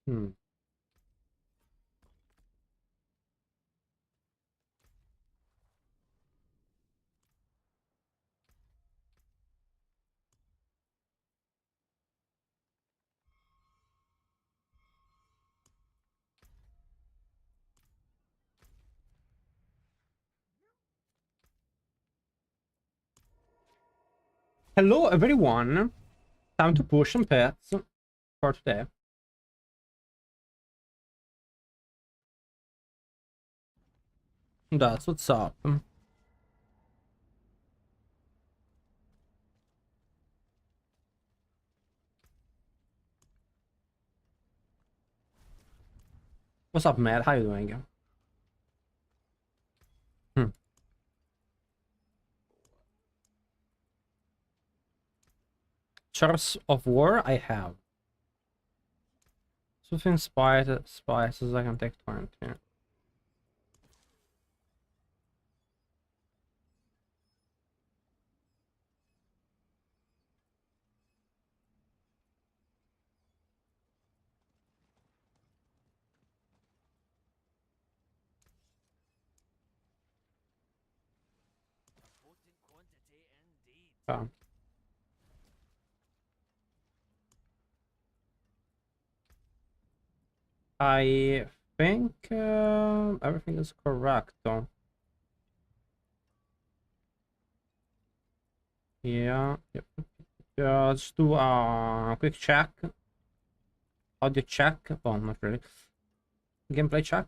Hmm. Hello everyone. Time to push some pets for today. That's what's up. What's up, Matt? How you doing? Hmm. Charts of War I have. Something spices I can take 20. I think everything is correct though. Yeah. Yep. Just do a quick check. Audio check. Well, not really. Gameplay check.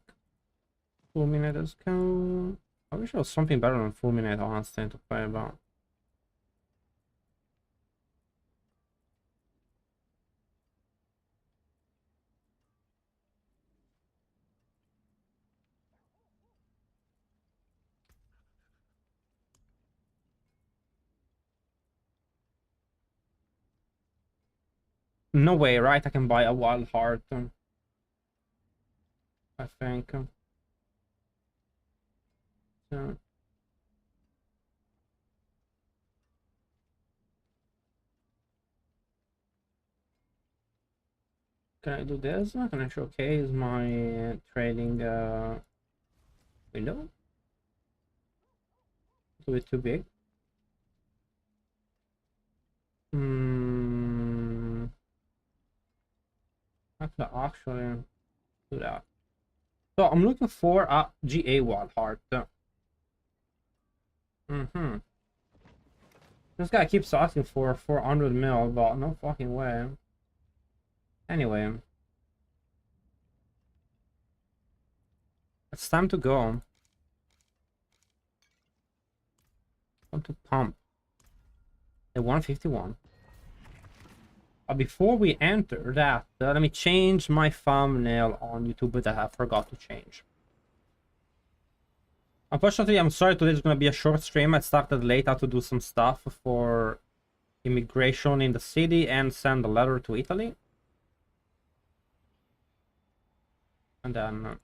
Fulminate is count. I wish there was something better than Fulminate, honestly, to play about. No way, right? I can buy a wild heart. I think. So, can I do this? Can I showcase my trading window? It's a bit too big. Hmm. I could actually do that. So I'm looking for a GA wild heart. This guy keeps asking for 400 mil, but no fucking way. Anyway, it's time to go. Time to pump. The 151. Before we enter that, let me change my thumbnail on YouTube that I forgot to change. Unfortunately, I'm sorry, today's gonna be a short stream. I started late, I had to do some stuff for immigration in the city and send a letter to Italy. And then,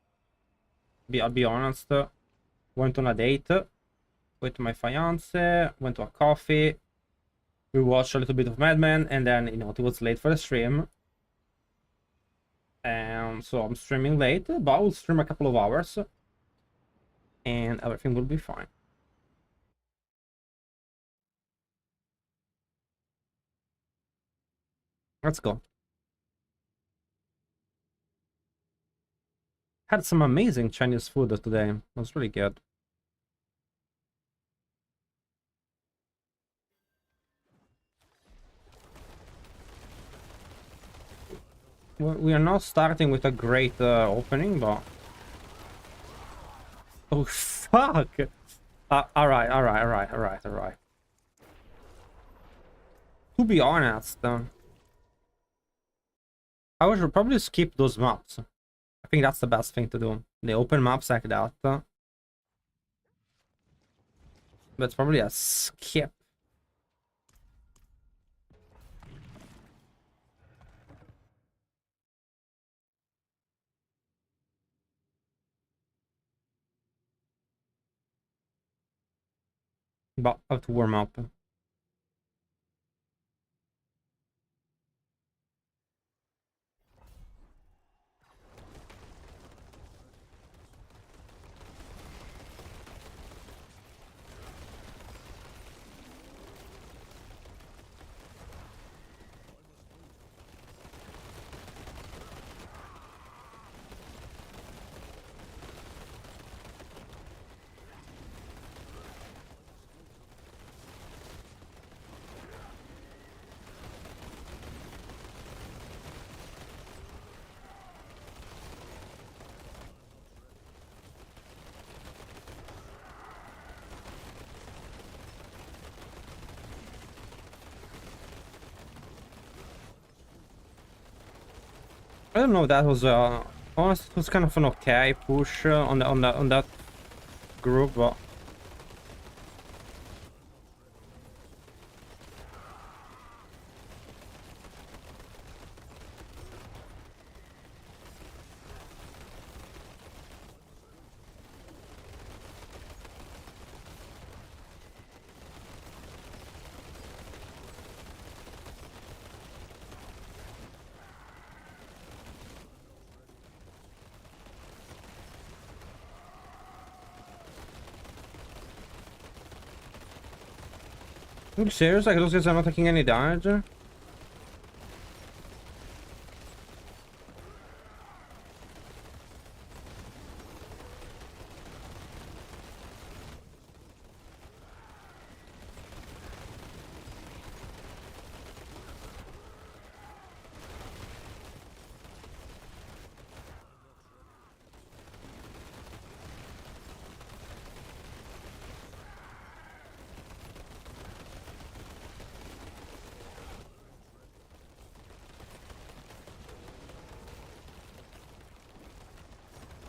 I'll be honest, went on a date with my fiance, went to a coffee, we watched a little bit of Mad Men, and then, you know, it was late for the stream. And so I'm streaming late, but I will stream a couple of hours, and everything will be fine. Let's go. Had some amazing Chinese food today. It was really good. We are not starting with a great opening, but... Oh, fuck! Alright. To be honest, I would probably skip those maps. I think that's the best thing to do. The open maps like that. But probably a skip. But I have to warm up. I don't know. That was honestly, it was kind of an okay push on that group, but are you serious? Like those guys are not taking any damage?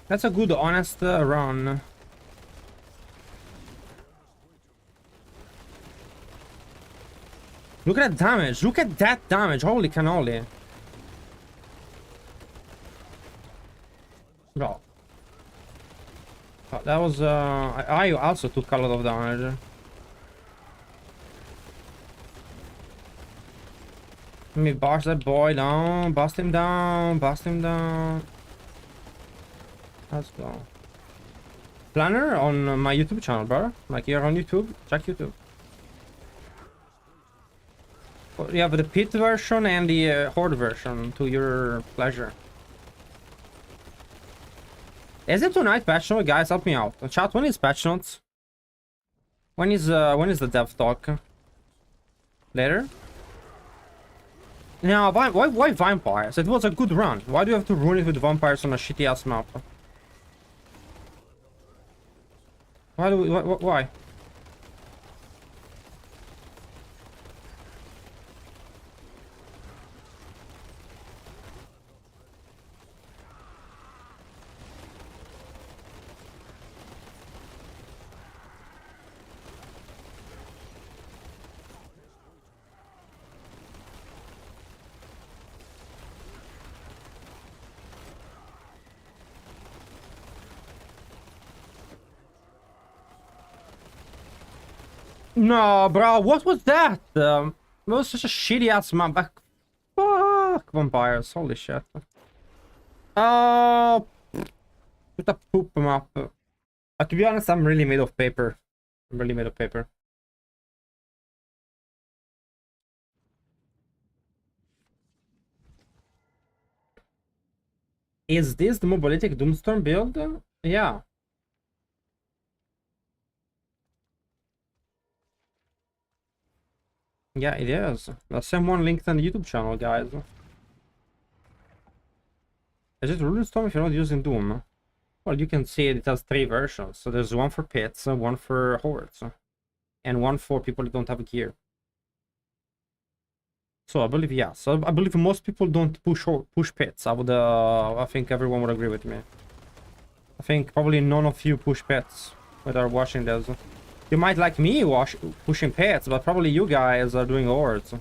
That's a good, honest run. Look at that damage. Look at that damage. Holy cannoli. Bro. That was, I also took a lot of damage. Let me bust that boy down. Bust him down. Bust him down. Let's go. Planner on my YouTube channel, bro. Like, you're on YouTube. Check YouTube. You have the pit version and the horde version to your pleasure. Is it tonight patch note? Guys, help me out. Chat, when is patch notes? When is the dev talk? Later? Now, why vampires? It was a good run. Why do you have to ruin it with vampires on a shitty ass map? Why? No, bro, what was that? It was such a shitty ass map. Fuck vampires, holy shit. Oh, what a poop map. To be honest, I'm really made of paper. I'm really made of paper. Is this the mobility Doomstorm build? Yeah. Yeah, it is. The same one linked on the YouTube channel, guys. Is it Ruling Storm if you're not using Doom? Well, you can see it has 3 versions. So there's one for pits, one for hordes, and one for people that don't have gear. So I believe yes. So I believe most people don't push pits. I think everyone would agree with me. I think probably none of you push pits that are watching this. You might like me pushing pits, but probably you guys are doing hordes.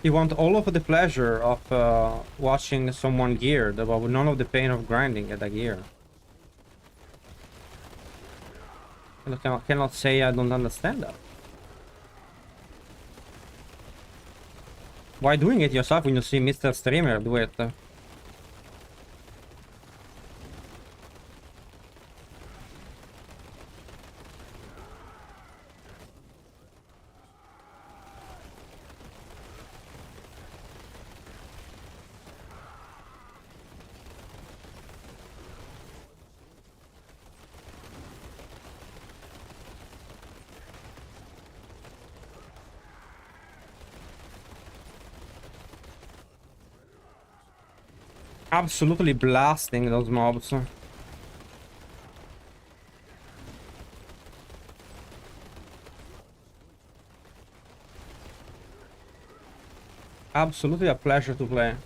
You want all of the pleasure of watching someone geared, but none of the pain of grinding at the gear. I cannot say I don't understand that. Why doing it yourself when you see Mr. Streamer do it? Absolutely blasting those mobs. Absolutely a pleasure to play.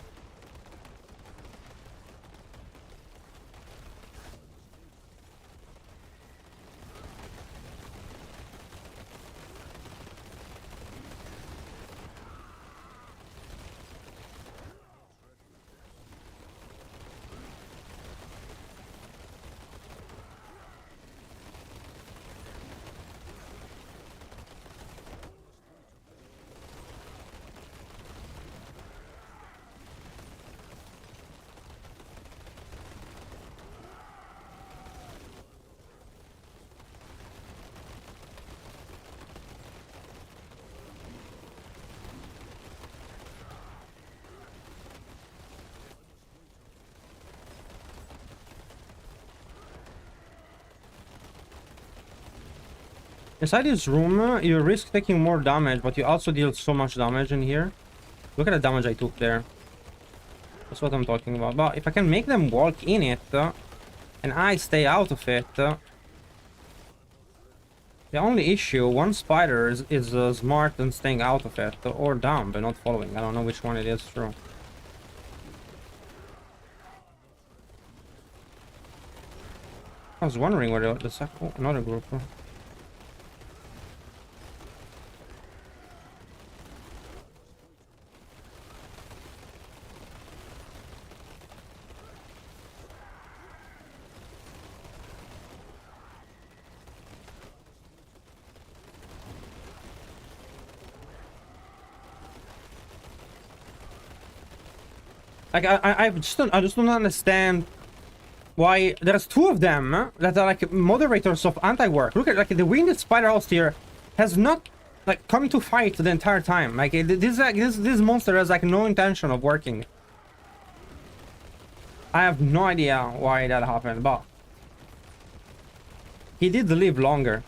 Inside this room, you risk taking more damage, but you also deal so much damage in here. Look at the damage I took there. That's what I'm talking about. But if I can make them walk in it, and I stay out of it, the only issue, one spider is smart and staying out of it, or dumb but not following. I don't know which one it is, true. I was wondering where the second... Oh, another group. Like I just don't understand why there's two of them that are like moderators of anti-work. Look at like the winged spider host here has not like come to fight the entire time. Like this monster has like no intention of working. I have no idea why that happened, but he did live longer.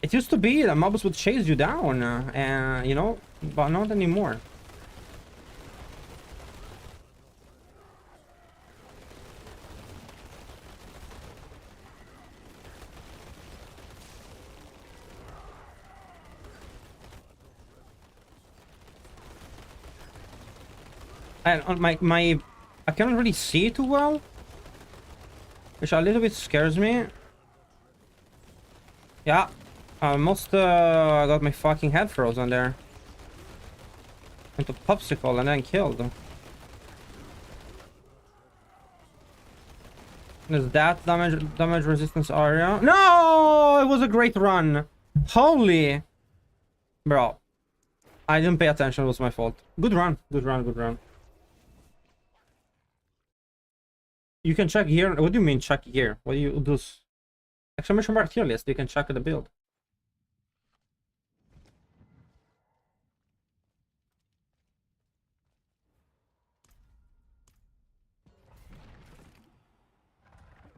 It used to be that mobs would chase you down, and you know, but not anymore. And on my I can't really see too well, which a little bit scares me. Yeah. I almost got my fucking head frozen there. Into popsicle and then killed. There's that damage resistance area. No! It was a great run. Holy. Bro. I didn't pay attention, it was my fault. Good run. Good run, good run. You can check here. What do you mean check here? What do you do? Exclamation mark tier list. You can check the build.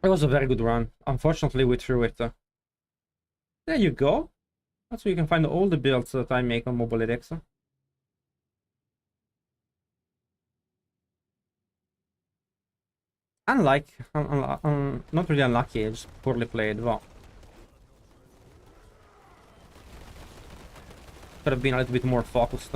It was a very good run. Unfortunately, we threw it. There you go. That's where you can find all the builds that I make on Mobilytics. Not really unlucky, just poorly played. Well, could have been a little bit more focused.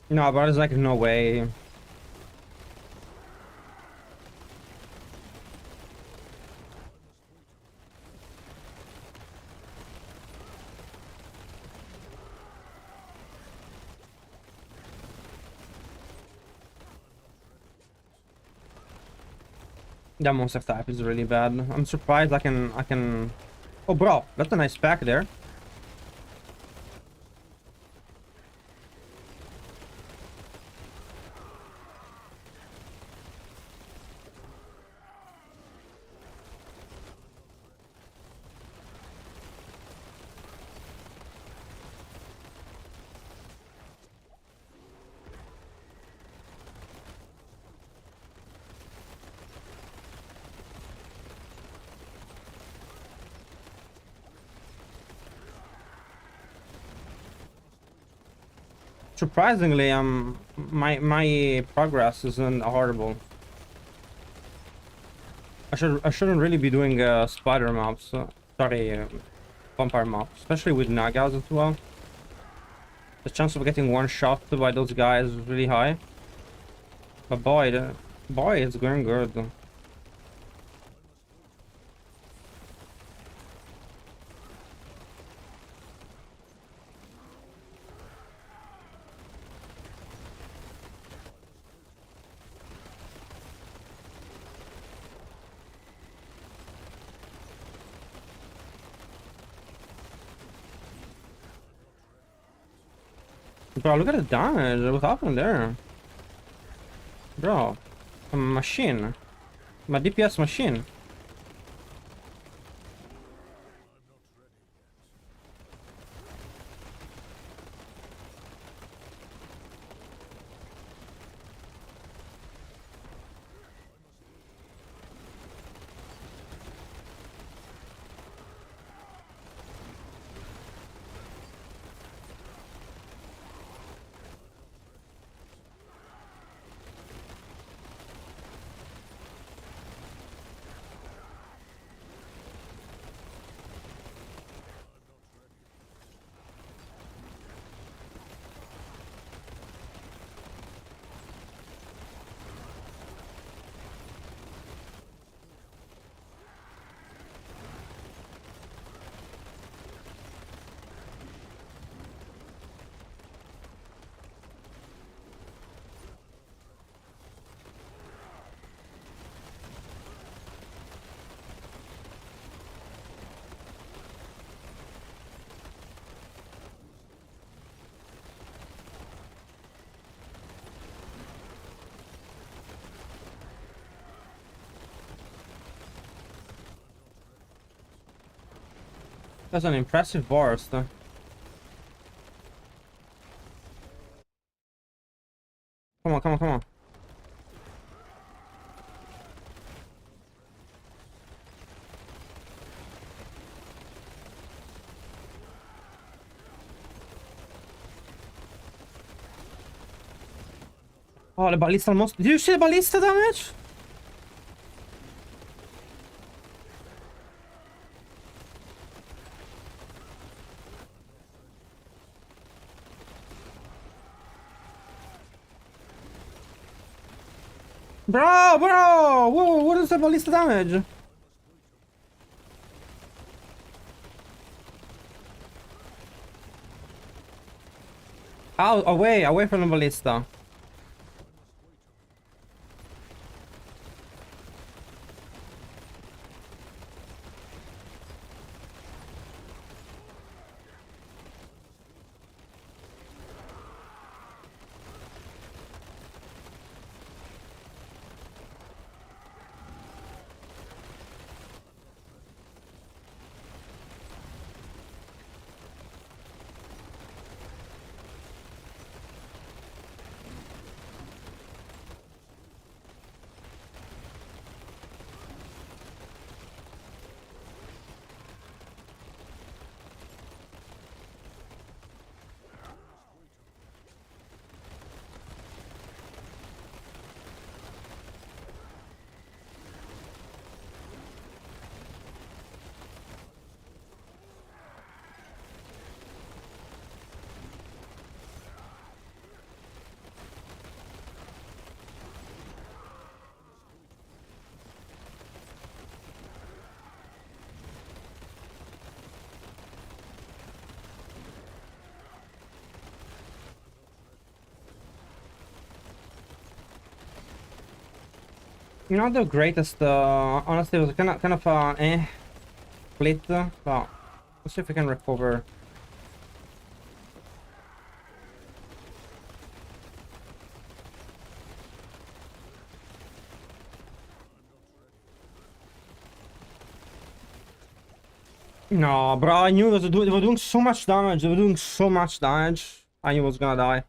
No, but there's like no way. That monster type is really bad. I'm surprised I can... Oh, bro, that's a nice pack there. Surprisingly, my progress isn't horrible. I shouldn't really be doing spider mobs. Sorry, vampire mobs, especially with Nagas as well. The chance of getting one shot by those guys is really high. But boy, it's going good. Bro, look at the damage. What happened there? Bro, I'm a machine. I'm a DPS machine. That's an impressive burst. Come on, come on, come on. Oh, the ballista almost. Did you see the ballista damage? Bro! Whoa, what is the ballista damage? Out, away from the ballista. You're not the greatest, honestly, it was kind of split, but let's see if we can recover. No, bro, I knew they were doing so much damage. They were doing so much damage. I knew I was gonna die.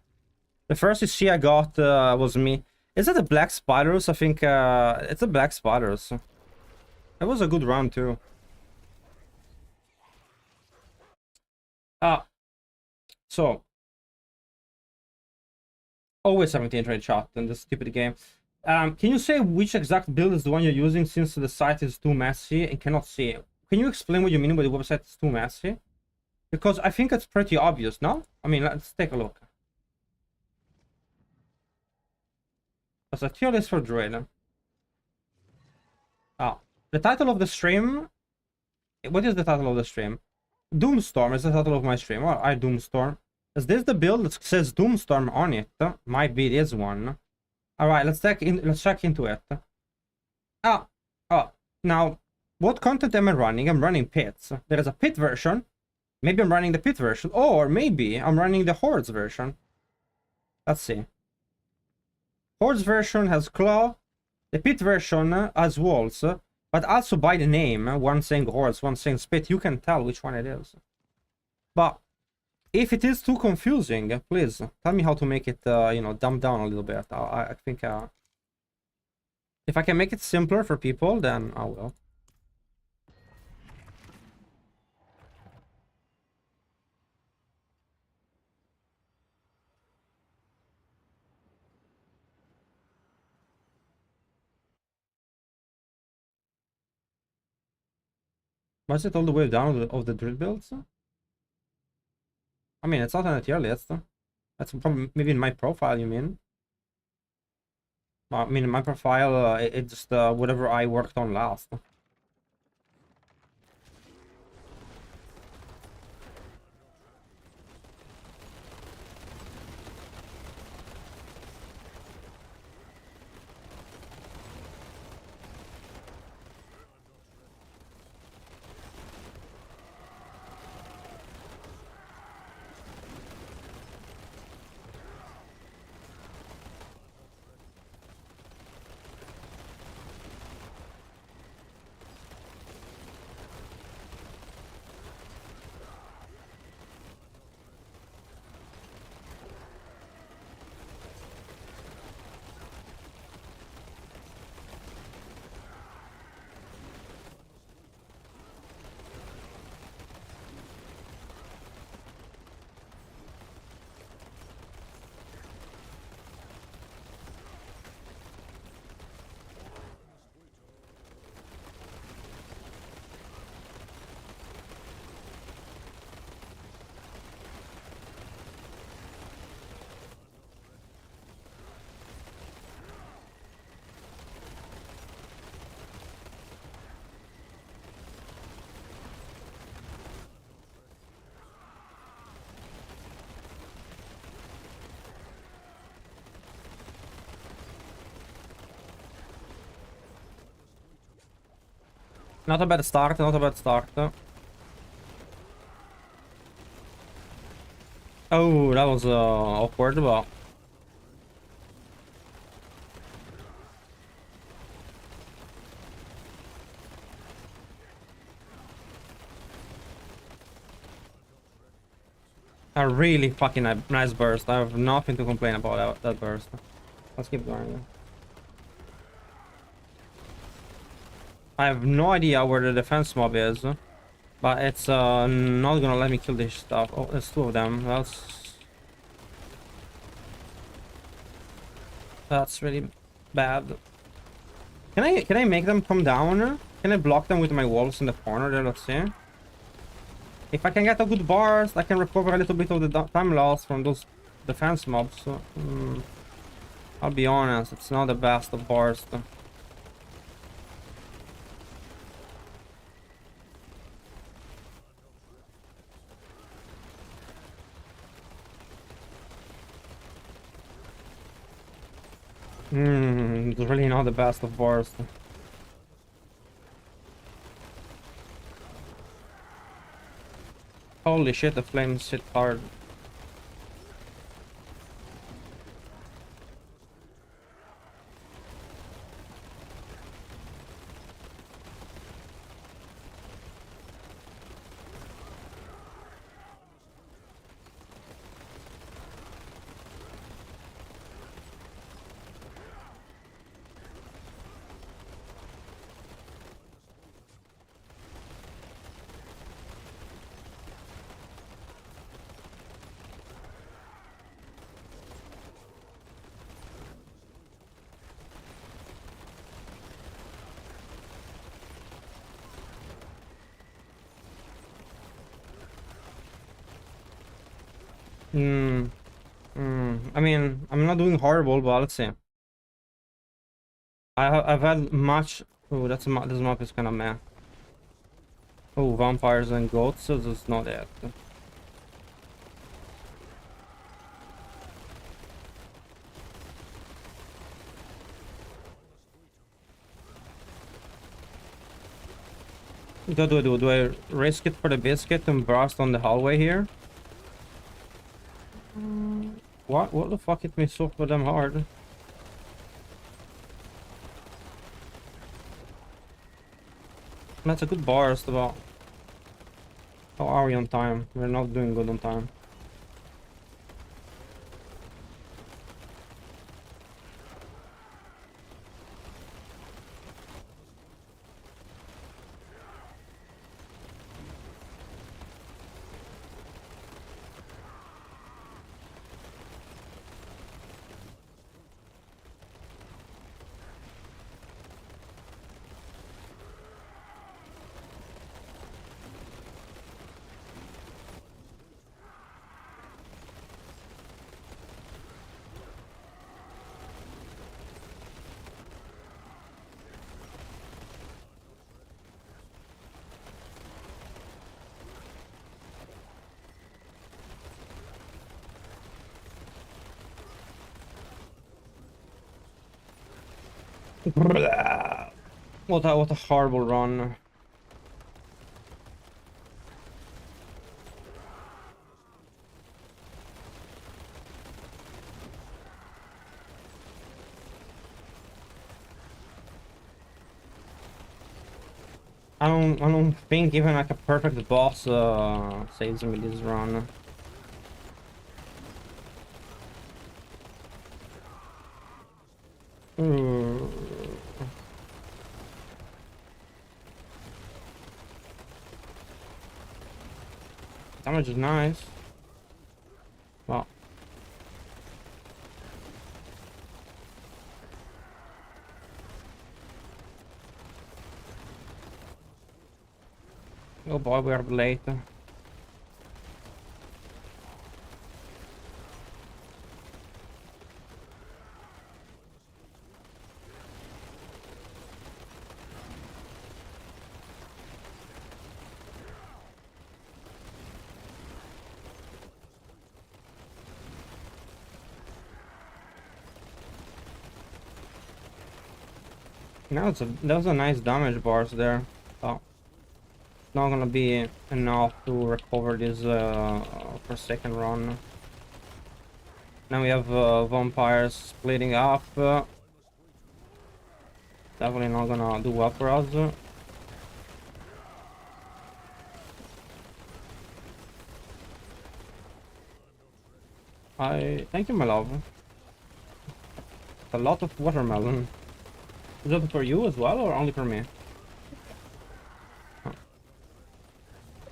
The first CC I got was me. Is it the black spiders? I think it's the black spiders. That was a good run too. So Always 17 trade shot in this stupid game. Can you say which exact build is the one you're using since the site is too messy and cannot see it? Can you explain what you mean by the website is too messy? Because I think it's pretty obvious, no? I mean, let's take a look. That's a tier list for Druid. Oh, the title of the stream... What is the title of the stream? Doomstorm is the title of my stream. Well, I Doomstorm. Is this the build that says Doomstorm on it? Might be this one. Alright, let's check into it. Now, what content am I running? I'm running pits. There is a pit version. Maybe I'm running the pit version. Or maybe I'm running the Hordes version. Let's see. Hordes version has claw. The pit version has walls. But also by the name, one saying Hordes, one saying Spit, you can tell which one it is. But if it is too confusing, please tell me how to make it, you know, dumb down a little bit. I think if I can make it simpler for people, then I will. Was it all the way down of the drill builds? I mean, it's not on a tier list. That's probably maybe in my profile, you mean? I mean, in my profile, it's just whatever I worked on last. Not a bad start, not a bad start. Oh, that was awkward, but... A really fucking nice burst. I have nothing to complain about that burst. Let's keep going. I have no idea where the defense mob is, but it's not gonna let me kill this stuff. Oh, there's two of them. That's really bad. Can I make them come down? Can I block them with my walls in the corner there? Let's see. If I can get a good burst, I can recover a little bit of the time loss from those defense mobs. So, I'll be honest, it's not the best of burst. It's really not the best of burst. Holy shit, the flames hit hard. I mean, I'm not doing horrible, but let's see. I've had much. Oh, this map is kind of meh. Oh, vampires and goats. So this is not it. What do I do? Do I risk it for the biscuit and burst on the hallway here? What the fuck hit me so damn hard? That's a good burst, but how are we on time? We're not doing good on time. What a horrible run. I don't think even like a perfect boss saves me this run. Damage is nice. Well. Oh boy, we are late. Now that was a nice damage bars there. Oh. Not gonna be enough to recover this for second run. Now we have vampires splitting up. Definitely not gonna do well for us. Thank you, my love. A lot of watermelon. Is that for you as well, or only for me? You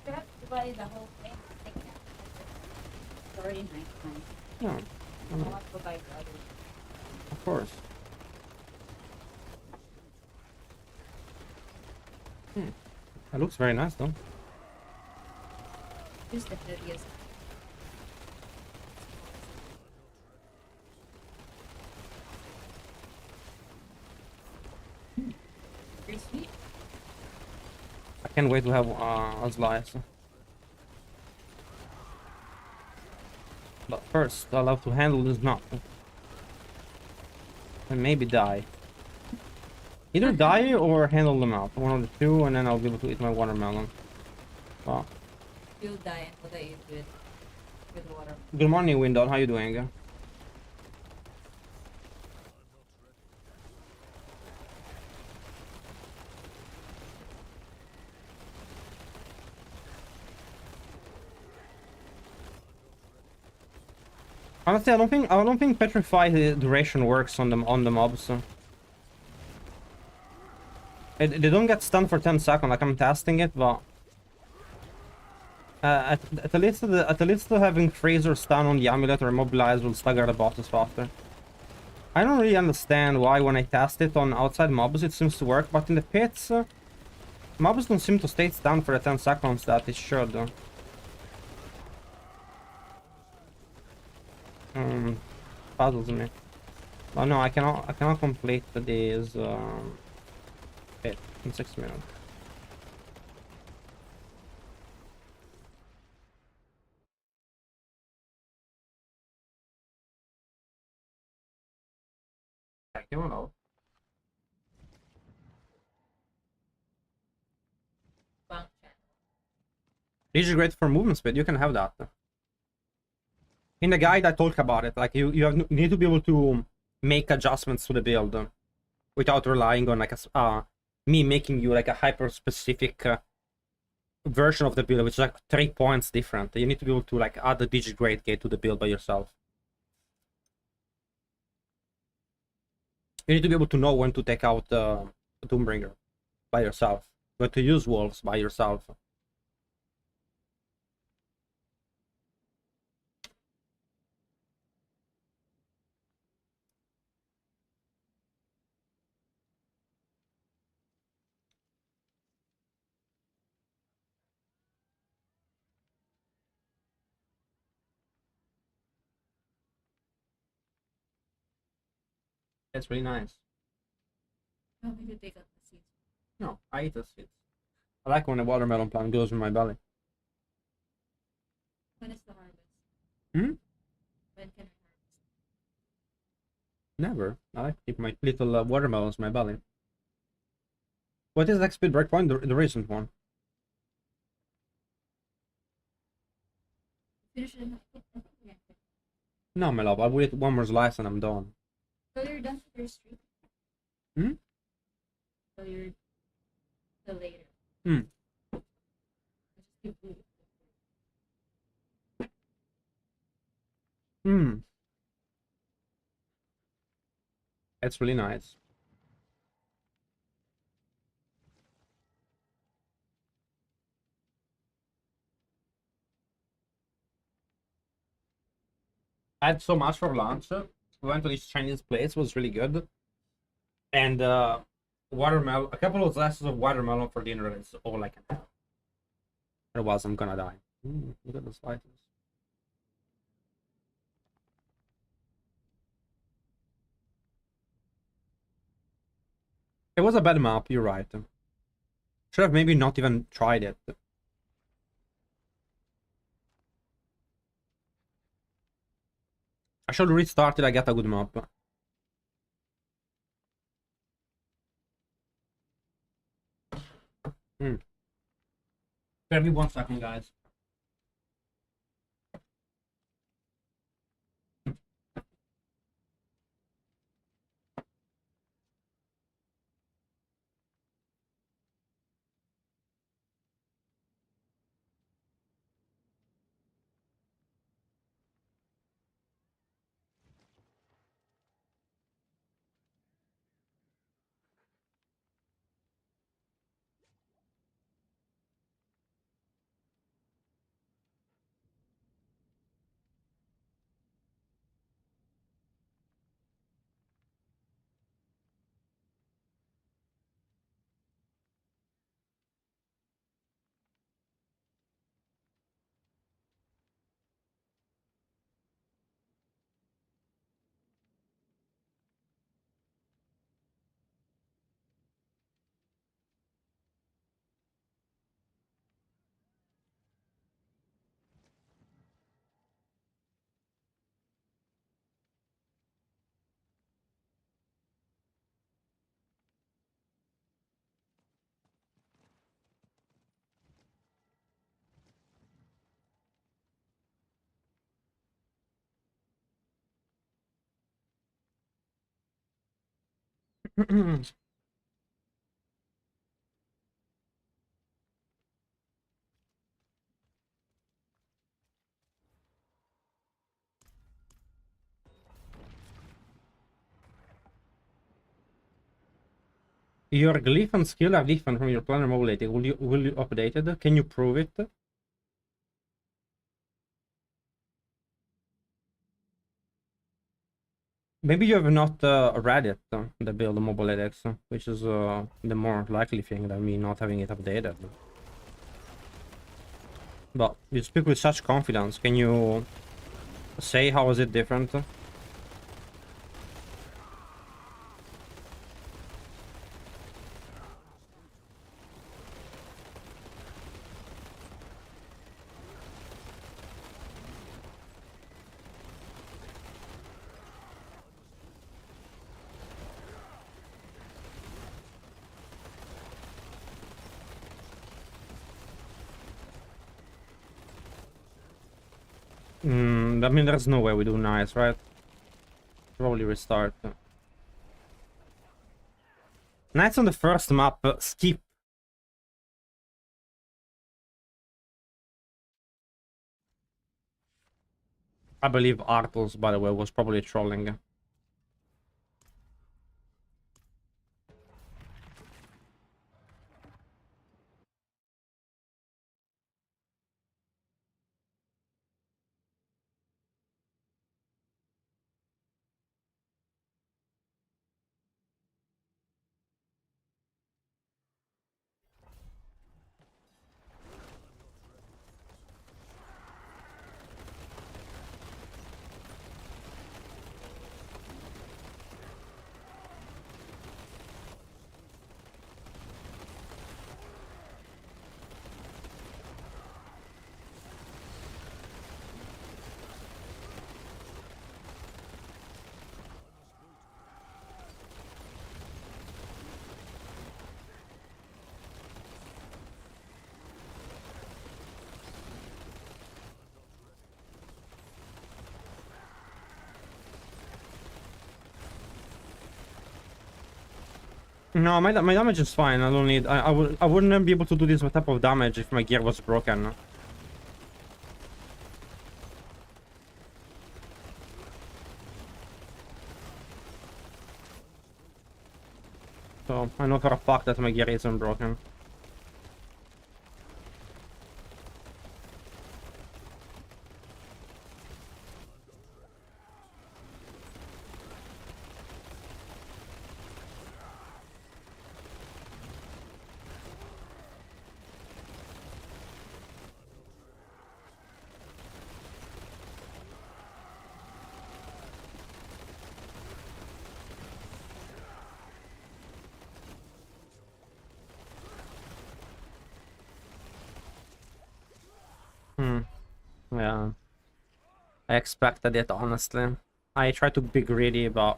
have to buy the whole thing. It's already nice. Yeah, I know. I'll have to buy the others. Of course. It looks very nice though. Who's the dirtiest? Very sweet. I can't wait to have a slice. But first, I'll have to handle this knot. And maybe die. Either die or handle them out. One of the two, and then I'll be able to eat my watermelon. Wow. You'll die and what I eat with water. Good morning, Windle. How you doing? Honestly, I don't think petrify duration works on the mobs. They don't get stunned for 10 seconds. Like I'm testing it, but at least having freeze or stun on the amulet or immobilize will stagger the bosses faster. I don't really understand why when I test it on outside mobs it seems to work, but in the pits mobs don't seem to stay stunned for the 10 seconds that it should. Puzzles me. Oh no, I cannot complete these in 6 minutes. Come on out. Function. This is great for movement speed. You can have that. In the guide, I talk about it. Like you need to be able to make adjustments to the build without relying on like me making you like a hyper specific version of the build, which is like 3 points different. You need to be able to like add the digit grade gate to the build by yourself. You need to be able to know when to take out Doombringer by yourself, when to use wolves by yourself. It's really nice. You want me to take out the seeds? No, I eat the seeds. I like when a watermelon plant goes in my belly. When is the harvest? Hmm? When can I harvest? Never. I like to keep my little watermelons in my belly. What is the XP breakpoint? The recent one. Finish it. Yeah. No, my love. I will eat one more slice and I'm done. So you're done with your stream? Hmm? So you're the later. Hmm. Just keep moving. Hmm. It's really nice. I had so much for lunch. We went to this Chinese place. It was really good. And watermelon, a couple of glasses of watermelon for dinner. Is all I can have. Otherwise, I'm gonna die. Look at the slices. It was a bad map. You're right. Should have maybe not even tried it. I should restart it. I get a good map. Give me 1 second, guys. Your glyph and skill are different from your planner mobility. Will you update it? Can you prove it? Maybe you have not read it, the build mobiletics, which is the more likely thing than me not having it updated. But you speak with such confidence. Can you Say, how is it different? I mean, there's no way we do nice, right? Probably restart. Nice on the first map, skip. I believe Artles, by the way, was probably trolling. No, my damage is fine. I don't need. I wouldn't be able to do this type of damage if my gear was broken. So I know for a fact that my gear isn't broken. Yeah. I expected it, honestly. I tried to be greedy, but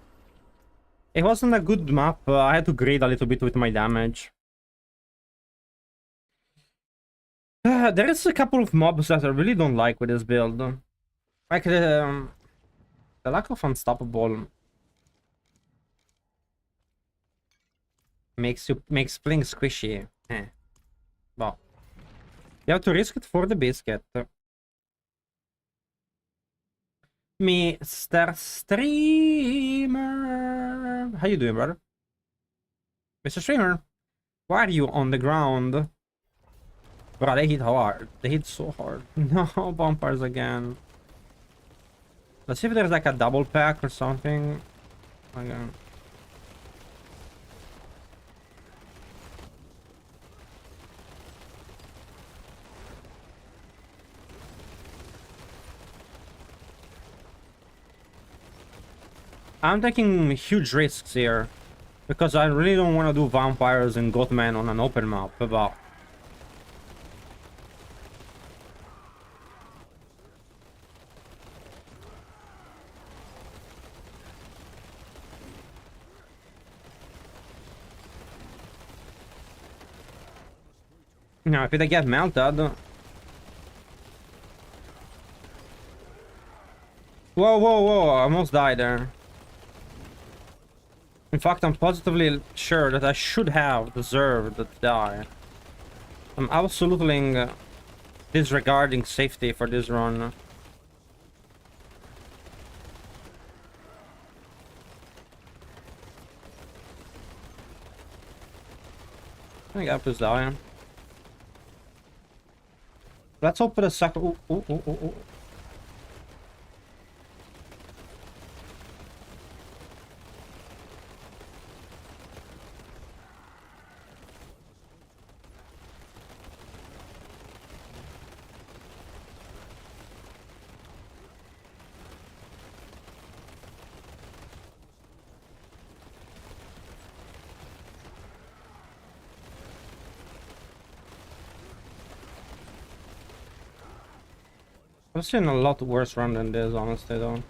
it wasn't a good map. I had to grade a little bit with my damage. There is a couple of mobs that I really don't like with this build. Like the lack of unstoppable makes playing squishy. But you have to risk it for the biscuit. Mr. Streamer. How you doing, brother? Mr. Streamer, why are you on the ground? Bro, they hit hard. They hit so hard. No, bumpers again. Let's see if there's like a double pack or something. Again. I'm taking huge risks here. Because I really don't want to do vampires and goatmen on an open map, but... Now, if they get melted... Whoa, whoa, whoa, I almost died there. In fact, I'm positively sure that I should have deserved to die. I'm absolutely disregarding safety for this run. I think I have to die. Let's hope for the second. Ooh, ooh, ooh, ooh, ooh. I've seen a lot worse run than this, honestly, though.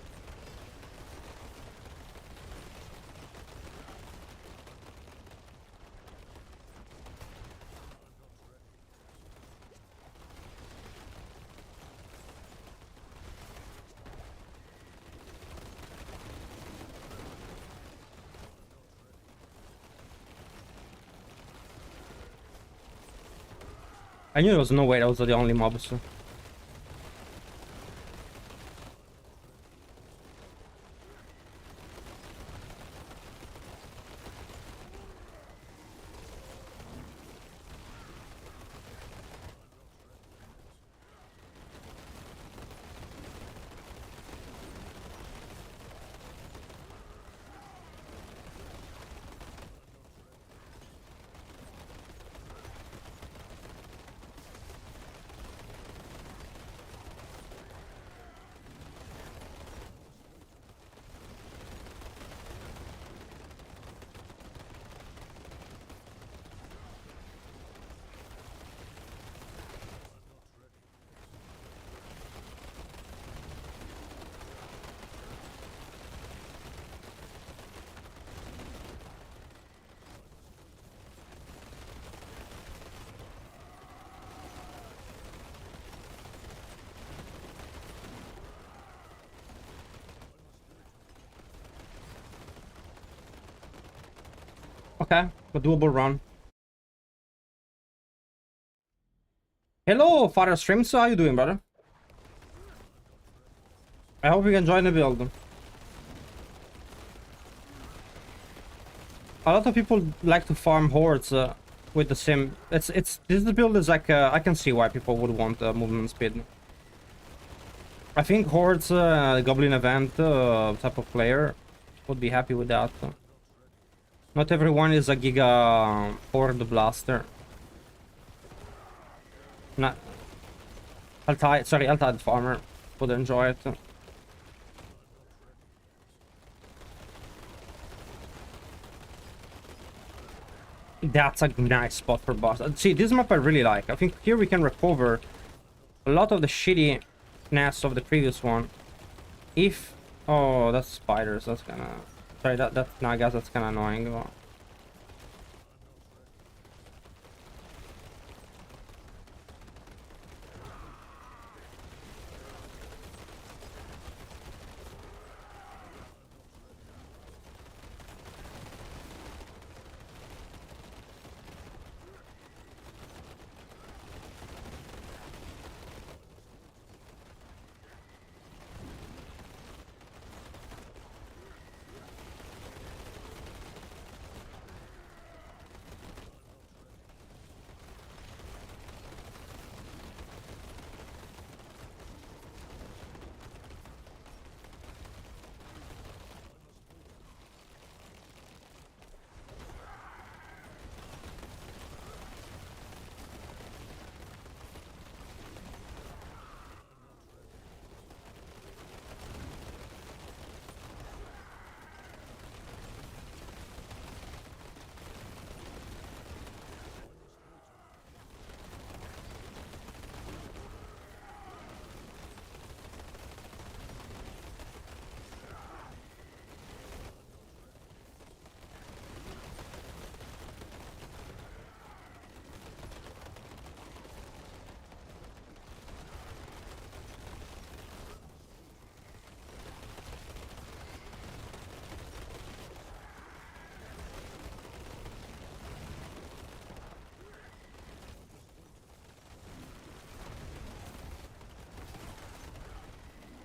I knew there was no way those were the only mobs. Okay, a doable run. Hello, Father Streams. How you doing, brother? I hope you can join the build. A lot of people like to farm hordes with the sim. This build is like I can see why people would want movement speed. I think hordes, goblin event type of player would be happy with that. Not everyone is a giga horde blaster. Not Altide farmer would enjoy it. That's a nice spot for boss. See, this map I really like. I think here we can recover a lot of the shittiness of the previous one. If... Oh, that's spiders. That's kinda... Sorry, no, I guess that's kinda annoying.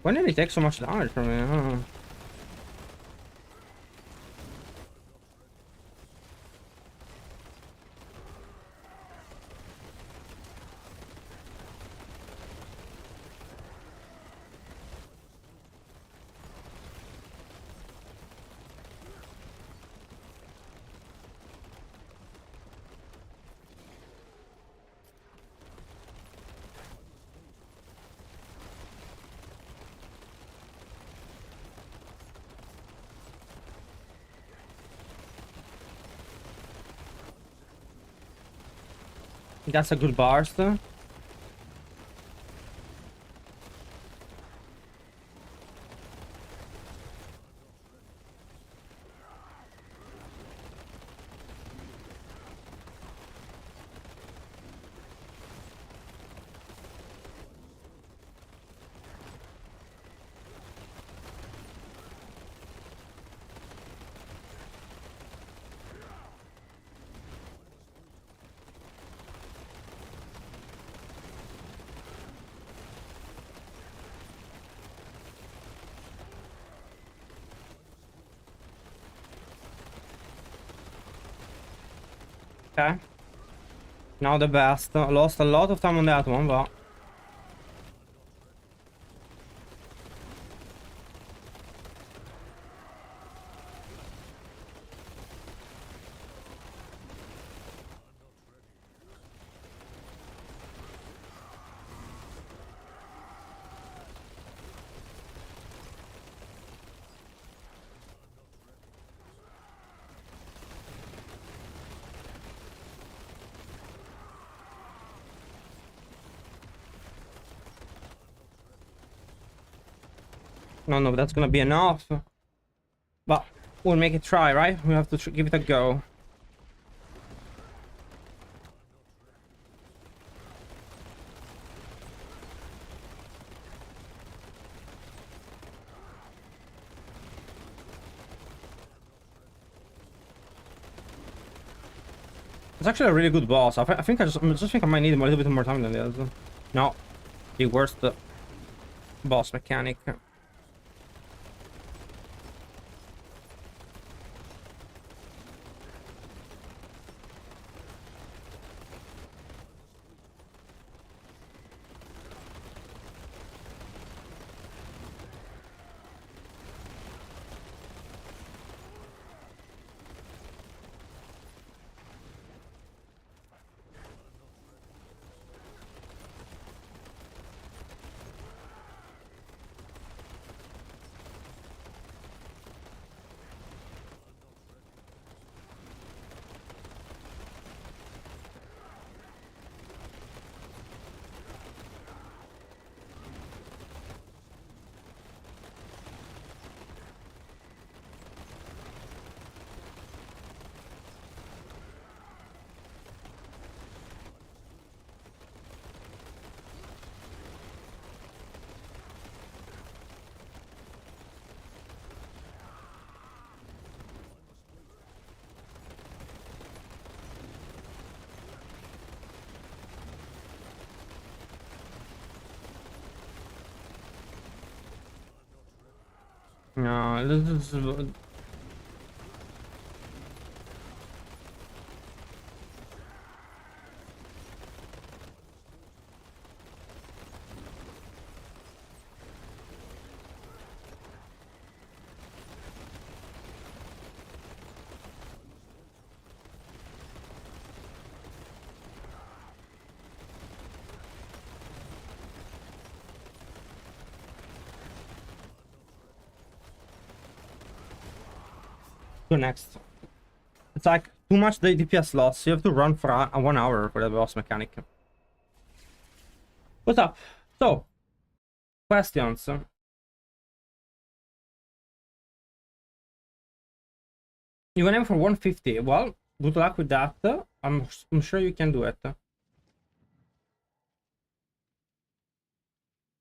When did he take so much damage from me? I don't know. That's a good burst. Okay. Now the best. Lost a lot of time on that one, but... No, that's gonna be enough. But we'll make it try, right? We have to give it a go. It's actually a really good boss. I think I just think I might need a little bit more time than this. No, the worst boss mechanic. No, this is... Go next. It's like too much the DPS loss. You have to run for 1 hour for the boss mechanic. What's up? So, questions. You can aim for 150. Well, good luck with that. I'm sure you can do it.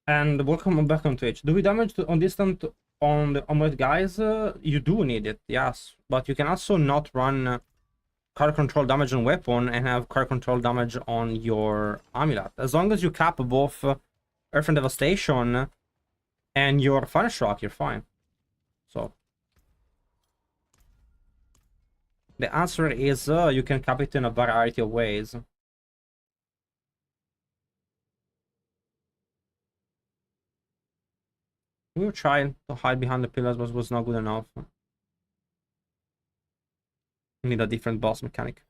And welcome back on Twitch. Do we damage on distant on the omelet guys? You do need it, yes. But you can also not run card control damage on weapon and have card control damage on your amulet. As long as you cap both Earth and Devastation and your Fire Shock, you're fine. So the answer is you can cap it in a variety of ways. We were trying to hide behind the pillars, but was not good enough. We need a different boss mechanic.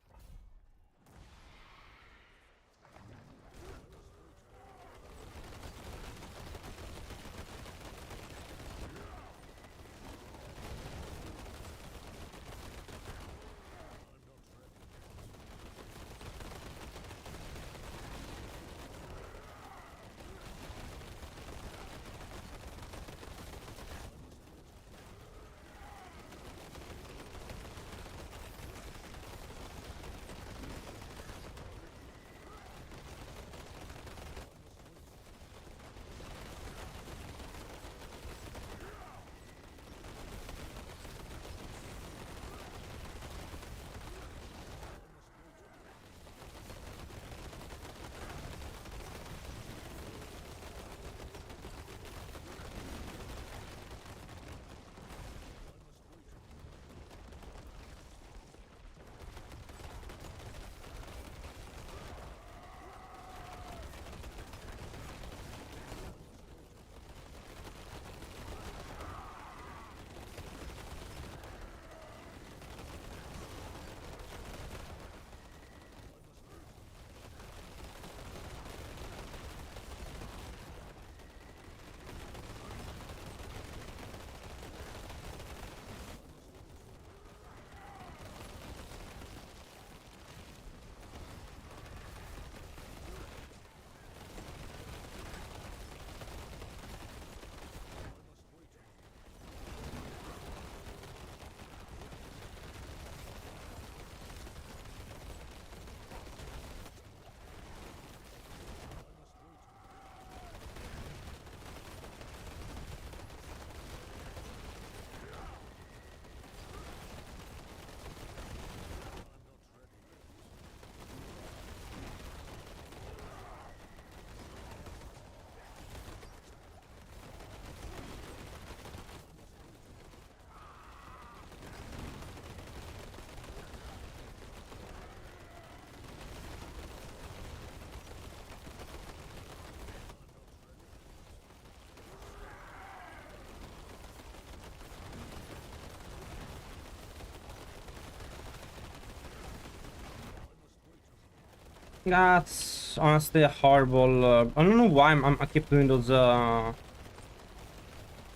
That's honestly a horrible. I don't know why I keep doing those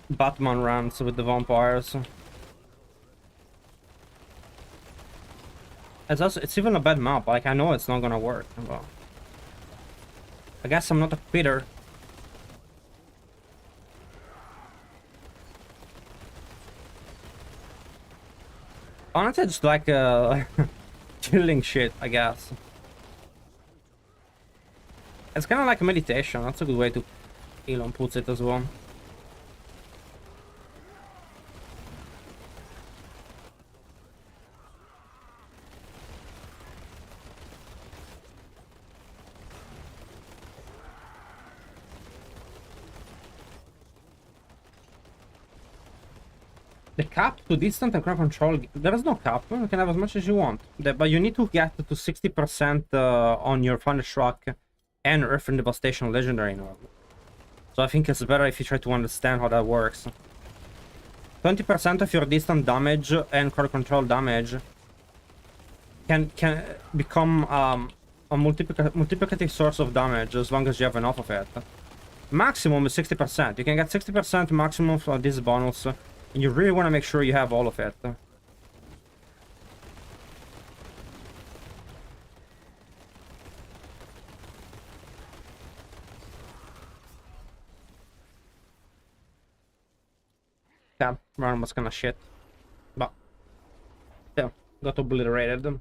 Batman runs with the vampires. It's even a bad map. Like I know it's not gonna work. But I guess I'm not a quitter. Honestly, it's like chilling shit. I guess it's kind of like a meditation. That's a good way to Elon puts it as well. The cap to distant and crowd control, there is no cap. You can have as much as you want. But you need to get to 60% on your Thunderstruck and Earth and Devastation Legendary now. So I think it's better if you try to understand how that works. 20% of your distant damage and crowd control damage can become a multiplicative source of damage as long as you have enough of it. Maximum is 60%. You can get 60% maximum for this bonus. And you really want to make sure you have all of it. Yeah, run was kind of shit. But, yeah, got obliterated.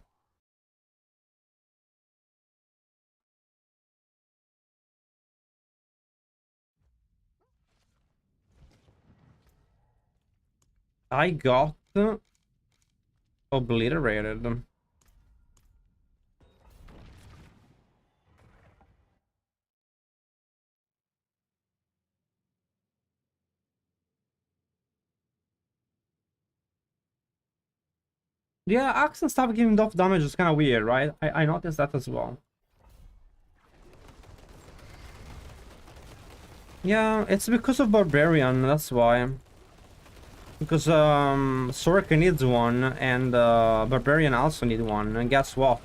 I got obliterated. Yeah, axe and stuff giving off damage is kind of weird, right? I noticed that as well. Yeah, it's because of Barbarian, that's why. Because Soraka needs one, and Barbarian also need one, and guess what?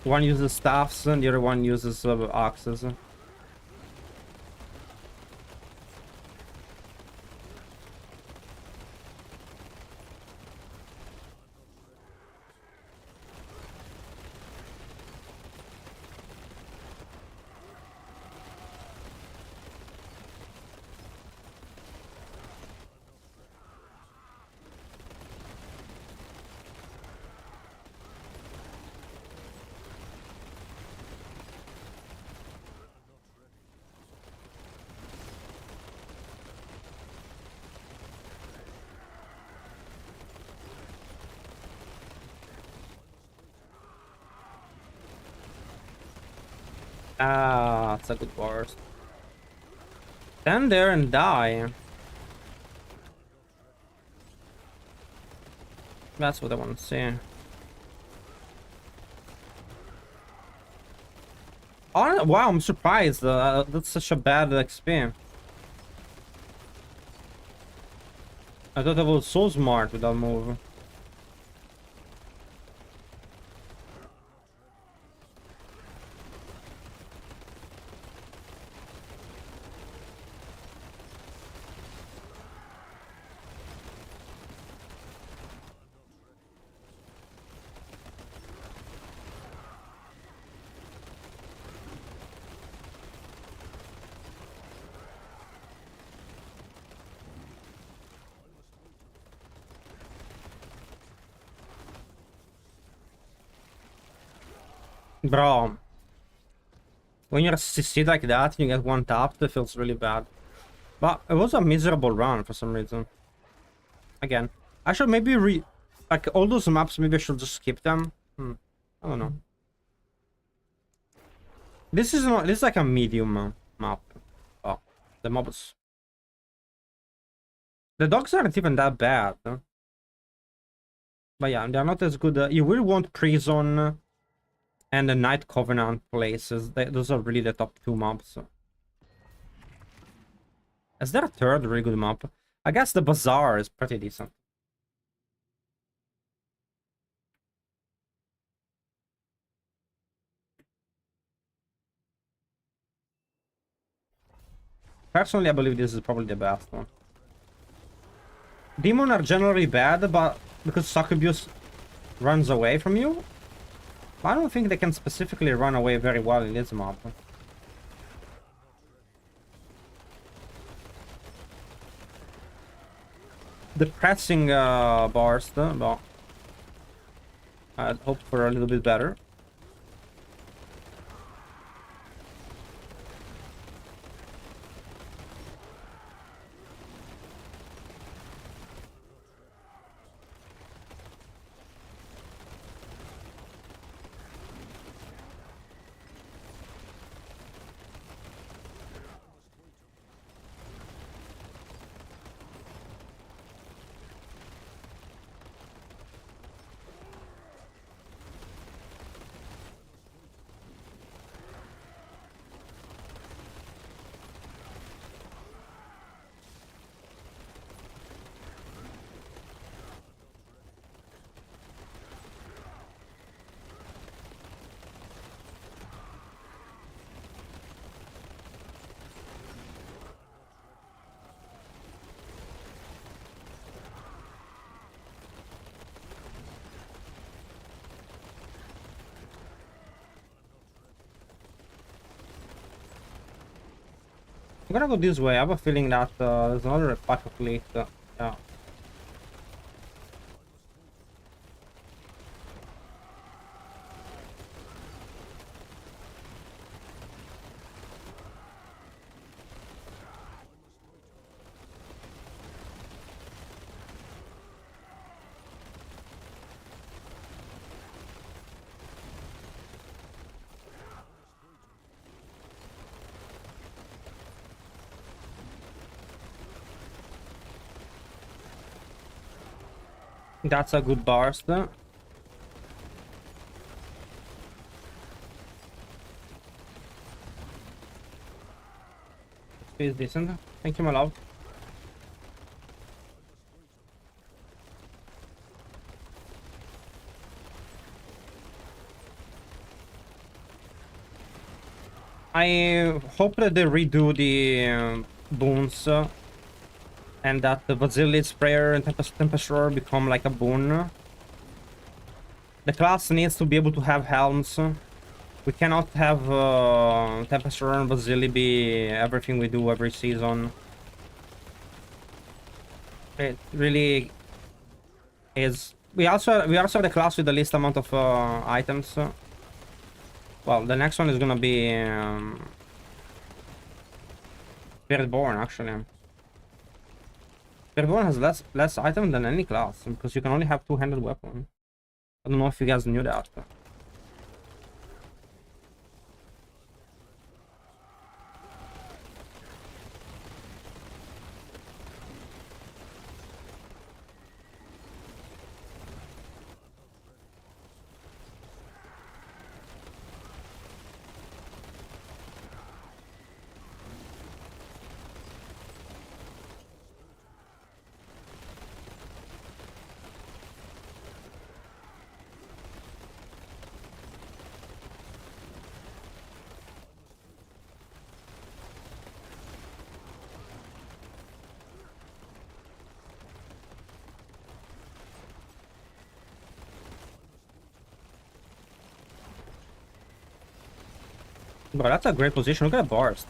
One uses staffs, and the other one uses axes. Ah, that's a good burst. Stand there and die. That's what I want to see. Oh, wow, I'm surprised. That's such a bad XP. I thought I was so smart with that move. Bro, when you're CC like that, you get one tapped, it feels really bad. But it was a miserable run for some reason. Again, I should maybe like all those maps, maybe I should just skip them. I don't know. This is not. This is like a medium map. Oh, the mobs. The dogs aren't even that bad. But yeah, they're not as good. You will want prison and the Night Covenant places. Those are really the top two maps. Is there a third really good map? I guess the Bazaar is pretty decent. Personally, I believe this is probably the best one. Demon are generally bad, but because Succubus runs away from you, I don't think they can specifically run away very well in this map. Depressing burst, but I'd hoped for a little bit better. I'm gonna go this way. I have a feeling that there's another pack of fleet. Yeah. That's a good burst. Is decent. Thank you, my love. I hope that they redo the boons and that the Basilisk Sprayer and Tempest Roar become like a boon. The class needs to be able to have helms. We cannot have Tempest Roar and Basilisk be everything we do every season. It really is. We also have the class with the least amount of items. Well, the next one is gonna be Spiritborn, actually. Spiritborn has less items than any class because you can only have two-handed weapon. I don't know if you guys knew that. Bro, that's a great position. Look at that burst.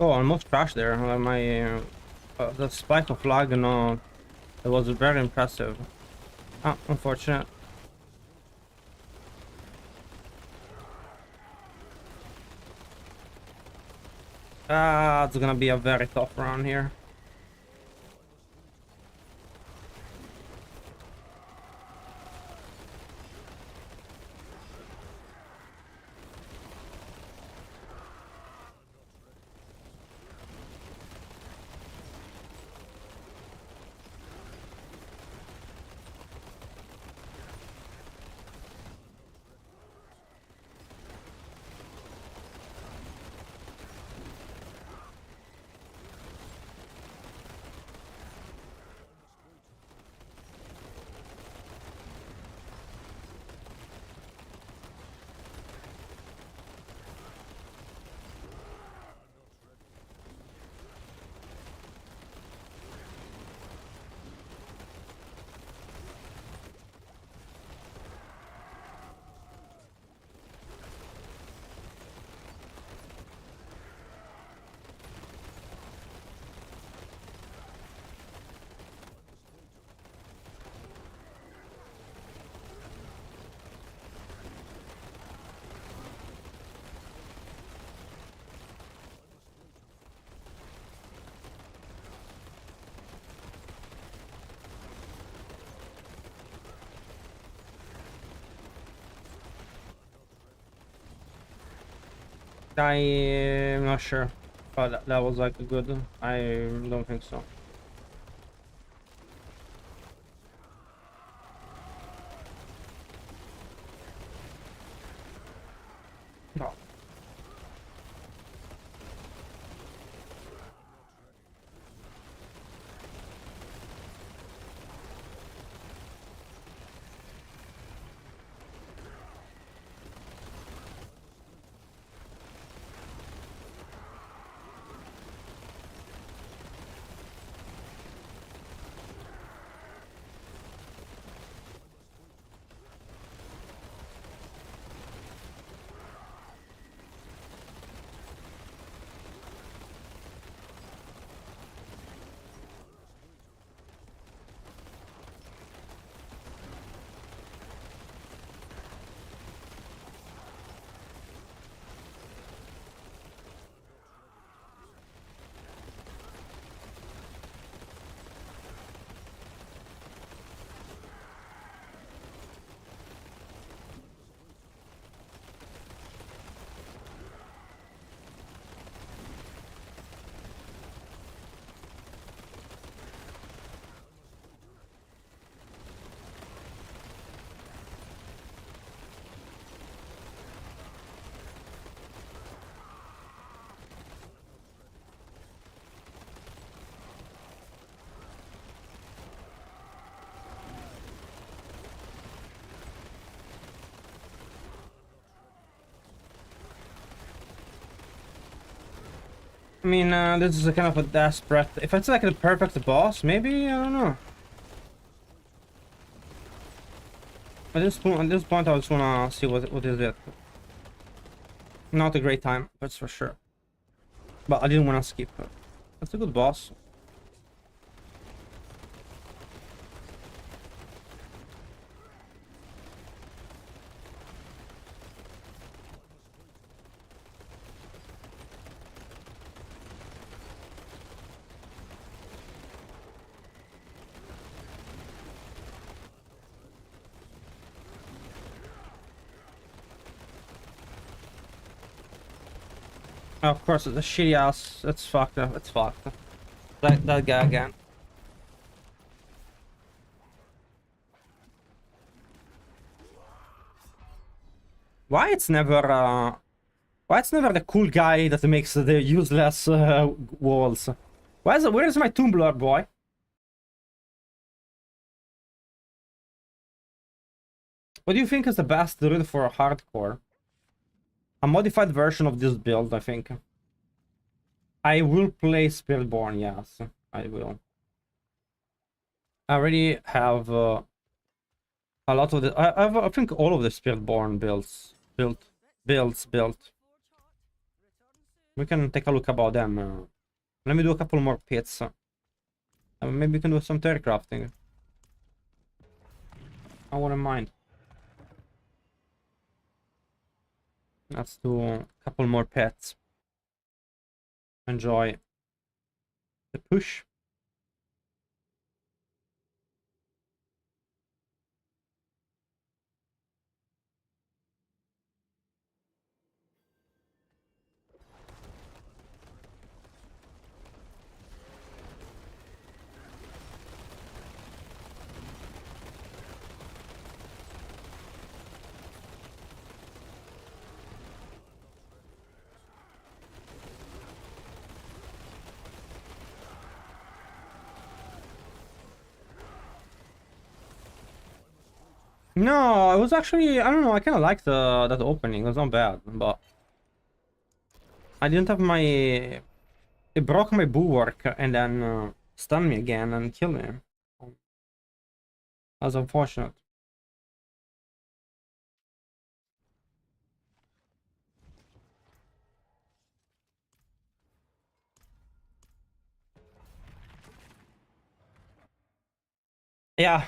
Oh, almost crashed there. My The spike of lag, no, it was very impressive. Ah, unfortunate. Ah, it's gonna be a very tough round here. I'm not sure, but that was like a good. I don't think so. No. I mean, this is a kind of a desperate. If it's like a perfect boss, maybe, I don't know. At this point, I just wanna see what is it. Not a great time, that's for sure. But I didn't wanna skip. That's a good boss. Of course, it's a shitty ass. It's fucked up. It's fucked. That guy again. Why it's never the cool guy that makes the useless walls? Where is my Tumbler boy? What do you think is the best druid for hardcore? A modified version of this build, I think. I will play Spiritborn, yes, I will. I already have a lot of the. I think all of the Spiritborn builds built. We can take a look about them. Let me do a couple more pits. Maybe we can do some theorycrafting. I wouldn't mind. Let's do a couple more pets. Enjoy the push. No, it was actually, I don't know, I kind of liked that opening. It was not bad, but I didn't have my... It broke my bulwark and then stunned me again and killed me. That was unfortunate. Yeah.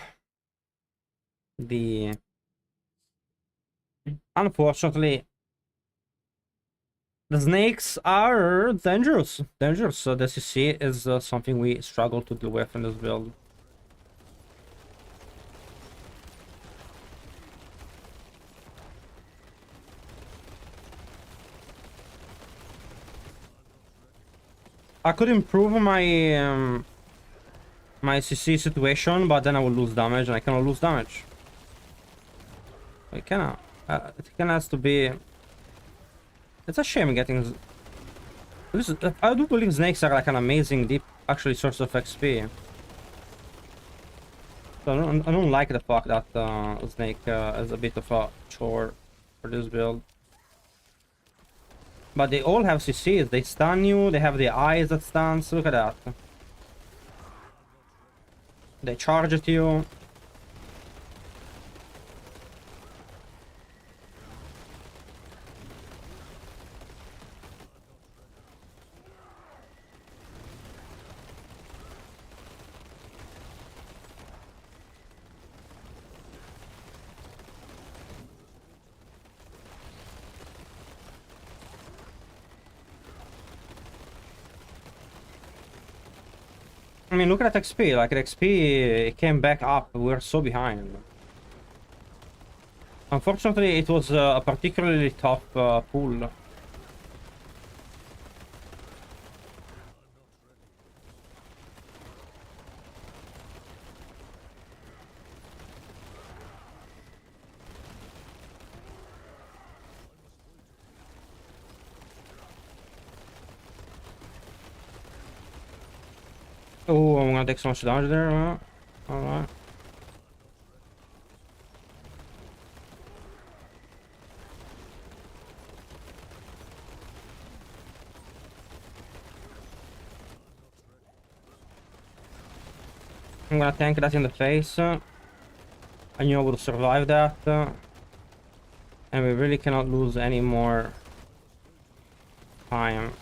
Unfortunately, the snakes are dangerous. Dangerous. So the CC is something we struggle to deal with in this build. I could improve my CC situation, but then I will lose damage, and I cannot lose damage. It kinda has to be. It's a shame getting. I do believe snakes are like an amazing deep, actually, source of XP. So I don't like the fact that snake is a bit of a chore for this build. But they all have CCs. They stun you. They have the eyes that stuns. Look at that. They charge at you. I mean, look at that XP. Like, the XP came back up. We're so behind. Unfortunately, it was a particularly tough pool. Oh, I'm gonna take so much damage there. Alright. I'm gonna tank that in the face. I knew I would survive that. And we really cannot lose any more time.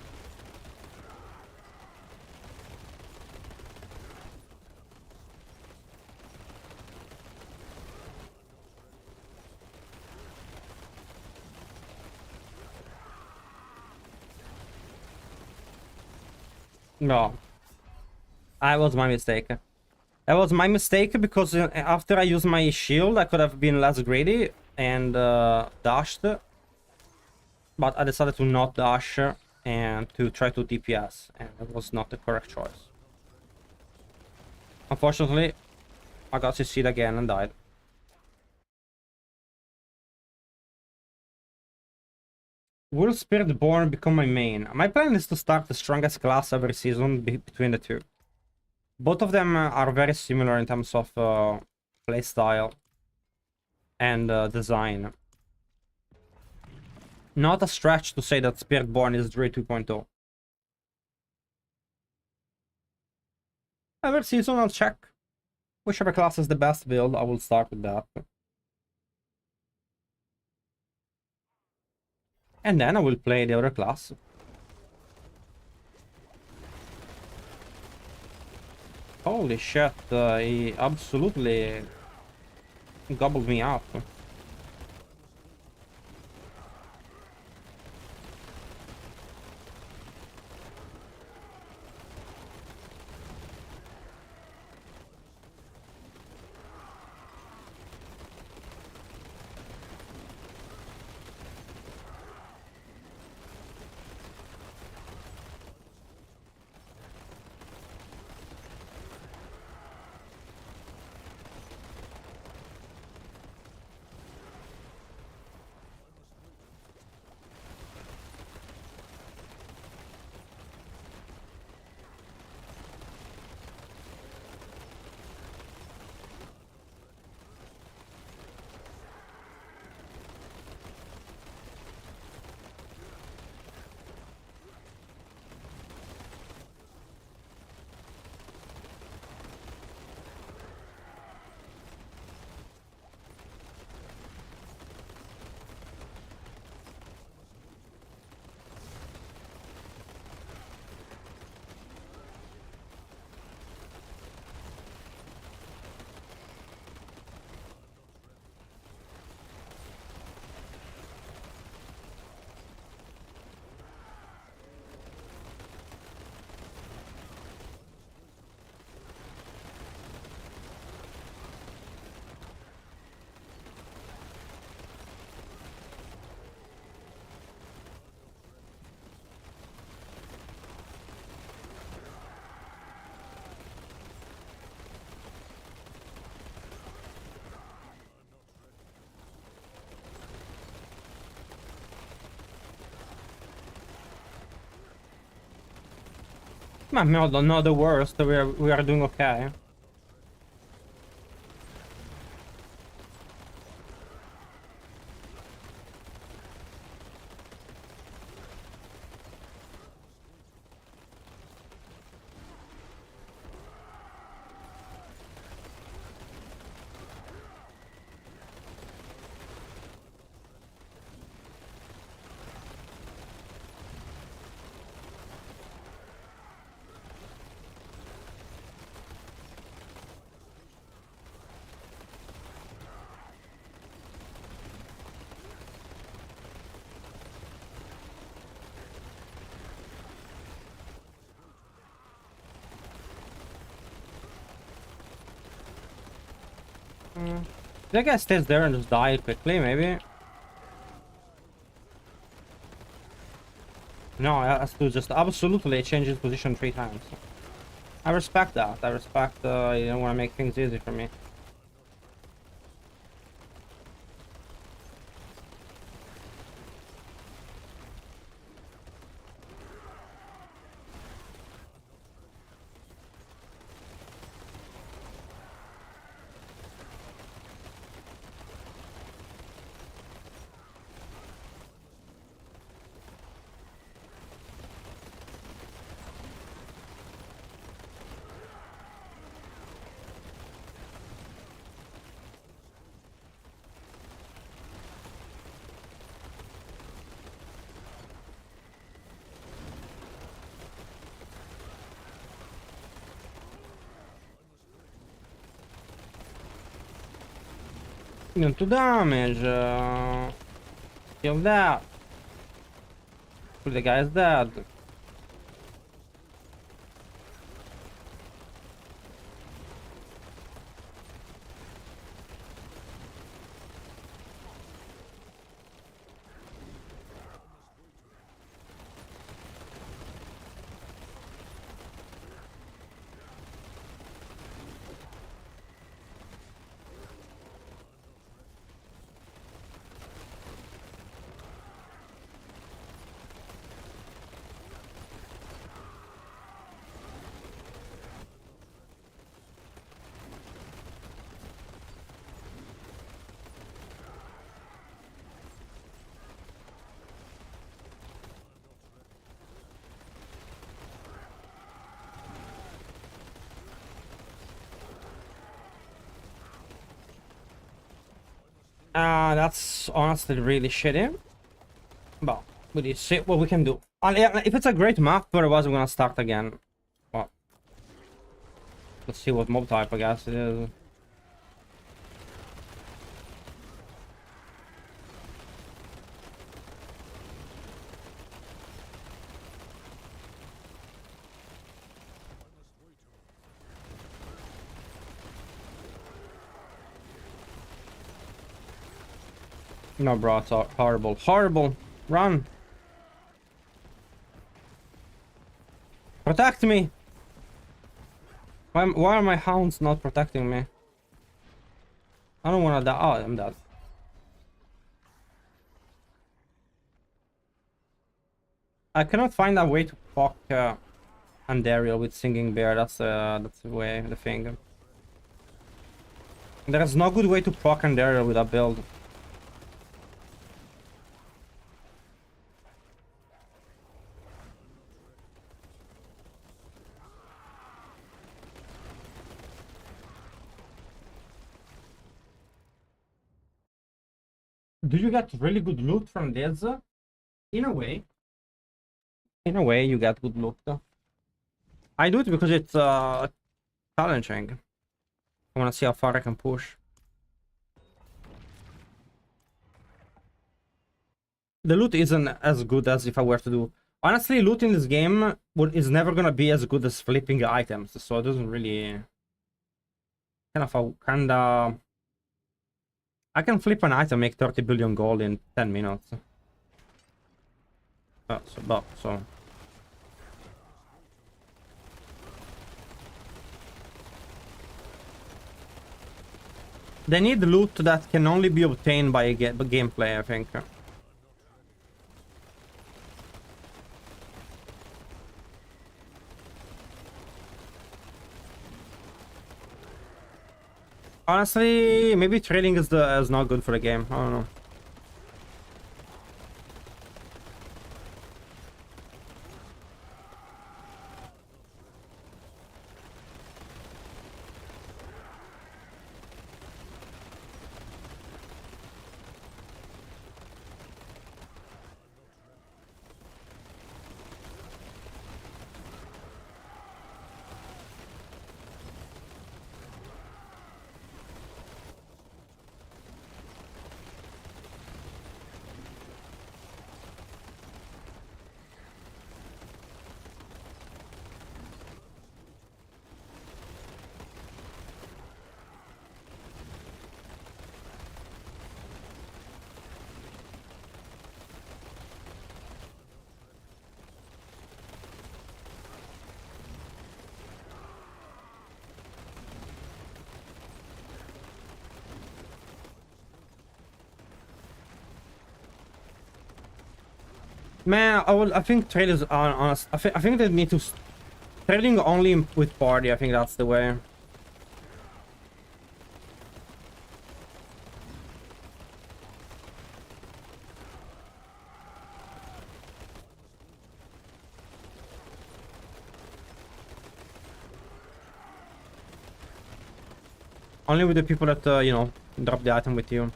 No. That was my mistake. That was my mistake because after I used my shield, I could have been less greedy and dashed. But I decided to not dash and to try to DPS, and that was not the correct choice. Unfortunately, I got CC'd again and died. Will Spiritborn become my main? My plan is to start the strongest class every season between the two. Both of them are very similar in terms of playstyle and design. Not a stretch to say that Spiritborn is Druid 2.0. Every season I'll check. Whichever class is the best build, I will start with that. And then I will play the other class. Holy shit, he absolutely gobbled me up. No, not the worst. We are doing okay. That guy stays there and just die quickly, maybe? No, has to just absolutely change his position 3 times. I respect that. I respect you don't want to make things easy for me. Into damage. Kill that. The guy is dead. That's honestly really shitty. But we see what we can do. And yeah, if it's a great map, otherwise we're gonna start again. Well, Let's see what mob type I guess it is. No, bro, it's horrible. Horrible! Run! Protect me! Why are my hounds not protecting me? I don't wanna die. Oh, I'm dead. I cannot find a way to fuck Andariel with Singing Bear. That's the way, the thing. There's no good way to proc Andariel with that build. Do you get really good loot from this? In a way. In a way, you get good loot. I do it because it's challenging. I wanna see how far I can push. The loot isn't as good as if I were to do... Honestly, loot in this game is never gonna be as good as flipping items, so it doesn't really... Kinda... I can flip an item, make 30 billion gold in 10 minutes. So... They need loot that can only be obtained by gameplay, I think. Honestly, maybe trading is not good for the game. I don't know. Man, I think trade is honest. I think they need to trading only with party. I think that's the way. Only with the people that you know, drop the item with you.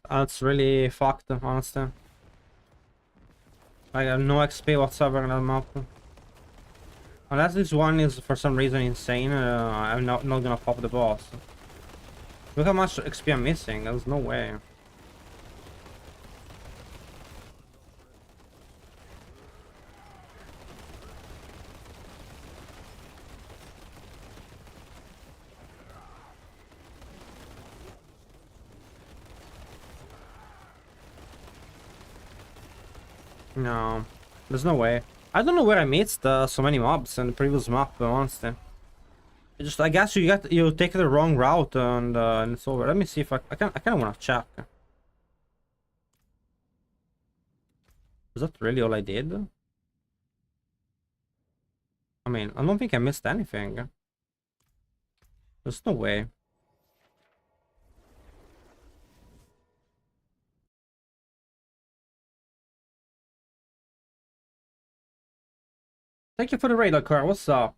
That's really fucked, honestly. I have no XP whatsoever on that map. Unless this one is for some reason insane, I'm not gonna pop the boss. Look how much XP I'm missing. There's no way. No, there's no way. I don't know where I missed so many mobs in the previous map, honestly. I guess you take the wrong route and it's over. Let me see if I kind of want to check. Is that really all I did? I mean, I don't think I missed anything. There's no way. Thank you for the raid, car. What's up?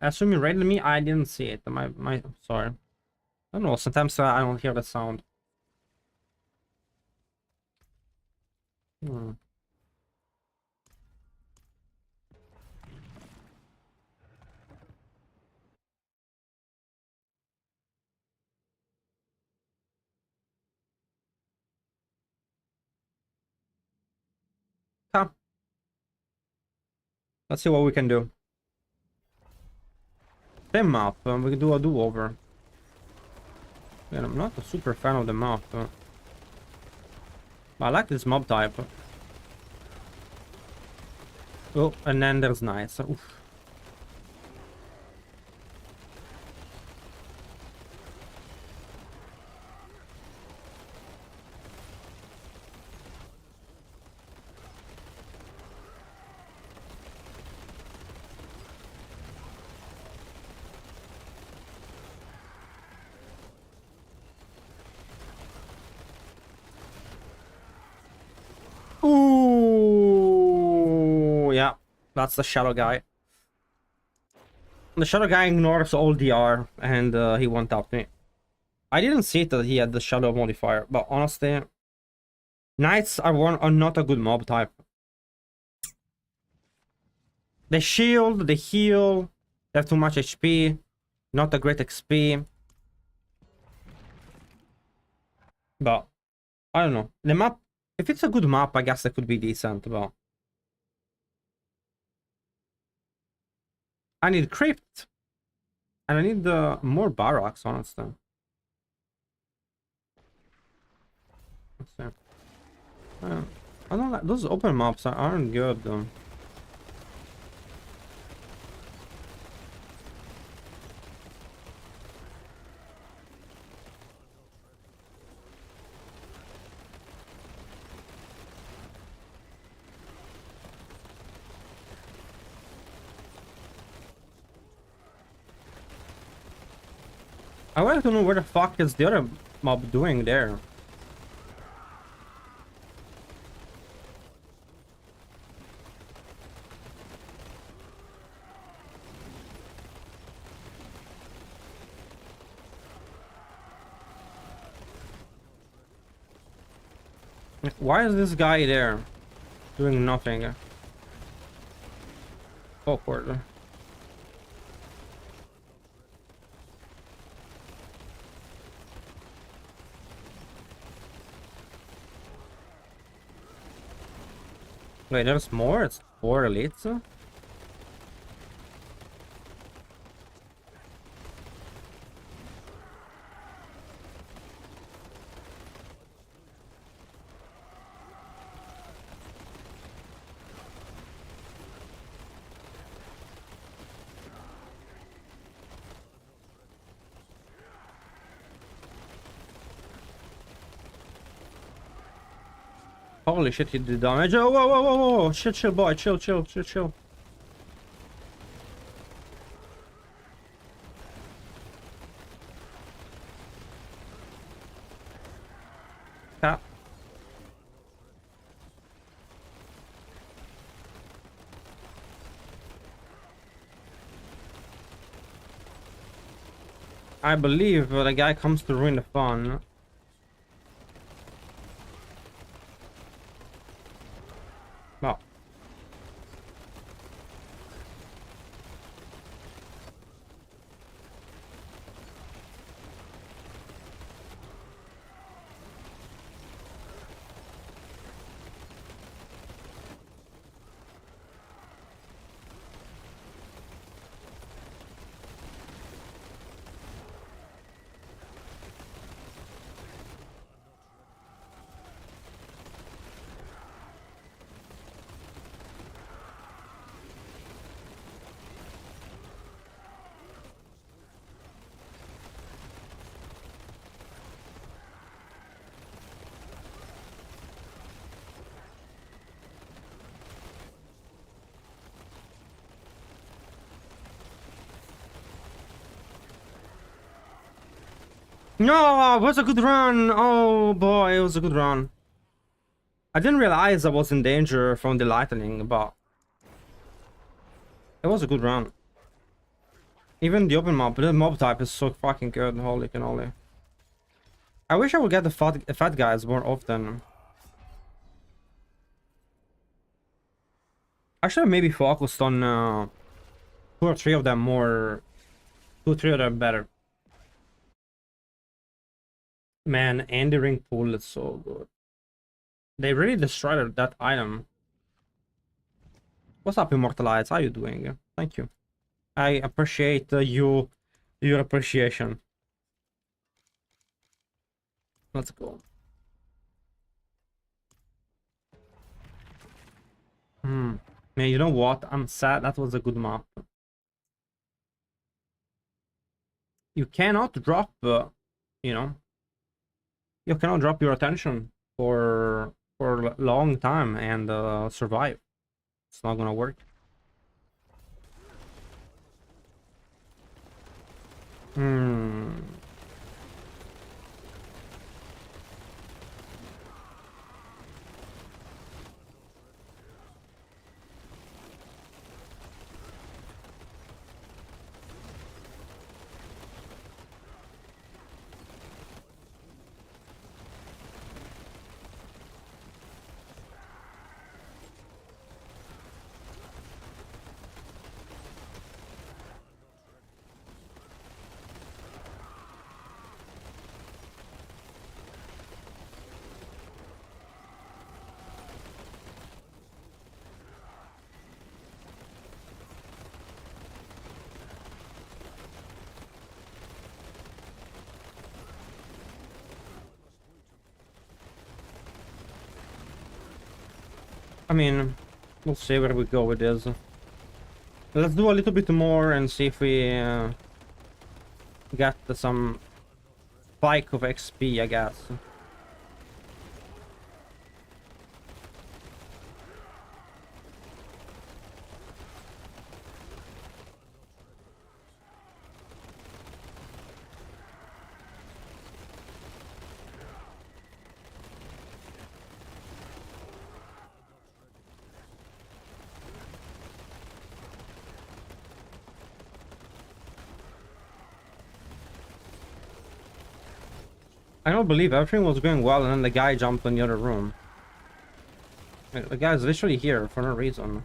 I assume you raided me. I didn't see it. Sorry. I don't know. Sometimes I don't hear the sound. Hmm. Come. Let's see what we can do. Same map. We can do a do-over. And I'm not a super fan of the map. But I like this mob type. Oh, and then there's knights. Oof. Ooh, yeah, that's the shadow guy. The shadow guy ignores all DR, and he went up me. I didn't see that he had the shadow modifier, but honestly, knights are not a good mob type. They shield, they heal, they have too much HP, not a great XP. But I don't know. The map, if it's a good map, I guess it could be decent, but I need crypt. And I need more barracks, honestly. Let's see. I don't like those open maps aren't good though. I want to know where the fuck is the other mob doing there. Why is this guy there? Doing nothing. Awkward. Wait, there's more? It's 4 elites? Holy shit, he did damage. Oh, whoa, whoa, whoa, whoa. Chill, boy. Chill. Yeah. I believe the guy comes to ruin the fun. Well. No, it was a good run. Oh boy, it was a good run. I didn't realize I was in danger from the lightning, but it was a good run. Even the open mob, the mob type is so fucking good. Holy cannoli. I wish I would get the fat guys more often. I should have maybe focused on 2 or 3 of them more. 2 or 3 of them better. Man, Andy Ring Pool is so good. They really destroyed that item. What's up, Immortalized? How you doing? Thank you. I appreciate your appreciation. Let's go. Man, you know what? I'm sad. That was a good map. You cannot drop, you know, you cannot drop your attention for a long time and survive. It's not gonna work. I mean, we'll see where we go with this. Let's do a little bit more and see if we get some spike of XP, I guess. I don't believe everything was going well and then the guy jumped in the other room. Like, the guy's literally here for no reason.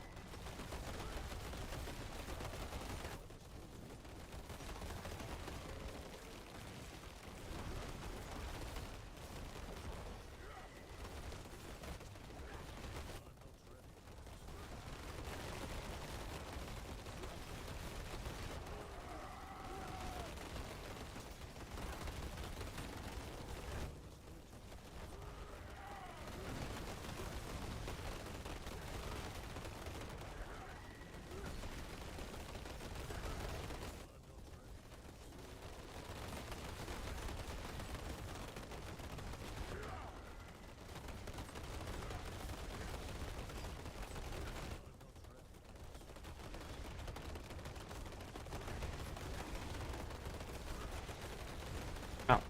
Oh.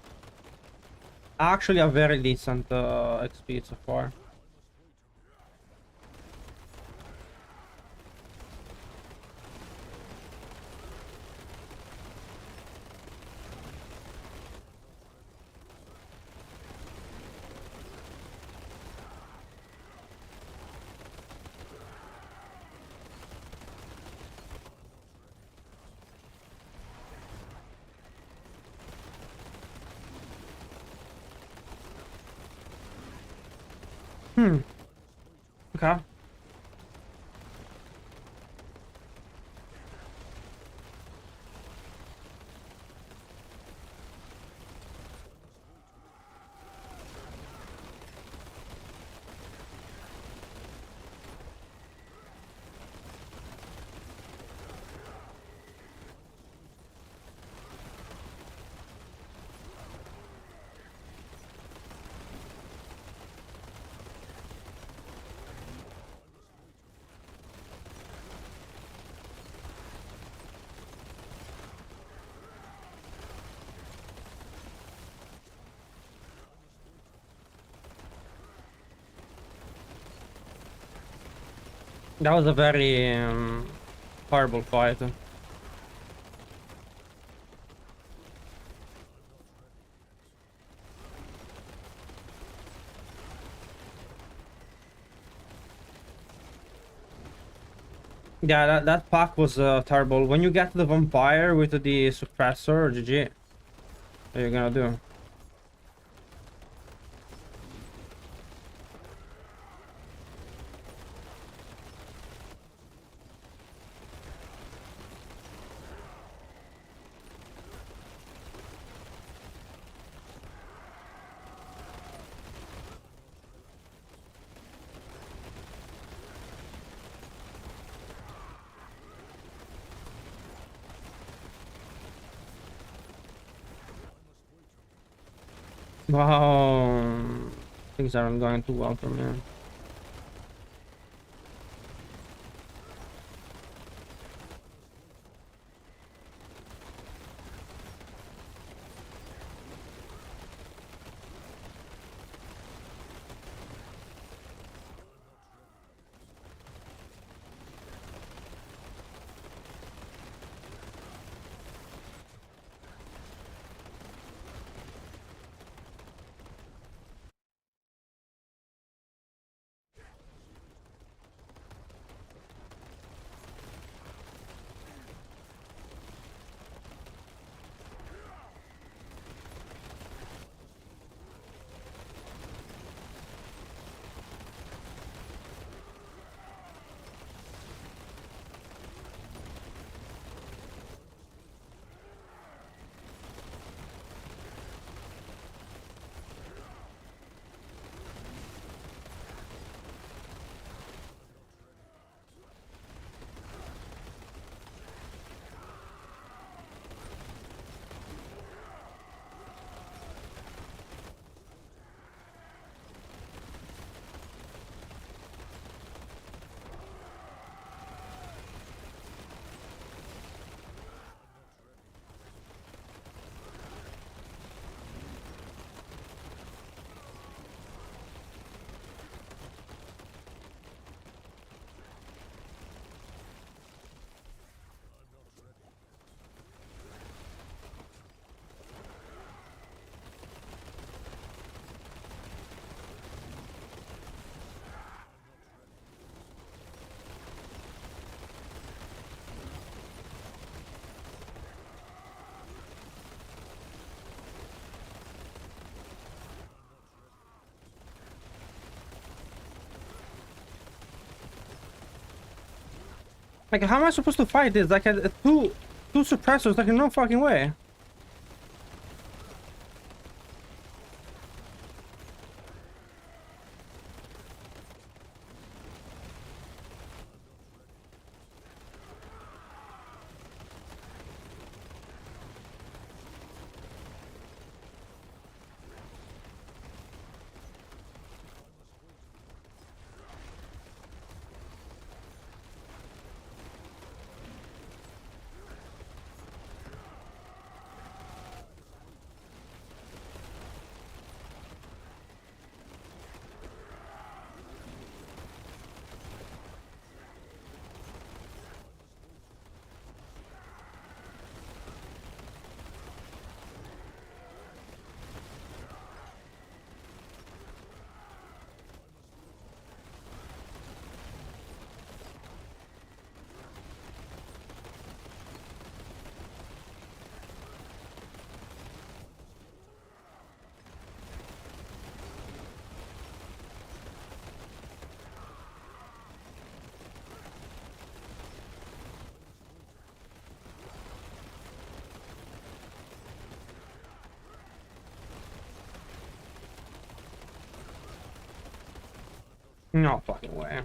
Actually a very decent XP so far. Okay. That was a very horrible fight. Yeah, that pack was terrible. When you get the vampire with the suppressor, GG. What are you gonna do? Wow, things aren't going too well for me. Like, how am I supposed to fight this? Like, two suppressors, like, in no fucking way. No fucking way.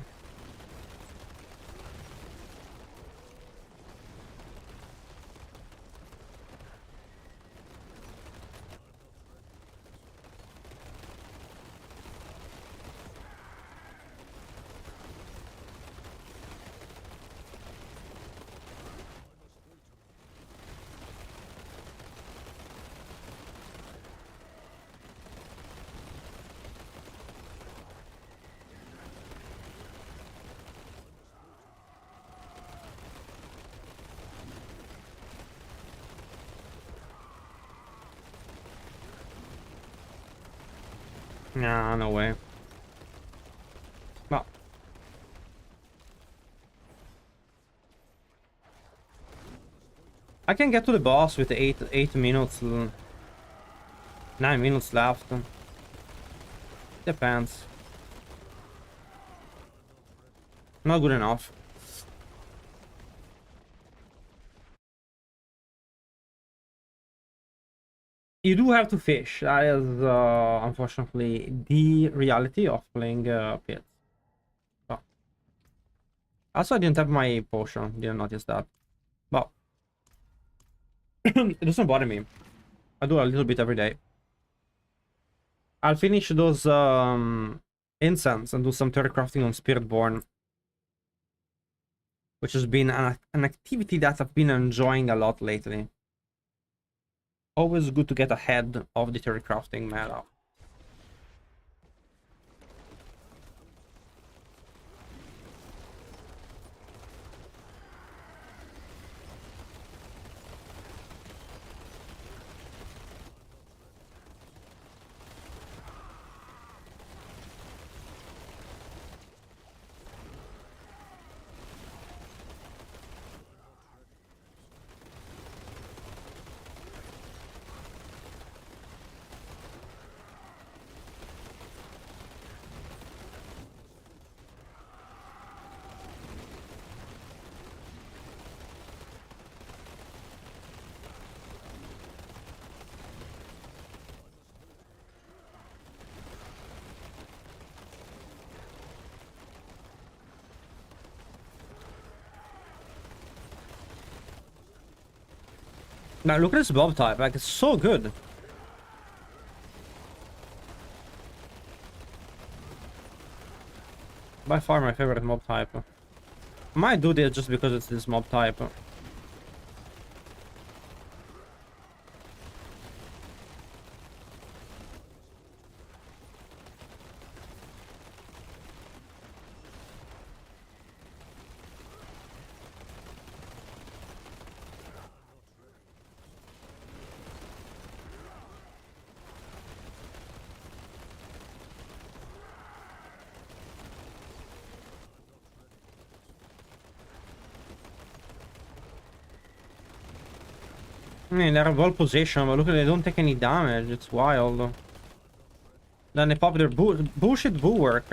Nah, no way. Well, I can get to the boss with 8 minutes, 9 minutes left. Depends. Not good enough. You do have to fish. That is, unfortunately, the reality of playing pits. Oh. Also, I didn't have my potion. Didn't notice that. But it doesn't bother me. I do a little bit every day. I'll finish those incense and do some theorycrafting on Spiritborn, which has been an activity that I've been enjoying a lot lately. Always good to get ahead of the theorycrafting meta. Now look at this mob type, like it's so good. By far my favorite mob type. I might do this just because it's this mob type. I mean, they're well positioned, but look at they don't take any damage. It's wild. Then they pop their bullshit bulwark.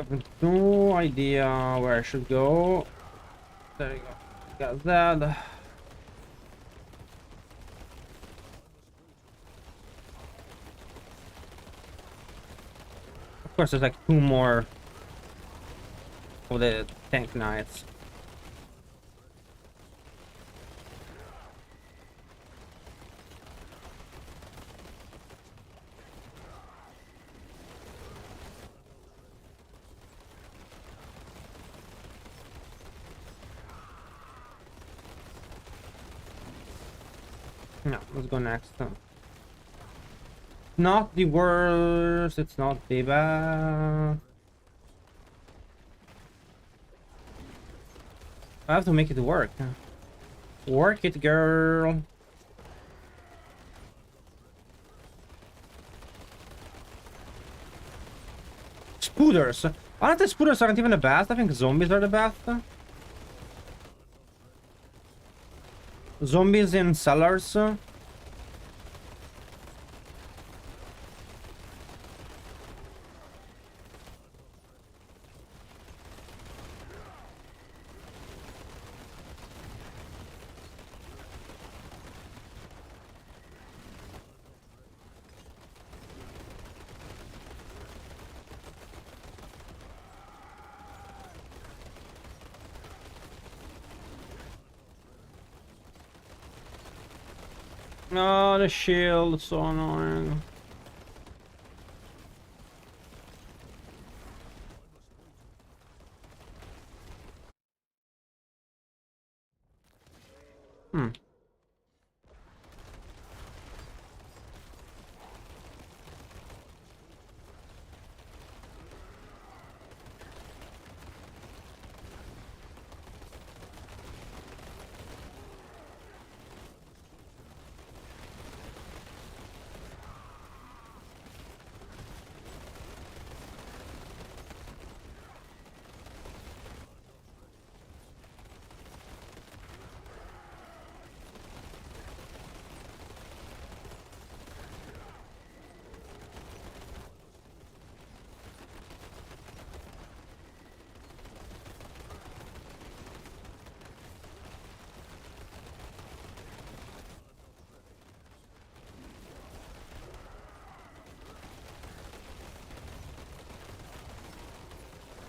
I have no idea where I should go. There you go. Got that. Of course, there's like 2 more of the tank knights. No, let's go next. Not the worst, it's not the bad. I have to make it work. Work it, girl. Spooters. Honestly, spooters aren't even the best. I think zombies are the best. Zombies in cellars. Oh, the shield is so annoying. Hmm.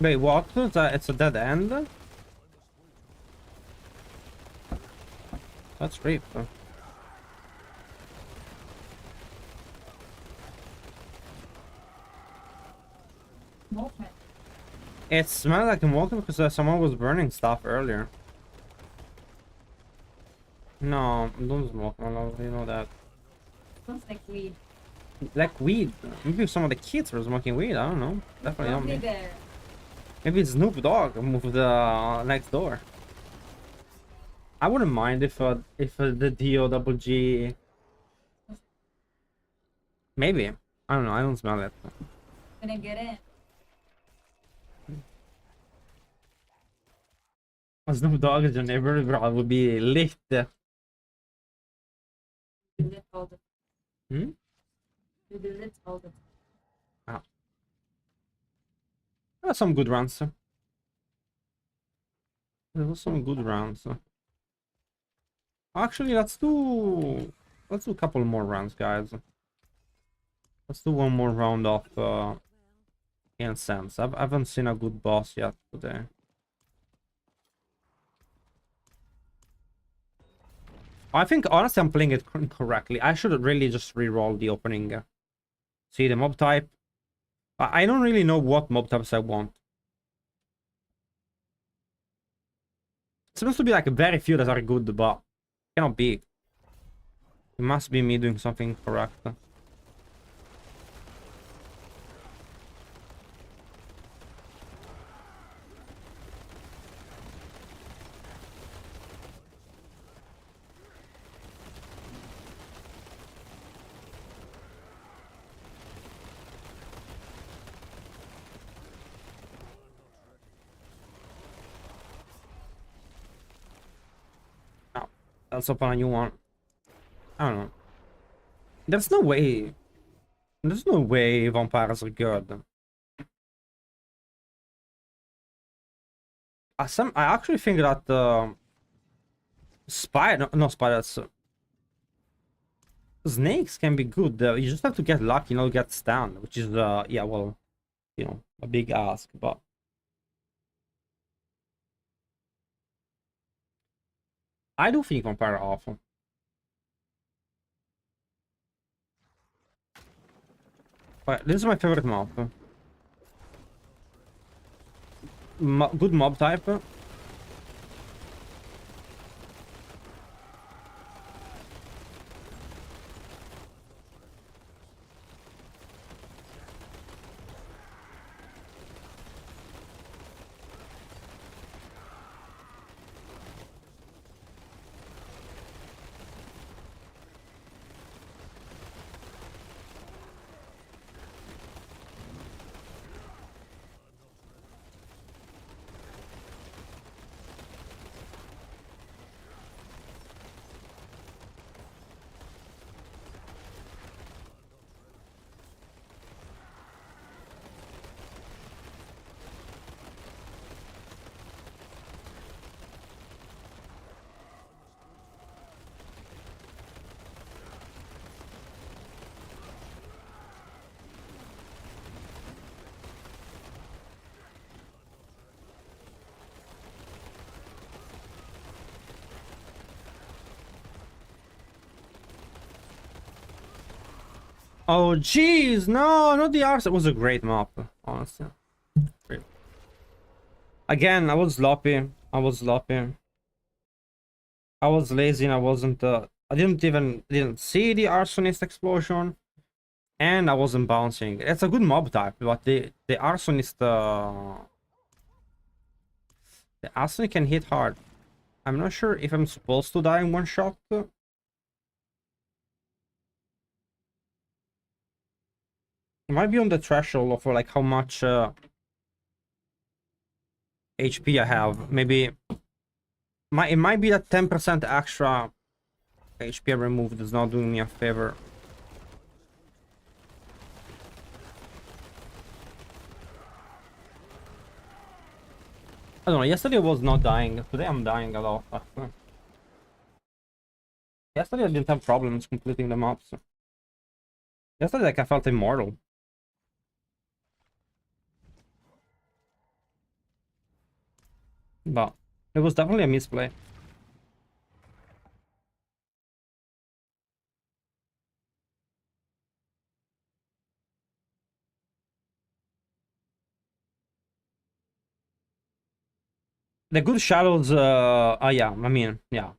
Wait, what? It's a dead end? That's rape. Movement. It smelled like a molten because someone was burning stuff earlier. No, don't smoke, my love. You know that. Smells like weed. Like weed. Maybe some of the kids were smoking weed. I don't know. Definitely not Probably me. there. Maybe it's Snoop Dogg moved next door. I wouldn't mind if the DOGG. Maybe. I don't know. I don't smell it. Gonna get in. Snoop Dogg is your neighbor, bro. I would be lit. Do lit all the Hmm? do the lit all the Ah. That's some good rounds. There was some good rounds. Actually, let's do a couple more rounds, guys. Let's do one more round of incense. I haven't seen a good boss yet today. I think honestly I'm playing it incorrectly. I should really just re-roll the opening. See the mob type. I don't really know what mob types I want. It seems to be like very few that are good, but cannot be. It must be me doing something correct. Oh, let's open a new one. I don't know. There's no way. There's no way vampires are good. I actually think that no spiders. Snakes can be good. You just have to get lucky, get stunned, which is yeah, well, a big ask, but I do think vampire are awful. But this is my favorite mob. Good mob type. Oh, jeez, no, not the arse. It was a great map, honestly. Great. Again, I was sloppy. I was sloppy. I was lazy and I wasn't. I didn't see the arsonist explosion, and I wasn't bouncing. It's a good mob type, but the arsonist, the arsonist can hit hard. I'm not sure if I'm supposed to die in one shot. It might be on the threshold of like how much HP I have. Maybe it might be that 10% extra HP I removed is not doing me a favor. I don't know. Yesterday I was not dying. Today I'm dying a lot. Yesterday I didn't have problems completing the maps. Yesterday like I felt immortal. But it was definitely a misplay. The good shadows, yeah, I mean, yeah.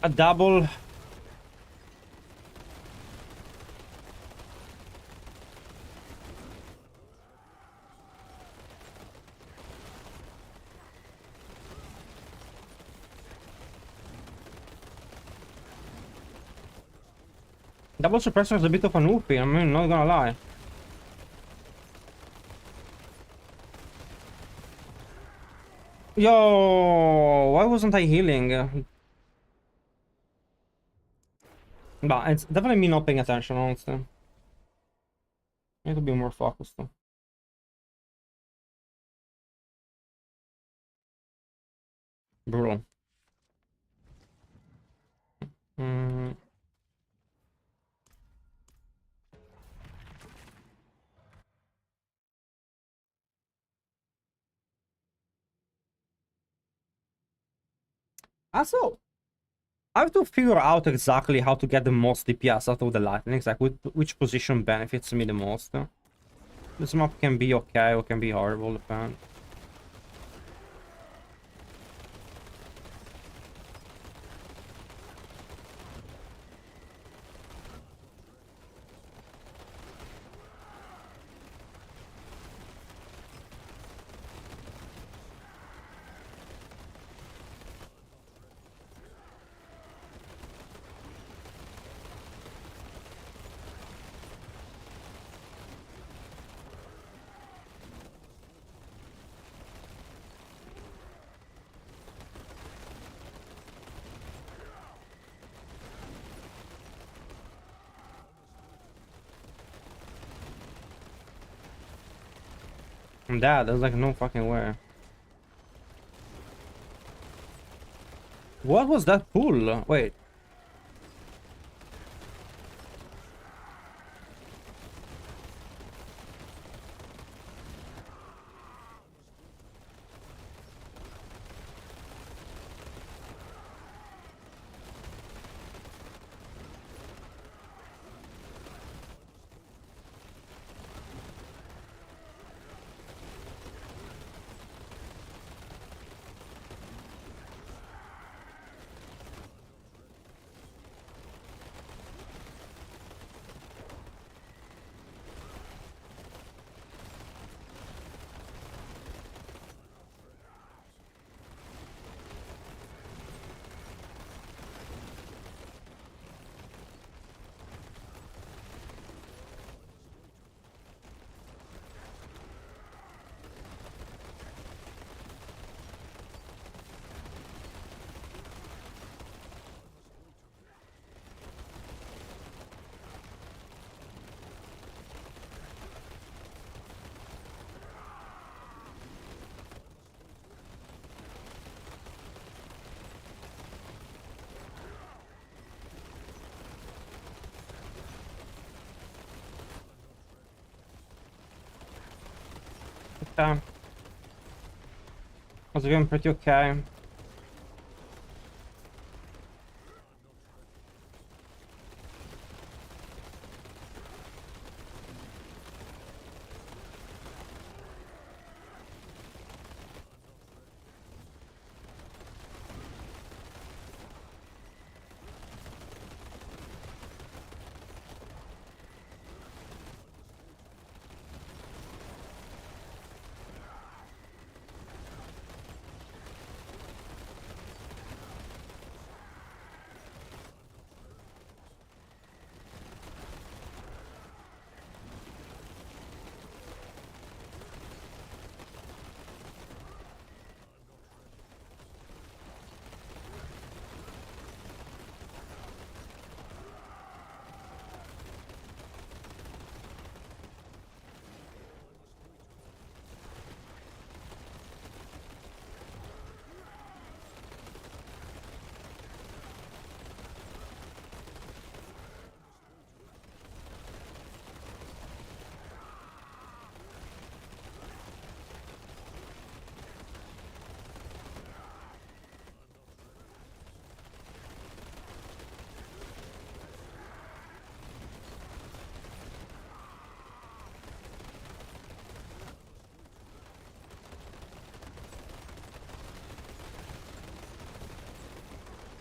A double. Double suppressor is a bit of an OP, I'm not gonna lie. Yo, why wasn't I healing? But it's definitely me not paying attention, honestly. I need to be more focused. Bro. Mm. Also, I have to figure out exactly how to get the most DPS out of the lightnings, like which position benefits me the most. This map can be okay or can be horrible, depends. I'm dead, there's like no fucking way. What was that pull? Wait. I was doing pretty okay.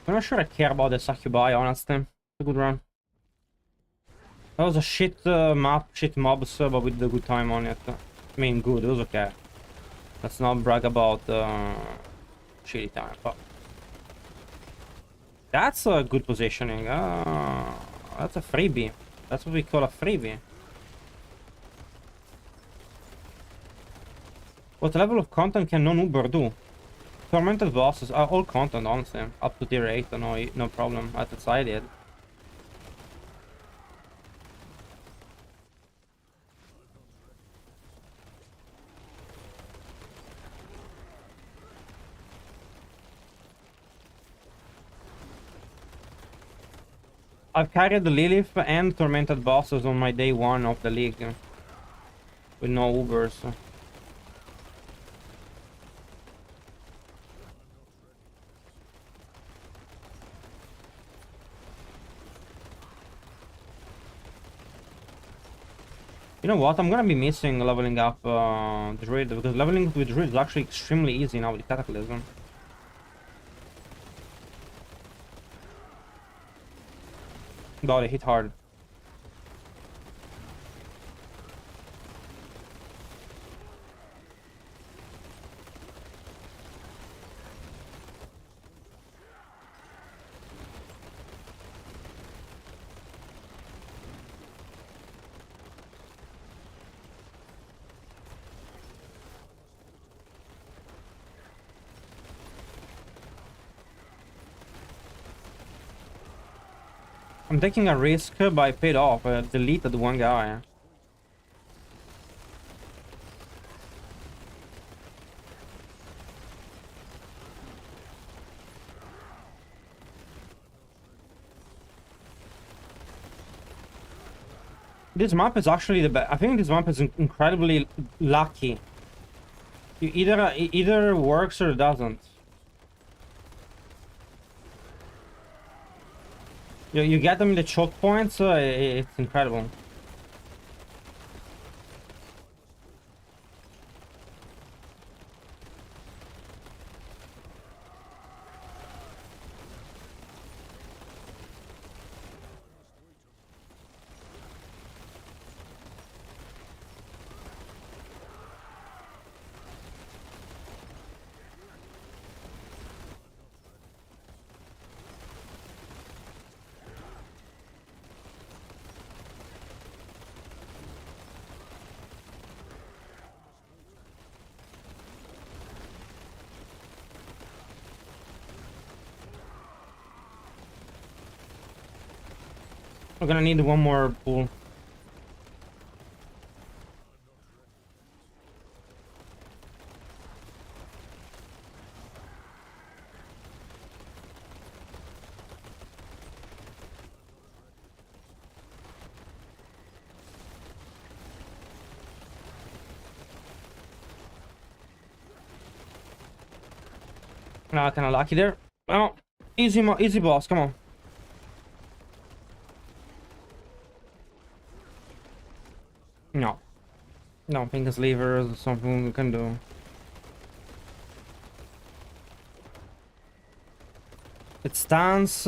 I'm not sure I care about the Succubi, honestly. It's a good run. That was a shit map, shit mobs, but with a good time on it. I mean, good, it was okay. Let's not brag about shitty time, but... That's a good positioning. That's a freebie. That's what we call a freebie. What level of content can non-Uber do? Tormented bosses are all content, honestly. Up to tier 8, no problem. At the I did. I've carried the Lilith and Tormented bosses on my day 1 of the league. With no Ubers. You know what? I'm gonna be missing leveling up Druid, because leveling with Druid is actually extremely easy now with Cataclysm. God, it hit hard. I'm taking a risk, but I paid off. I deleted one guy. This map is actually the best. I think this map is incredibly lucky. It either works or it doesn't. You get them in the choke points, it's incredible. We're gonna need one more pool. Kind of lucky there. Oh, easy boss, come on. No. Don't think it's levers or something we can do. It stands.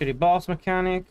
Shitty boss mechanic.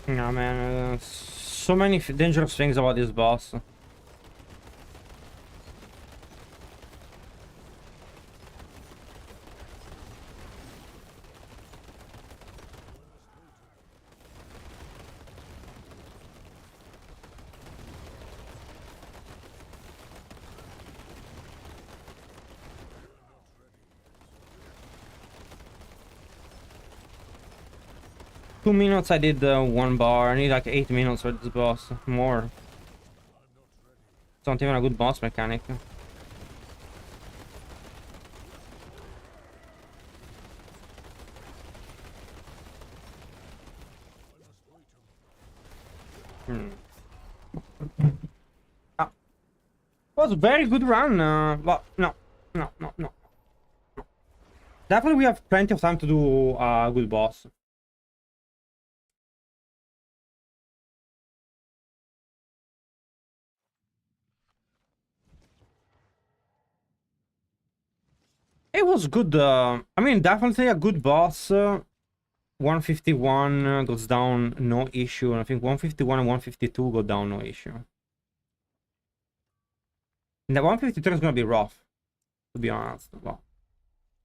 No man, so many dangerous things about this boss. Two minutes I did one bar. I need like 8 minutes for this boss. More. It's not even a good boss mechanic. Ah. Was a very good run, but no. Definitely we have plenty of time to do a good boss. It was good. I mean, definitely a good boss. 151 goes down, no issue. And I think 151 and 152 go down, no issue. And the 153 is gonna be rough, to be honest. Well,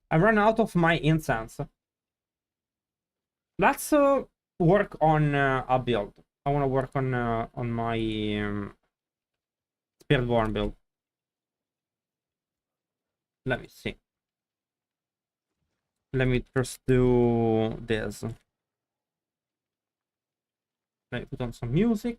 I ran out of my incense. Let's work on a build. I want to work on my Spiritborn build. Let me see. Let me first do this. Let me put on some music.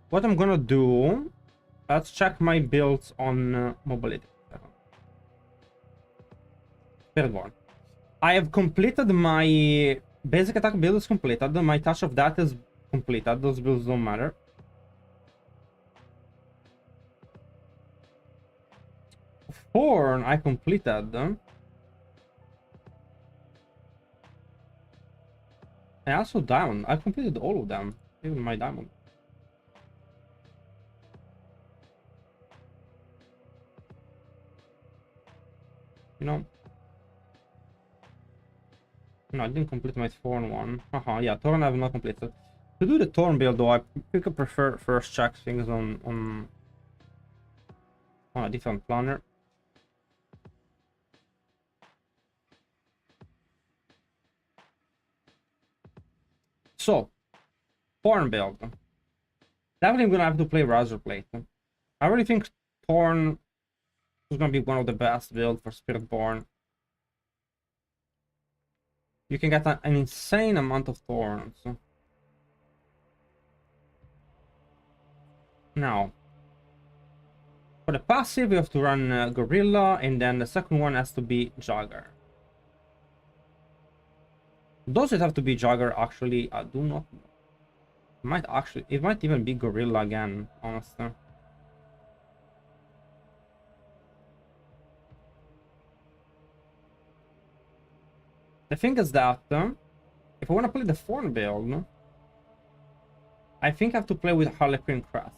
What I'm gonna do, let's check my builds on mobility. Spiritborn. I have completed my basic attack build is completed. My touch of that is completed. Those builds don't matter. Horn I completed. I also diamond. I completed all of them, even my diamond. You know. No, I didn't complete my Thorn one. Yeah, Thorn I have not completed. To do the Thorn build though, I prefer first check things on a different planner. So, Thorn build. Definitely I'm gonna have to play Razorblade. I really think Thorn is gonna be one of the best builds for Spiritborn. You can get an insane amount of thorns. Now, for the passive, you have to run Gorilla, and then the second one has to be Jogger. Does it have to be Jogger? Actually, I do not know. It might even be Gorilla again, honestly. The thing is that if I want to play the Thorn build, I think I have to play with Harlequin Crest.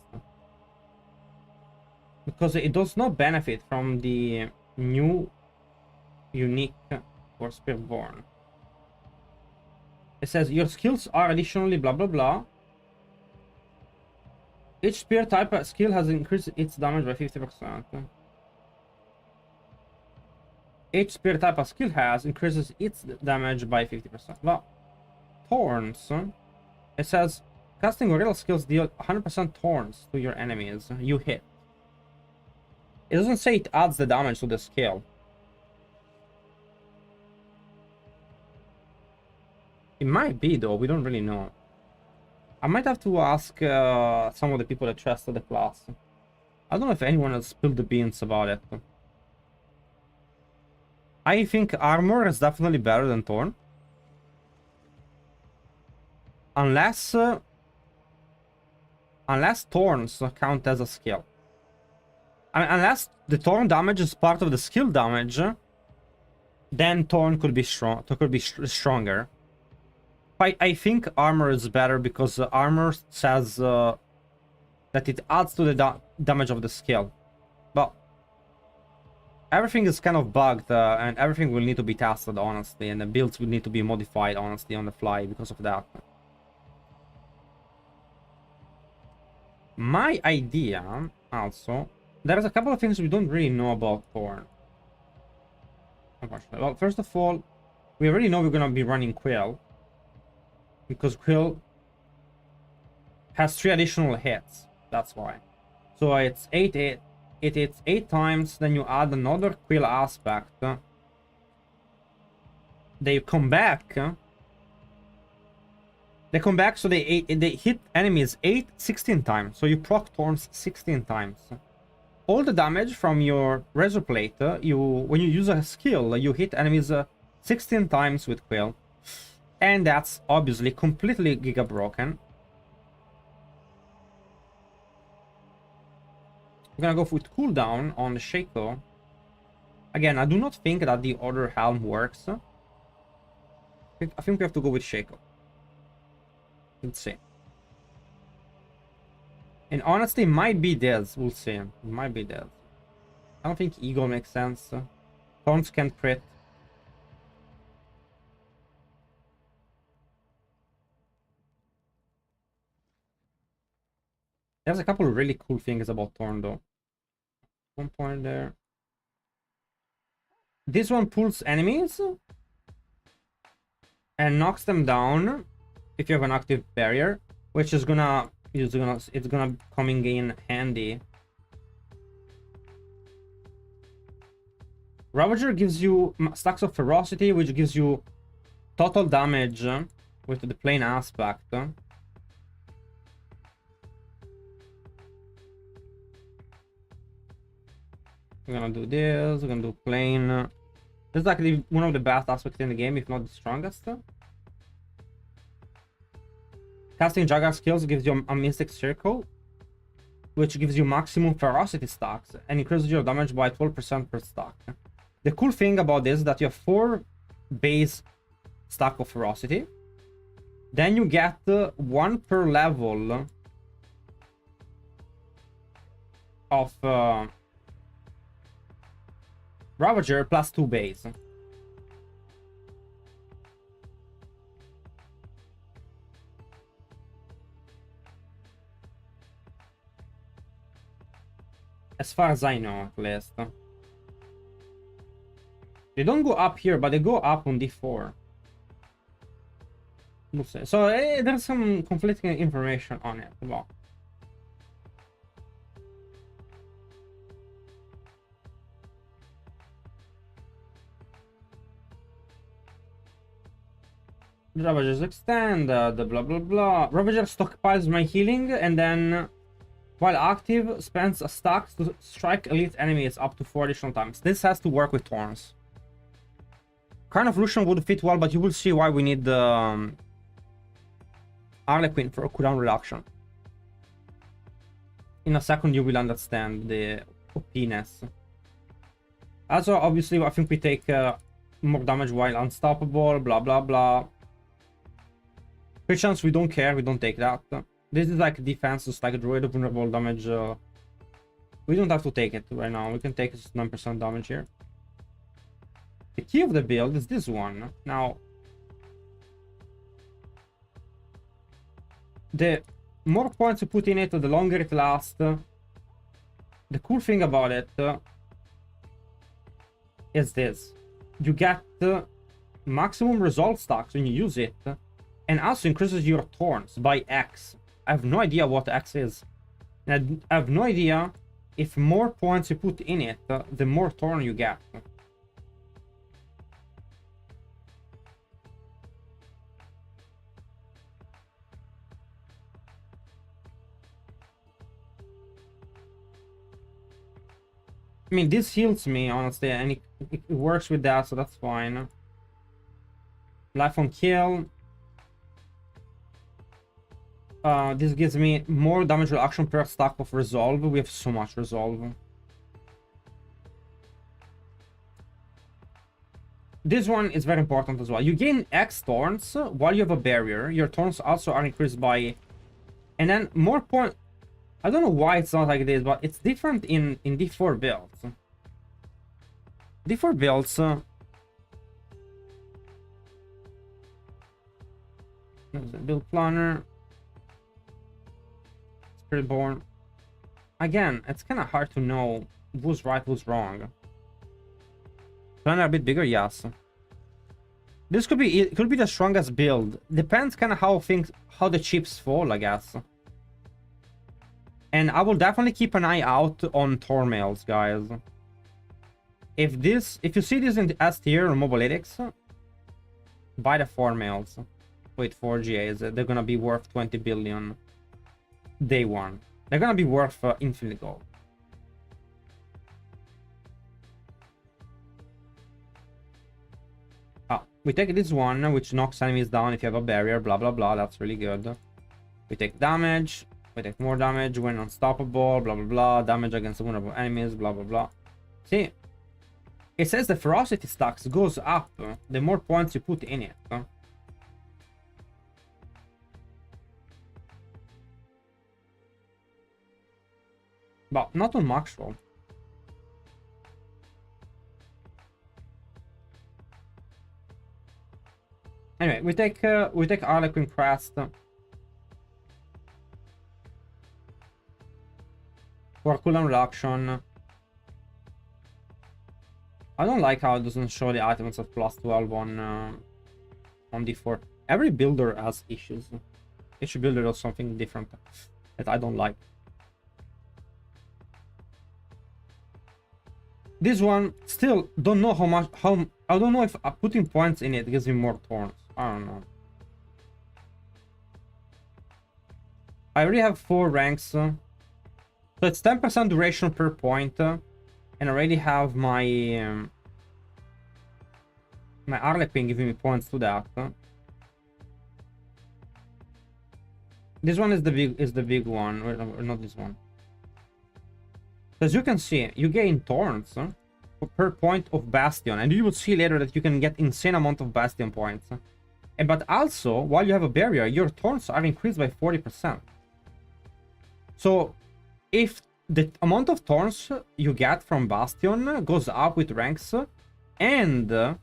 Because it does not benefit from the new unique for Spiritborn. It says your skills are additionally blah blah blah. Each spear type skill has increased its damage by 50%. Each spear type of skill has increases its damage by 50%. Well, thorns. It says casting gorilla skills deal 100% thorns to your enemies you hit. It doesn't say it adds the damage to the skill. It might be though, we don't really know. I might have to ask some of the people that tested the class. I don't know if anyone has spilled the beans about it. I think armor is definitely better than Thorn. Unless Thorns count as a skill. I mean, unless the Thorn damage is part of the skill damage, then Thorn could be stronger. I think armor is better because armor says that it adds to the damage of the skill. But everything is kind of bugged, and everything will need to be tested, honestly, and the builds will need to be modified, honestly, on the fly because of that. My idea, also, there's a couple of things we don't really know about Thorn. Unfortunately. Well, first of all, we already know we're gonna be running Quill. Because Quill has 3 additional hits. That's why. So it's 8. It hits 8 times. Then you add another Quill aspect. They come back. They come back, so they hit enemies 16 times. So you proc thorns 16 times. All the damage from your razor plate, when you use a skill, you hit enemies 16 times with Quill. And that's obviously completely giga broken. We're gonna go with cooldown on the Shaco. Again, I do not think that the other helm works. I think we have to go with Shaco. Let's see. And honestly, it might be this. We'll see. It might be this. I don't think Eagle makes sense. Thorns can't crit. There's a couple of really cool things about Thorn, though. One point there. This one pulls enemies and knocks them down if you have an active barrier, which is gonna coming in handy. Ravager gives you stacks of ferocity, which gives you total damage with the plane aspect. We're gonna do this, we're gonna do plane. This is actually one of the best aspects in the game, if not the strongest. Casting Jagger skills gives you a Mystic Circle, which gives you maximum ferocity stacks and increases your damage by 12% per stack. The cool thing about this is that you have 4 base stack of ferocity. Then you get 1 per level of Ravager plus 2 base. As far as I know, at least. They don't go up here, but they go up on D4. We'll see. So there's some conflicting information on it. Well, Ravagers extend, the blah blah blah. Ravager stockpiles my healing and then, while active, spends a stack to strike elite enemies up to 4 additional times. This has to work with Thorns. Crown of Lucian would fit well, but you will see why we need the Harlequin for a cooldown reduction. In a second you will understand the OP-ness. Also, obviously, I think we take more damage while unstoppable, blah blah blah. Perchance we don't care, we don't take that. This is like defense, just like a druid, vulnerable damage. We don't have to take it right now, we can take 9% damage here. The key of the build is this one. Now, the more points you put in it, the longer it lasts. The cool thing about it is this. You get maximum resolve stacks when you use it, and also increases your thorns by X. I have no idea what X is. And I have no idea if more points you put in it, the more thorn you get. I mean, this heals me, honestly, and it works with that, so that's fine. Life on kill. This gives me more damage reduction per stack of resolve. We have so much resolve. This one is very important as well. You gain X thorns while you have a barrier. Your thorns also are increased by... And then more point... I don't know why it's not like this, but it's different in D4 builds. D4 builds... build planner. Spiritborn. Again, it's kind of hard to know who's right, who's wrong. Planner a bit bigger, yes. This could be, it could be the strongest build. Depends kind of how the chips fall, I guess. And I will definitely keep an eye out on Tormails, guys. If you see this in the S tier or Mobilytics, buy the 4 mails. Wait, 4 GAs. They're gonna be worth 20 billion day one. They're gonna be worth infinite gold. We take this one, which knocks enemies down if you have a barrier, blah blah blah. That's really good. We take damage. We take more damage when unstoppable, blah blah blah. Damage against vulnerable enemies, blah blah blah. See, it says the ferocity stacks goes up the more points you put in it. But not on Maxwell. Anyway, we take Harlequin Crest for cooldown reduction. I don't like how it doesn't show the items at plus 12 on D4. Every builder has issues. Each builder does something different that I don't like. This one still don't know I don't know if putting points in it gives me more thorns. I don't know. I already have 4 ranks, so it's 10% duration per point, and I already have my my Harlequin giving me points to that. This one is the big one, or not this one. As you can see, you gain thorns per point of bastion, and you will see later that you can get insane amount of bastion points. But also, while you have a barrier, your thorns are increased by 40%. So, if the amount of thorns you get from bastion goes up with ranks, and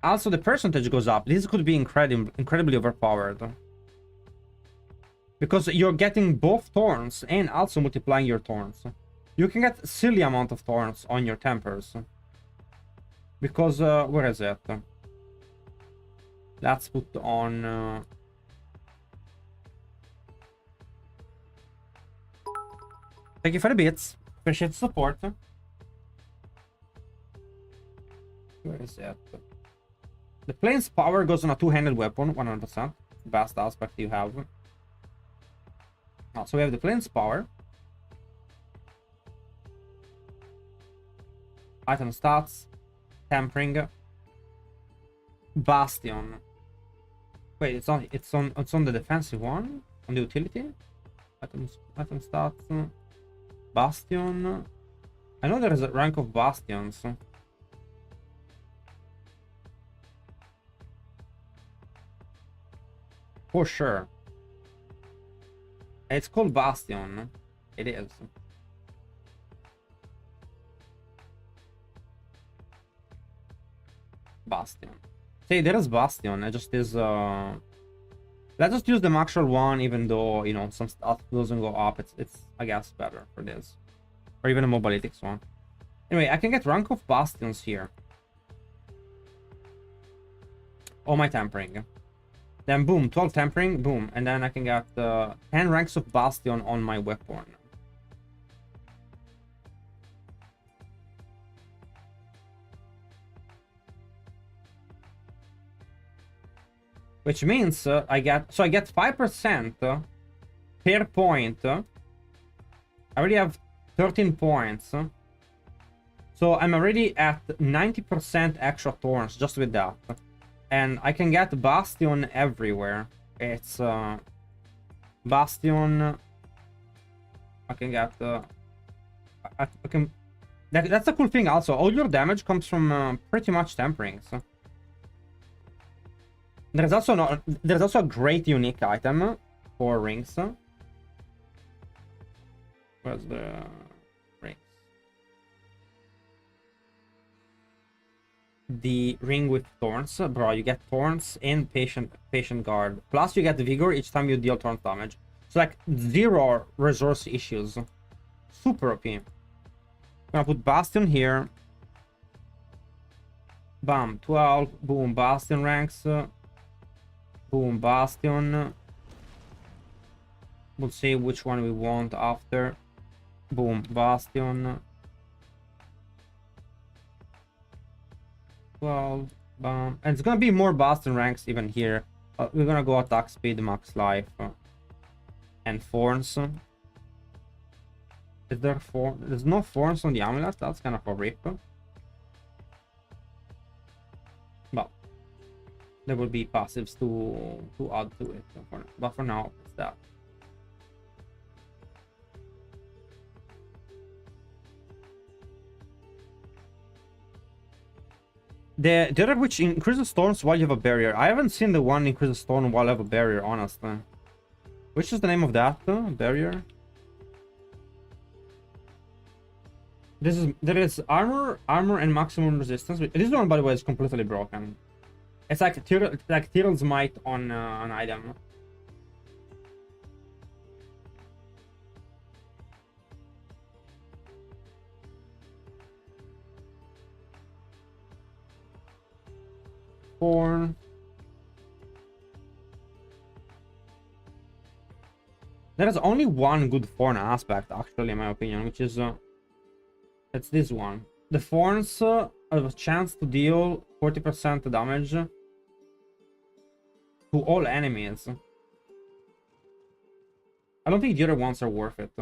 also the percentage goes up, this could be incredibly overpowered. Because you're getting both thorns and also multiplying your thorns. You can get silly amount of thorns on your tempers. Because, where is it? Let's put on... Thank you for the bits. Appreciate the support. Where is it? The plane's power goes on a two-handed weapon, 100%. Best aspect you have. Oh, so we have the plane's power. Item stats. Tampering. Bastion. Wait, it's on the defensive one? On the utility? Item stats. Bastion. I know there is a rank of bastions. For sure. It's called Bastion. It is. Bastion. See, there is Bastion. It just is... Let's just use the actual one, even though, you know, some stuff doesn't go up. It's I guess, better for this. Or even a mobilitics one. Anyway, I can get rank of Bastions here. Oh, my tampering. Then boom, 12 tampering, boom. And then I can get 10 ranks of Bastion on my weapon. Which means I get 5% per point. I already have 13 points. So I'm already at 90% extra thorns just with that. And I can get Bastion everywhere. It's Bastion. I can get I can that's a cool thing also. All your damage comes from pretty much tempering. So there's also a great unique item for rings. Where's the rings? The ring with thorns, bro. You get thorns and patient guard. Plus you get vigor each time you deal thorn damage. So like 0 resource issues. Super OP. I'm gonna put Bastion here. Bam, 12. Boom, Bastion ranks. Boom, Bastion. We'll see which one we want after. Boom, Bastion. 12. Bam. And it's gonna be more Bastion ranks even here. We're gonna go attack speed, max life. And thorns. Is there there's no thorns on the amulet? That's kind of a rip. But there will be passives to add to it. But for now, it's that. The other which increases storms while you have a barrier. I haven't seen the one increases storm while I have a barrier, honestly. Which is the name of that barrier? There is armor and maximum resistance. This one, by the way, is completely broken. It's like Tyrell's Might on an item. Thorn. There is only one good thorn aspect, actually, in my opinion, which is it's this one. The thorns have a chance to deal 40% damage to all enemies. I don't think the other ones are worth it.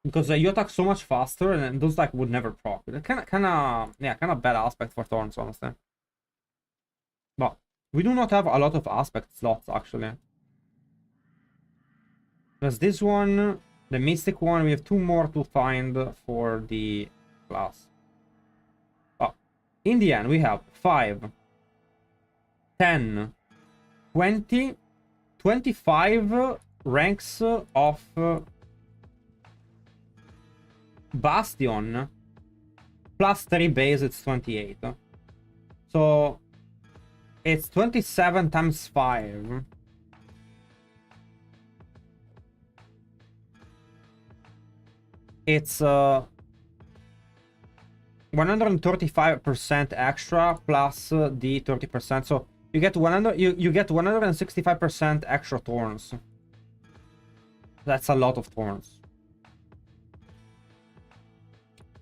Because you attack so much faster, and those like would never proc. Kind of bad aspect for thorns, honestly. But we do not have a lot of aspect slots actually. There's this one, the mystic one. We have 2 more to find for the class. But in the end, we have 5, 10, 20, 25 ranks of Bastion, plus 3 base, it's 28. So it's 27 times 5. It's 135% extra plus the 30%. So you get 165% extra thorns. That's a lot of thorns.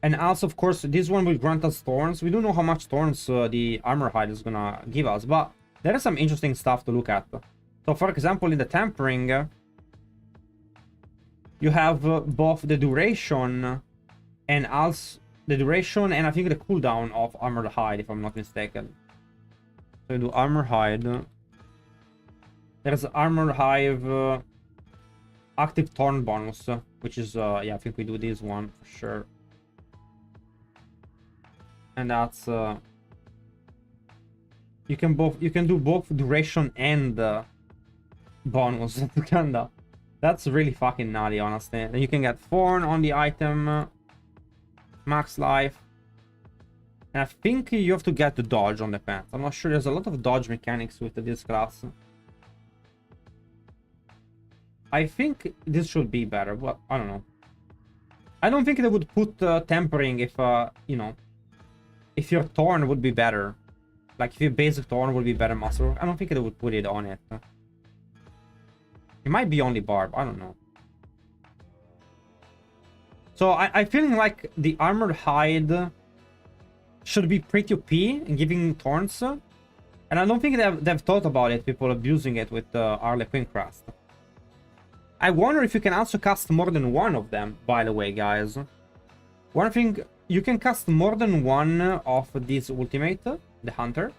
And also, of course, this one will grant us thorns. We don't know how much thorns the armor hide is gonna give us, but there is some interesting stuff to look at. So, for example, in the tempering, you have both the duration and also the duration and I think the cooldown of armored hide, if I'm not mistaken. So you do armor hide. There's armor hive active thorn bonus, which is yeah, I think we do this one for sure. And that's you can do both duration and bonus. Kinda. That's really fucking nutty, honestly. Then you can get thorn on the item, max life. And I think you have to get the dodge on the pants. I'm not sure. There's a lot of dodge mechanics with this class. I think this should be better, but I don't know. I don't think they would put tempering if, you know, if your thorn would be better. Like, if your basic thorn would be better muscle. I don't think they would put it on it. It might be only barb. I don't know. So, I feeling like the armored hide should be pretty OP in giving thorns. And I don't think they've thought about it, people abusing it with Harlequin Crest. I wonder if you can also cast more than one of them, by the way, guys. One thing, you can cast more than one of this ultimate, the Hunter.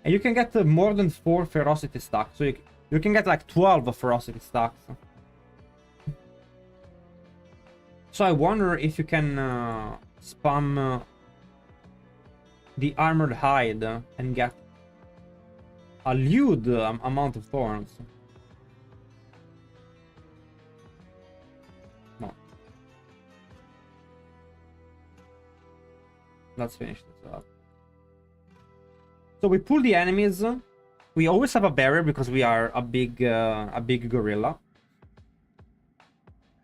And you can get more than 4 ferocity stacks. So you can get like 12 ferocity stacks. So I wonder if you can spam the armored hide and get a lewd amount of thorns. No. Let's finish this up. So we pull the enemies. We always have a barrier because we are a big gorilla.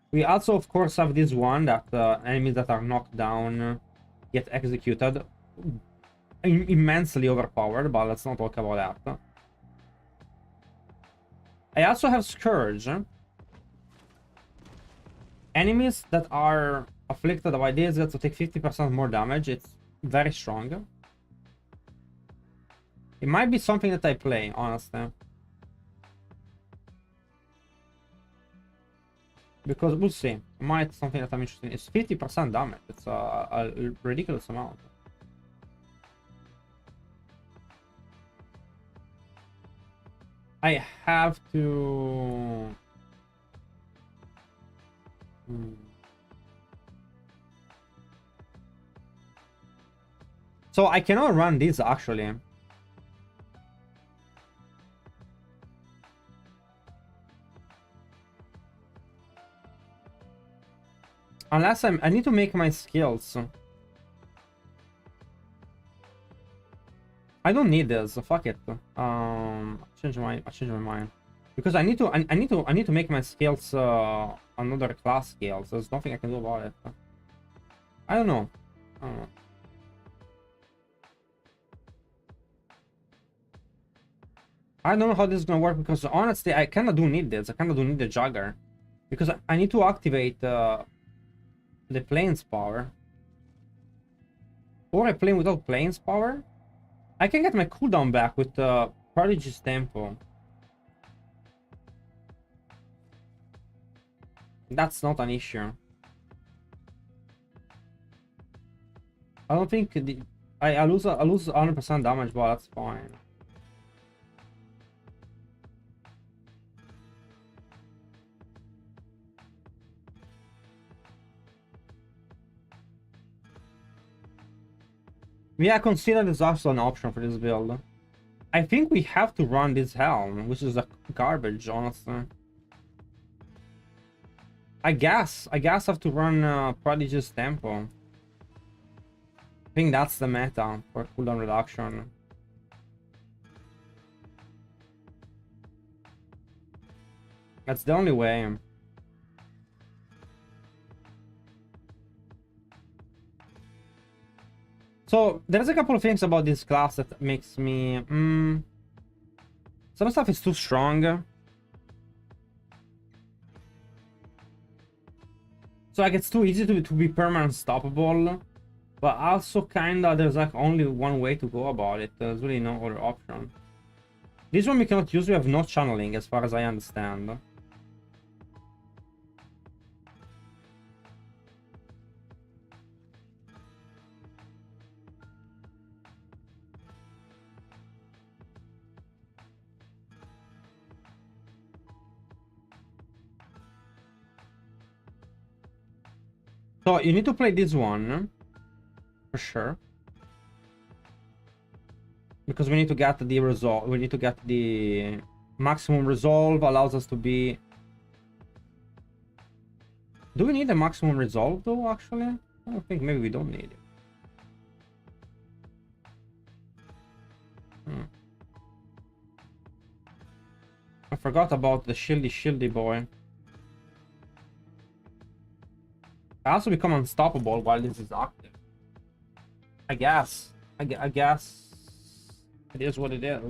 We also, of course, have this one that enemies that are knocked down get executed. Immensely overpowered, but let's not talk about that. I also have Scourge. Enemies that are afflicted by this get to take 50% more damage. It's very strong. It might be something that I play, honestly. Because we'll see. It might be something that I'm interested in. It's 50% damage. It's a ridiculous amount. I have to... So I cannot run this, actually. Unless I need to make my skills. I don't need this. Fuck it. I change my mind because I need to make my skills another class skills. There's nothing I can do about it. I don't know. I don't know how this is gonna work because honestly, I kinda do need this. I kinda do need the Jugger because I need to activate the planes power. Or I play without planes power. I can get my cooldown back with Prodigy's Tempo. That's not an issue. I don't think I lose 100% damage, but that's fine. Yeah, consider this also an option for this build. I think we have to run this helm, which is a garbage, honestly. I guess I have to run Prodigy's Tempo. I think that's the meta for cooldown reduction. That's the only way. So there's a couple of things about this class that makes me some stuff is too strong. So like it's too easy to be permanent stoppable, but also kinda there's like only one way to go about it. There's really no other option. This one we cannot use, we have no channeling as far as I understand. So you need to play this one for sure, because we need to get the resolve. We need to get the maximum resolve. Allows us to be. Do we need a maximum resolve though? Actually, I don't think. Maybe we don't need it. I forgot about the shieldy boy. I also become unstoppable while this is active. I guess. I guess it is what it is.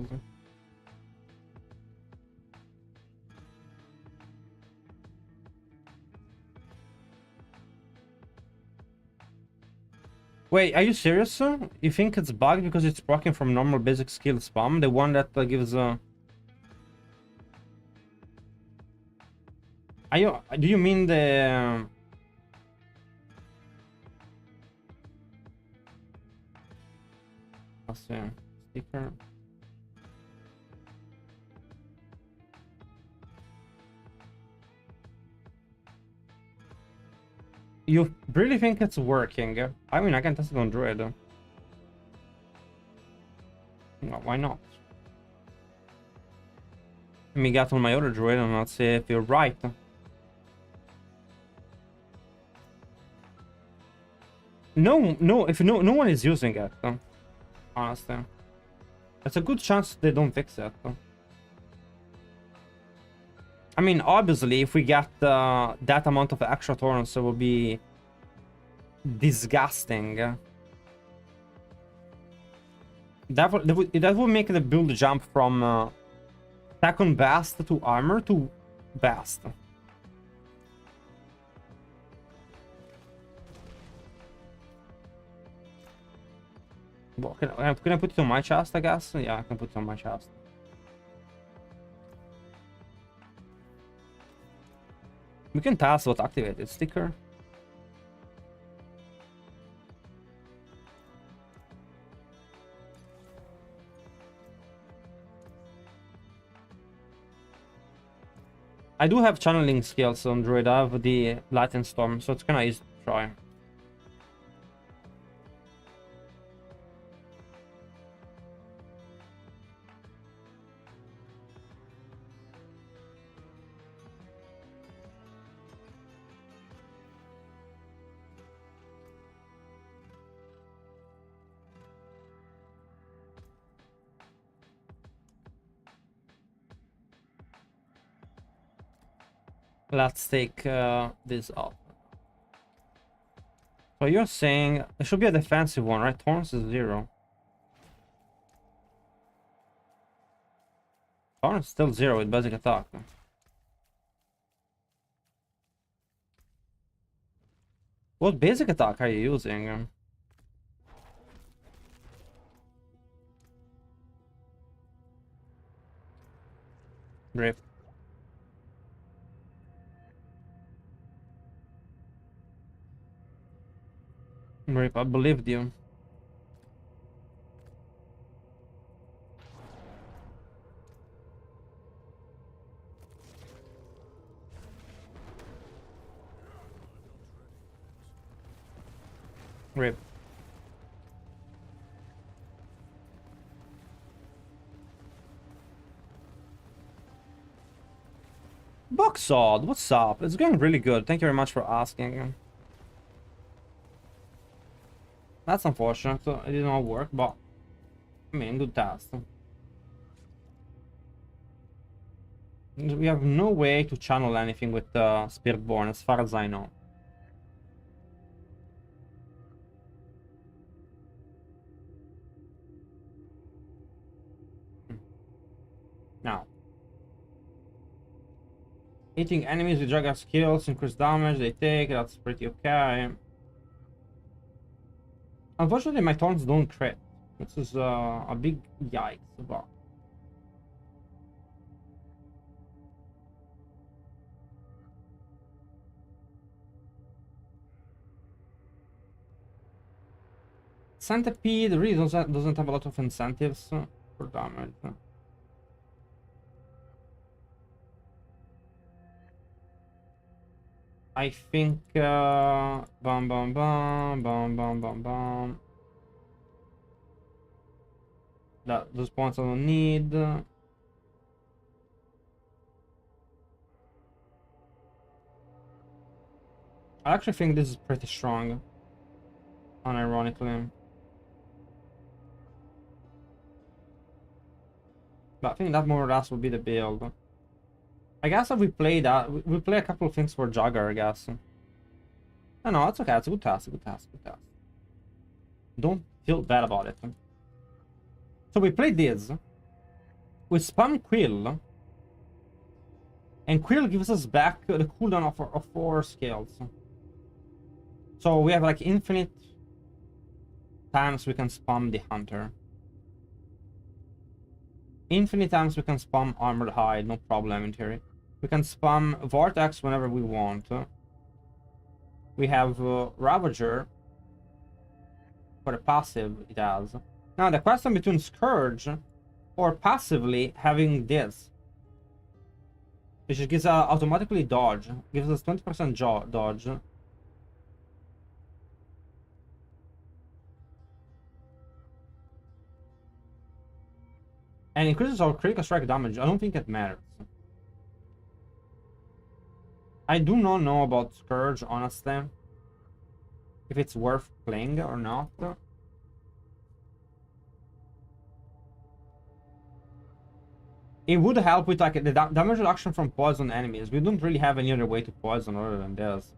Wait, are you serious, sir? You think it's bugged because it's broken from normal basic skill spam? The one that gives Are you? Do you mean the? Let's see. Sticker. You really think it's working? I mean, I can test it on Druid. No, why not? Let me get on my other Druid and let's see if you're right. If no one is using it, honestly. It's a good chance they don't fix it. I mean, obviously, if we get that amount of extra turns, it will be disgusting. That would make the build jump from second best to armor to best. Well, can I put it on my chest, I guess? Yeah, I can put it on my chest. We can test what activated sticker. I do have channeling skills on Druid. I have the Lightning Storm, so it's kinda easy to try. Let's take this off. So you're saying it should be a defensive one, right? Thorns is 0. Thorns is still 0 with basic attack. What basic attack are you using? Rip. Rip, I believed you. Rip. Boxod, what's up? It's going really good. Thank you very much for asking. That's unfortunate. It did not work, but I mean, good test. We have no way to channel anything with Spiritborn, as far as I know. Hitting enemies with Juggernaut skills, increase damage they take, that's pretty okay. Unfortunately, my taunts don't crit. This is a big yikes, but... Centipede really doesn't have a lot of incentives for damage. I think bum bum bum bum bum bum bum. That those points I don't need. I actually think this is pretty strong, unironically. But I think that more or less will be the build. I guess if we play that, we play a couple of things for Jugger, I guess. No, it's okay. It's a good task. Good task. Good task. Don't feel bad about it. So we play this. We spam Quill. And Quill gives us back the cooldown of 4 skills. So we have like infinite times we can spam the Hunter. Infinite times we can spam Armored Hide, no problem in theory. We can spam Vortex whenever we want. We have Ravager for the passive it has. Now the question between Scourge or passively having this, which gives automatically dodge, gives us 20% dodge. And increases our critical strike damage. I don't think it matters. I do not know about Scourge, honestly. If it's worth playing or not. It would help with like the damage reduction from poison enemies. We don't really have any other way to poison other than this.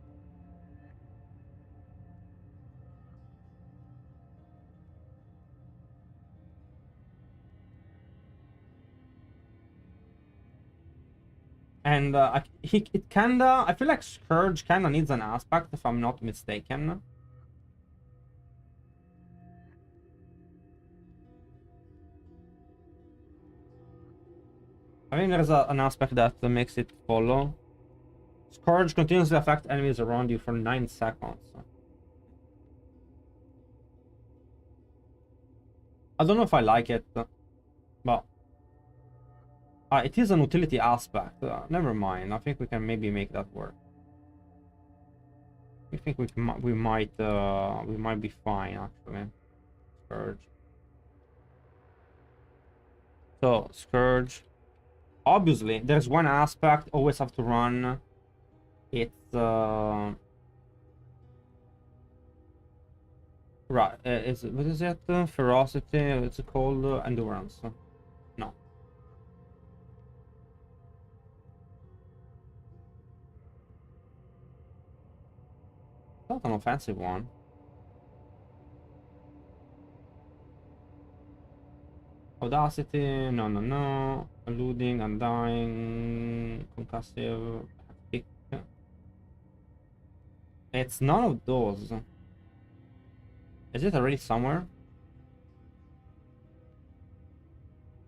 And I feel like Scourge kinda needs an aspect, if I'm not mistaken. I think there's an aspect that makes it follow. Scourge continuously affect enemies around you for 9 seconds. I don't know if I like it, but it is an utility aspect. Never mind. I think we can maybe make that work. I think we might be fine actually. Scourge. So Scourge. Obviously, there's one aspect always have to run. It's right. What is it? Ferocity. It's called endurance. No. Not an offensive one. Audacity. No. Eluding, undying, concussive, hectic. It's none of those. Is it already somewhere?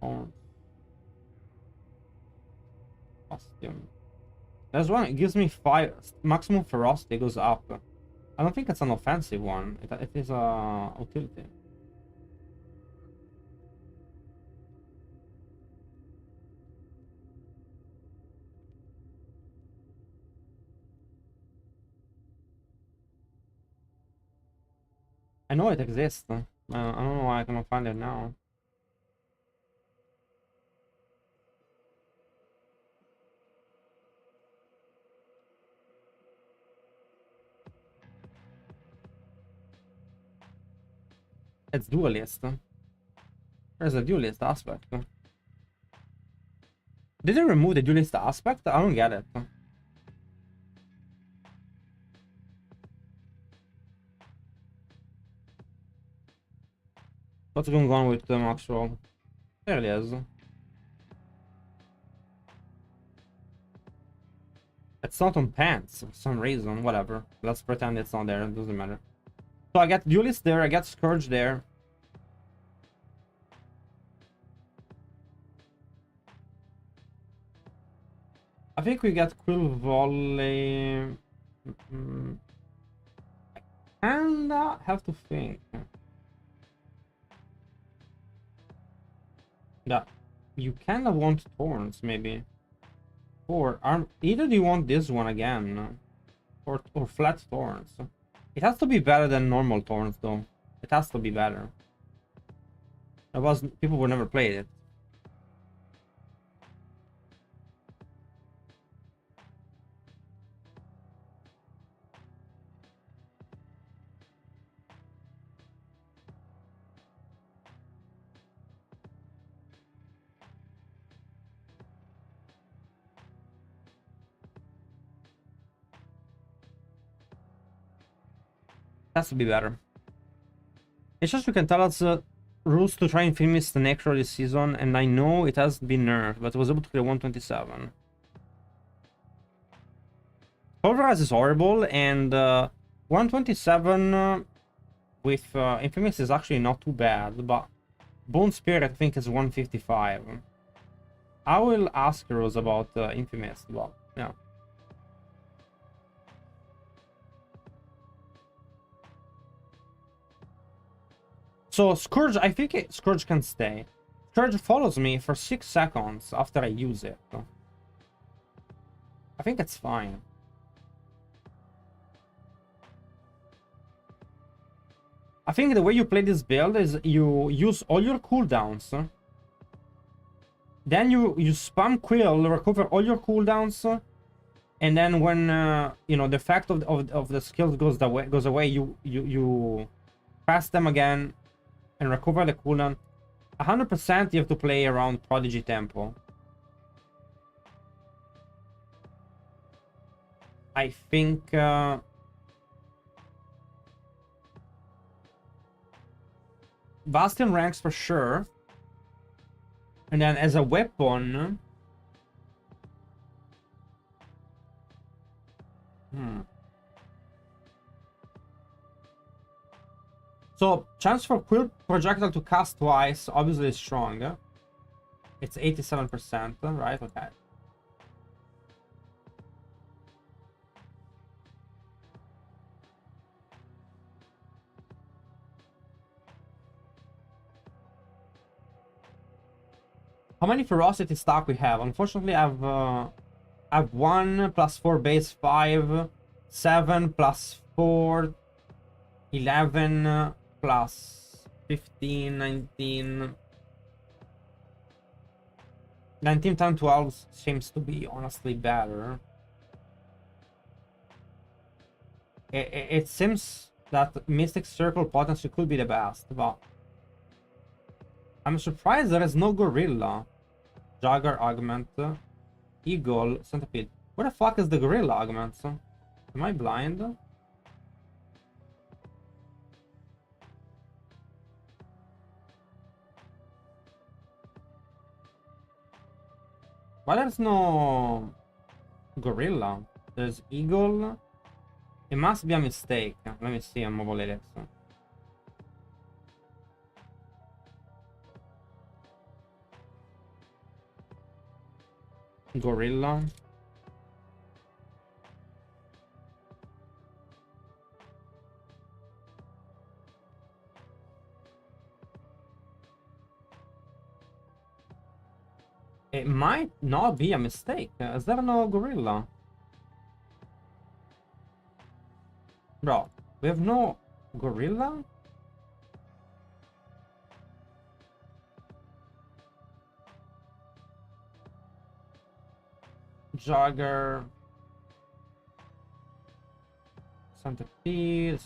Oh. Costume. There's one, it gives me 5, maximum ferocity goes up. I don't think it's an offensive one. It is a utility. I know it exists. I don't know why I cannot find it now. It's dualist. There's a dualist aspect. Did they remove the dualist aspect? I don't get it. What's going on with Maxwell? There it is. It's not on pants for some reason. Whatever. Let's pretend it's not there. It doesn't matter. So I get Duelist there. I get Scourge there. I think we get Quill Volley. And have to think. Yeah, you kind of want Thorns, maybe. Or either do you want this one again, or flat Thorns. It has to be better than normal Thorns, though. It has to be better. Otherwise, people would never play it. Has to be better. It's just you can tell us rules to try and finish the Necro this season, and I know it has been nerfed, but it was able to clear 127. Pulverize is horrible, and 127 with Infamous is actually not too bad, but Bone Spirit I think is 155. I will ask Rose about Infamous, but yeah. So Scourge, I think Scourge can stay. Scourge follows me for 6 seconds after I use it. I think it's fine. I think the way you play this build is you use all your cooldowns. Then you spam Quill, recover all your cooldowns. And then when you know the effect of the skills goes away, you pass them again. And recover the cooldown. 100% you have to play around Prodigy tempo. I think Bastion ranks for sure. And then as a weapon, so, chance for Quill Projectile to cast twice, obviously is strong. It's 87%, right? Okay. How many Ferocity stock we have? Unfortunately, I have 1 plus 4 base 5, 7 plus 4, 11 plus 15, 19. 19 times 12 seems to be honestly better. It seems that Mystic Circle potency could be the best, but I'm surprised there is no Gorilla. Jagger Augment, Eagle, Centipede. Where the fuck is the Gorilla Augment? Am I blind? Why there's no Gorilla? There's Eagle. It must be a mistake. Let me see on Mobile Alexa. Gorilla. It might not be a mistake. Is there no Gorilla? Bro, we have no Gorilla? Jogger. Centipede,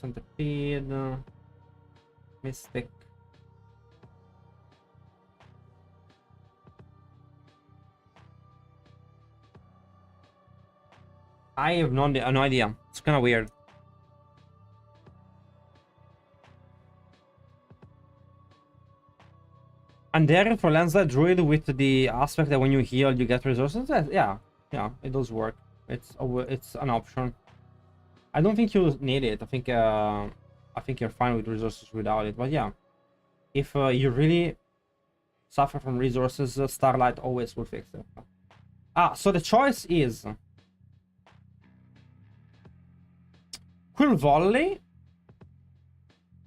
Mystic. I have no idea. It's kind of weird. And there for Lenslight Druid with the aspect that when you heal you get resources, yeah, it does work. It's an option. I don't think you need it. I think you're fine with resources without it. But yeah, if you really suffer from resources, Starlight always will fix it. So the choice is Quill Volley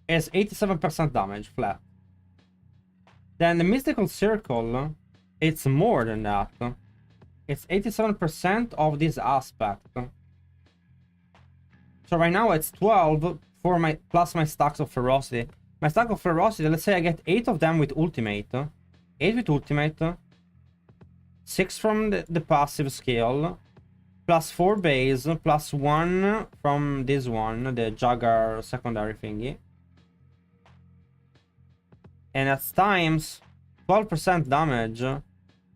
is 87% damage flat. Then the Mystical Circle, it's more than that. It's 87% of this aspect. So right now it's 12 for my plus my stacks of ferocity. My stack of ferocity, let's say I get 8 of them with ultimate. 8 with ultimate. 6 from the passive skill. Plus 4 base. Plus 1 from this one, the Jagger secondary thingy. And at times 12% damage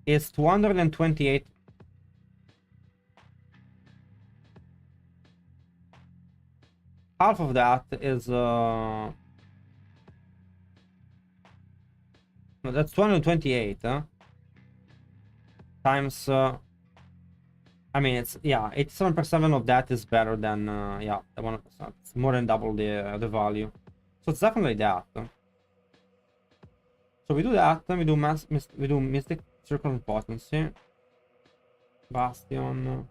is 228. Half of that is no, that's 228 times I mean it's 87% of that is better than the 1%. It's more than double the value. So it's definitely that. So we do that, then we do Mystic Circle of Potency. Bastion.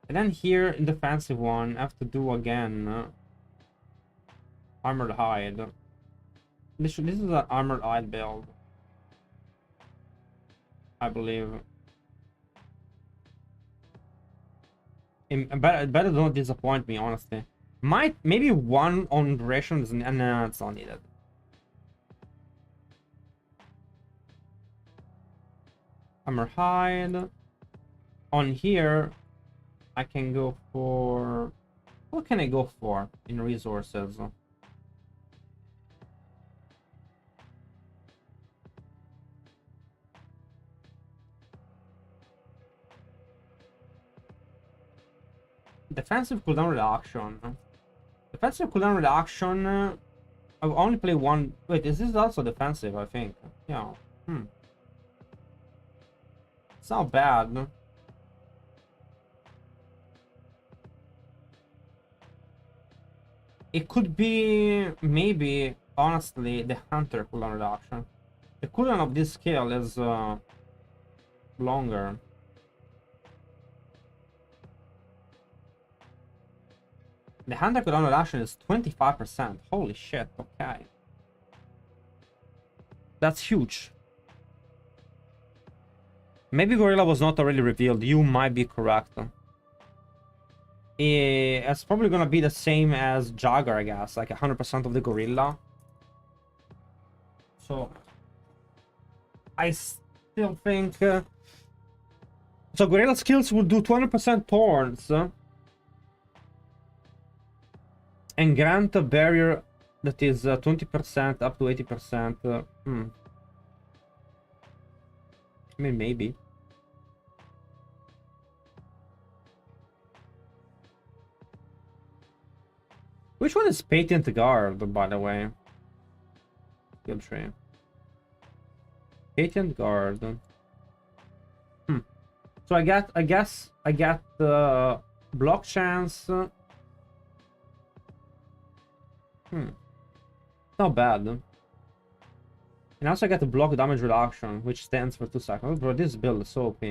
And then here in defensive one, I have to do again Armored Hide. This is an Armored Hide build, I believe. It better don't disappoint me, honestly. Maybe one on durations, and it's not needed. Armored Hide. On here, I can go for... What can I go for in resources? Defensive cooldown reduction. Defensive cooldown reduction. I will only play one. Wait, is this also defensive? I think. Yeah. It's not bad. It could be, maybe, honestly, the Hunter cooldown reduction. The cooldown of this skill is longer. The Hunter cooldown reduction is 25%. Holy shit, okay. That's huge. Maybe Gorilla was not already revealed. You might be correct. It's probably gonna be the same as Jagger, I guess, like 100% of the Gorilla. So I still think so Gorilla skills will do 20% thorns and grant a barrier that is 20% up to 80%. I mean, maybe. Which one is Patent Guard, by the way? Skill tree. Patent Guard. So I guess I get the block chance. Not bad. And also I get the block damage reduction, which stands for 2 seconds. Bro, this build is so OP.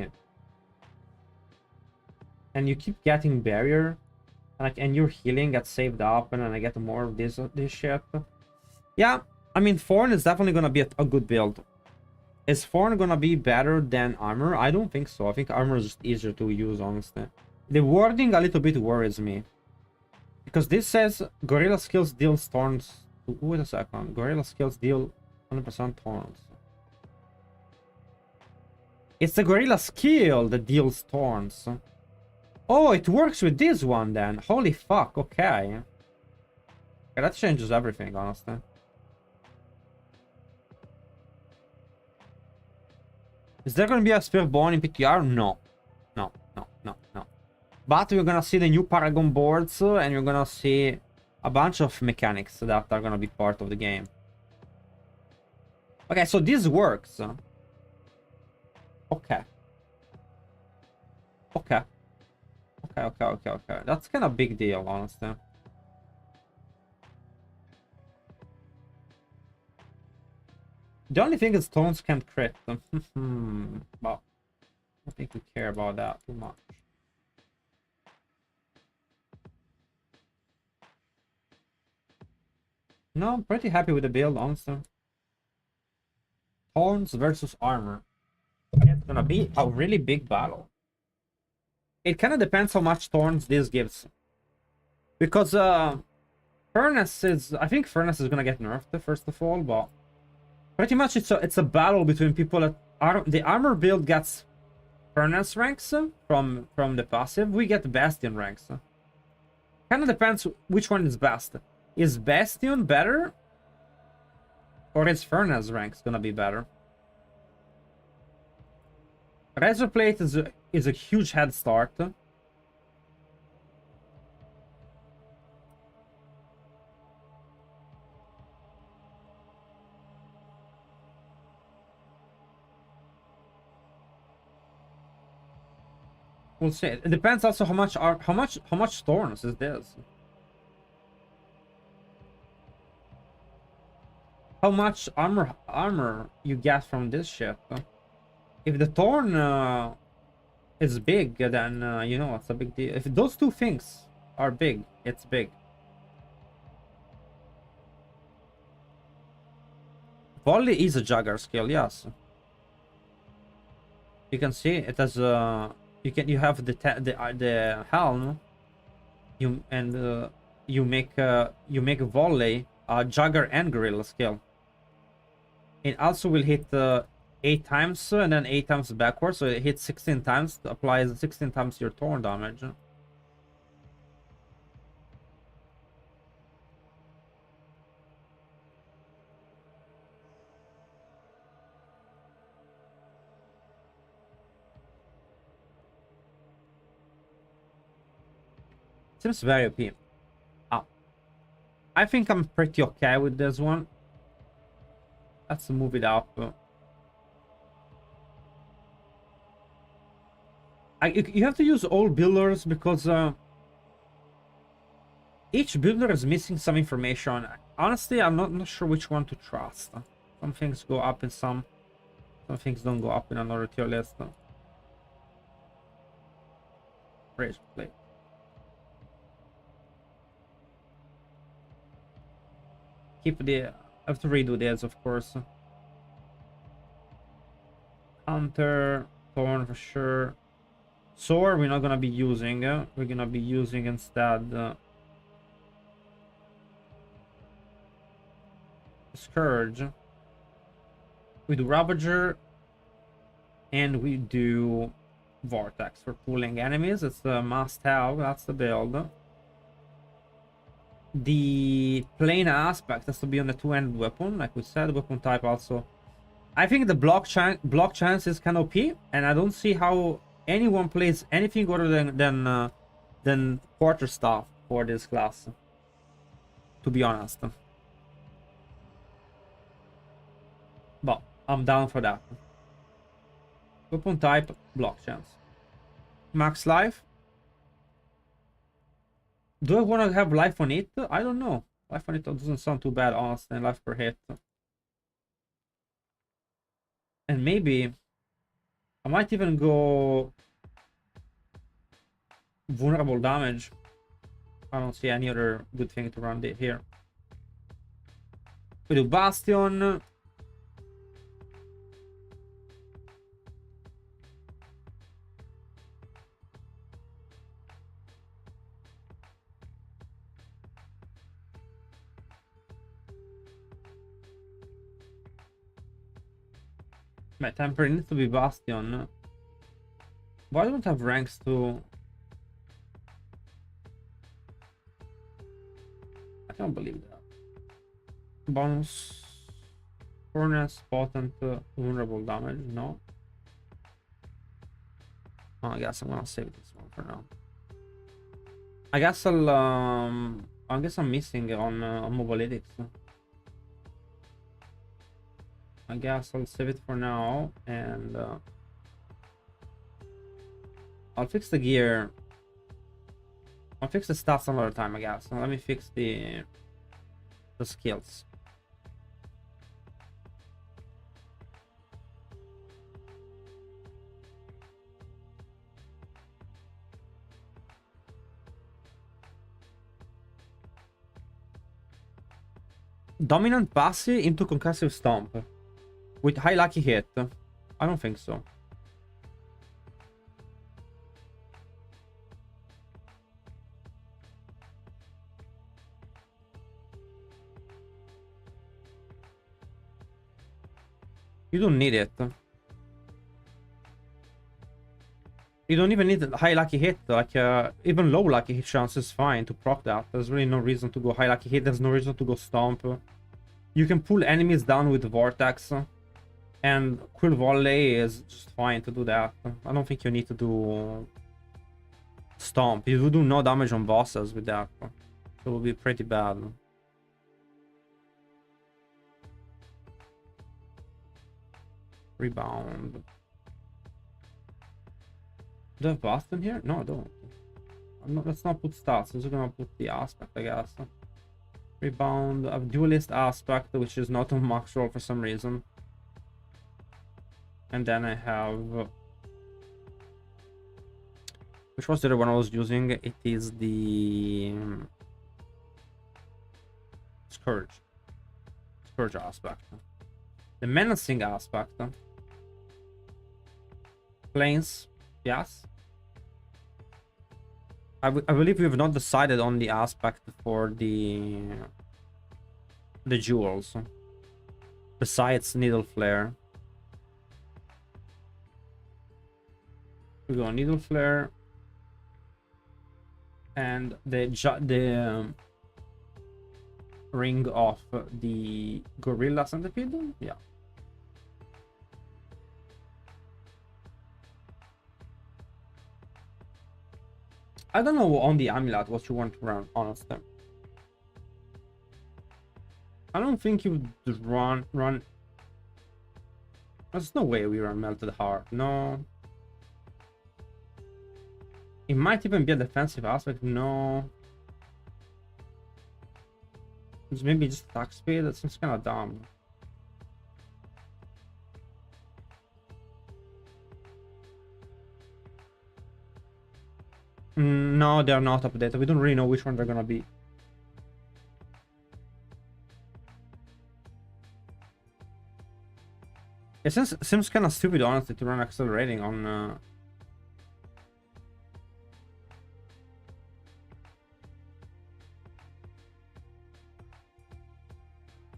And you keep getting barrier. And your healing gets saved up, and then I get more of this shit. Yeah, I mean, Thorn is definitely gonna be a good build. Is Thorn gonna be better than Armor? I don't think so. I think Armor is just easier to use, honestly. The wording a little bit worries me. Because this says Gorilla skills deal thorns. Wait a second. Gorilla skills deal 100% thorns. It's the Gorilla skill that deals thorns. Oh, it works with this one then. Holy fuck, okay. Yeah, that changes everything, honestly. Is there gonna be a Spiritborn in PTR? No. No. But we're gonna see the new Paragon boards, and you're gonna see a bunch of mechanics that are gonna be part of the game. Okay, so this works. Okay. Okay. Okay. That's kind of big deal, honestly. The only thing is stones can't crit them. Well, I think we care about that too much. No, I'm pretty happy with the build, honestly. Thorns versus armor. It's gonna be a really big battle. It kind of depends how much thorns this gives. Because Furnace is... I think Furnace is gonna get nerfed, first of all, but... Pretty much it's a battle between people that are... The armor build gets Furnace ranks from the passive. We get Bastion ranks. Kind of depends which one is best. Is Bastion better? Or is Furnace ranks gonna be better? Razor Plate is a huge head start. We'll see. It depends also how much thorns is this. How much armor you get from this shit. If the thorn is big, then you know it's a big deal. If those two things are big, it's big. Volley is a Jagger skill, yes. You can see it has you have the helm. You make volley a Jagger and Gorilla skill. It also will hit 8 times and then 8 times backwards, so it hits 16 times, applies 16 times your thorn damage. Seems very OP. I think I'm pretty okay with this one. Let's move it up. You have to use all builders because each builder is missing some information. Honestly, I'm not sure which one to trust. Some things go up in some things don't go up in another tier list. Rage plate. Keep the... I have to redo this, of course. Hunter, Thorn for sure. Sword we're not gonna be using. We're gonna be using instead Scourge. We do Ravager and we do Vortex for pulling enemies. It's the must-have. That's the build. The plane aspect has to be on the two-handed weapon, like we said. Weapon type also. I think the block chance is kind of OP, and I don't see how anyone plays anything other than quarterstaff for this class. To be honest, but I'm down for that. Weapon type, block chance. Max life. Do I want to have life on it? I don't know. Life on it doesn't sound too bad, honestly. Life per hit. And maybe I might even go vulnerable damage. I don't see any other good thing to run here. We do Bastion. My temper needs to be Bastion. Why don't I have ranks to... I can't believe that. Bonus. Furnace, potent, vulnerable damage. No. Oh, I guess I'm gonna save this one for now. I guess I guess I'm missing on mobilitics. I guess I'll save it for now and I'll fix the gear. I'll fix the stats another time, I guess. Now let me fix the skills. Dominant passive into concussive stomp with high lucky hit. I don't think so. You don't need it. You don't even need high lucky hit. Like even low lucky hit chance is fine to proc that. There's really no reason to go high lucky hit. There's no reason to go stomp. You can pull enemies down with vortex, and quill volley is just fine to do that. I don't think you need to do stomp. You will do no damage on bosses with that. So it will be pretty bad. Rebound. Do I have Boston here? No, I don't. Let's not put stats. I'm just gonna put the aspect, I guess. Rebound. I have duelist aspect, which is not on max roll for some reason. And then I have... which was the other one I was using? It is the... Scourge. Scourge aspect. The menacing aspect. Planes. Yes. I believe we have not decided on the aspect for the jewels. Besides needle flare. We go needle flare. And the ring of the gorilla centipede. Yeah. I don't know on the amulet what you want to run, honestly. I don't think you would run. There's no way we run melted heart. No. It might even be a defensive aspect. No. It's maybe just attack speed. That seems kind of dumb. No, they're not updated. We don't really know which one they're gonna be. It seems kind of stupid, honestly, to run accelerating on...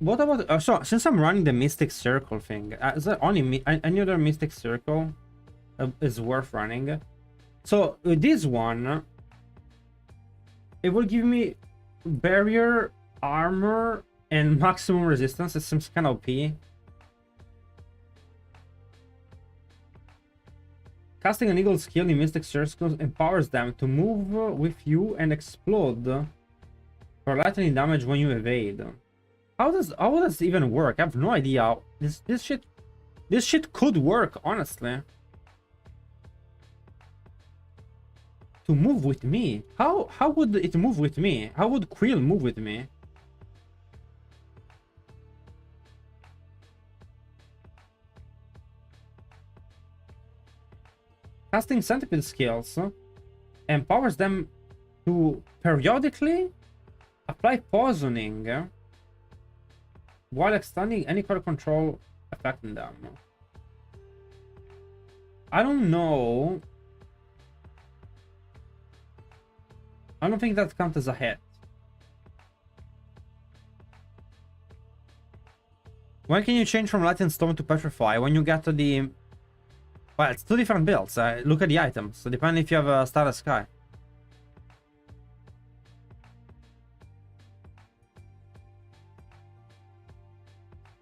What about... so, since I'm running the Mystic Circle thing, is there only any other Mystic Circle is worth running? So with this one, it will give me barrier, armor, and maximum resistance. It seems kind of OP. Casting an eagle skill in Mystic Circles empowers them to move with you and explode for lightning damage when you evade. How does it even work? I have no idea. This shit could work, honestly. To move with me? How would it move with me? How would Quill move with me? Casting centipede skills empowers them to periodically apply poisoning while extending any color control affecting them. I don't know. I don't think that counts as a hit. When can you change from Lightning Storm to Petrify? When you get to the... Well, it's two different builds. Look at the items. So depending if you have a Starless Sky.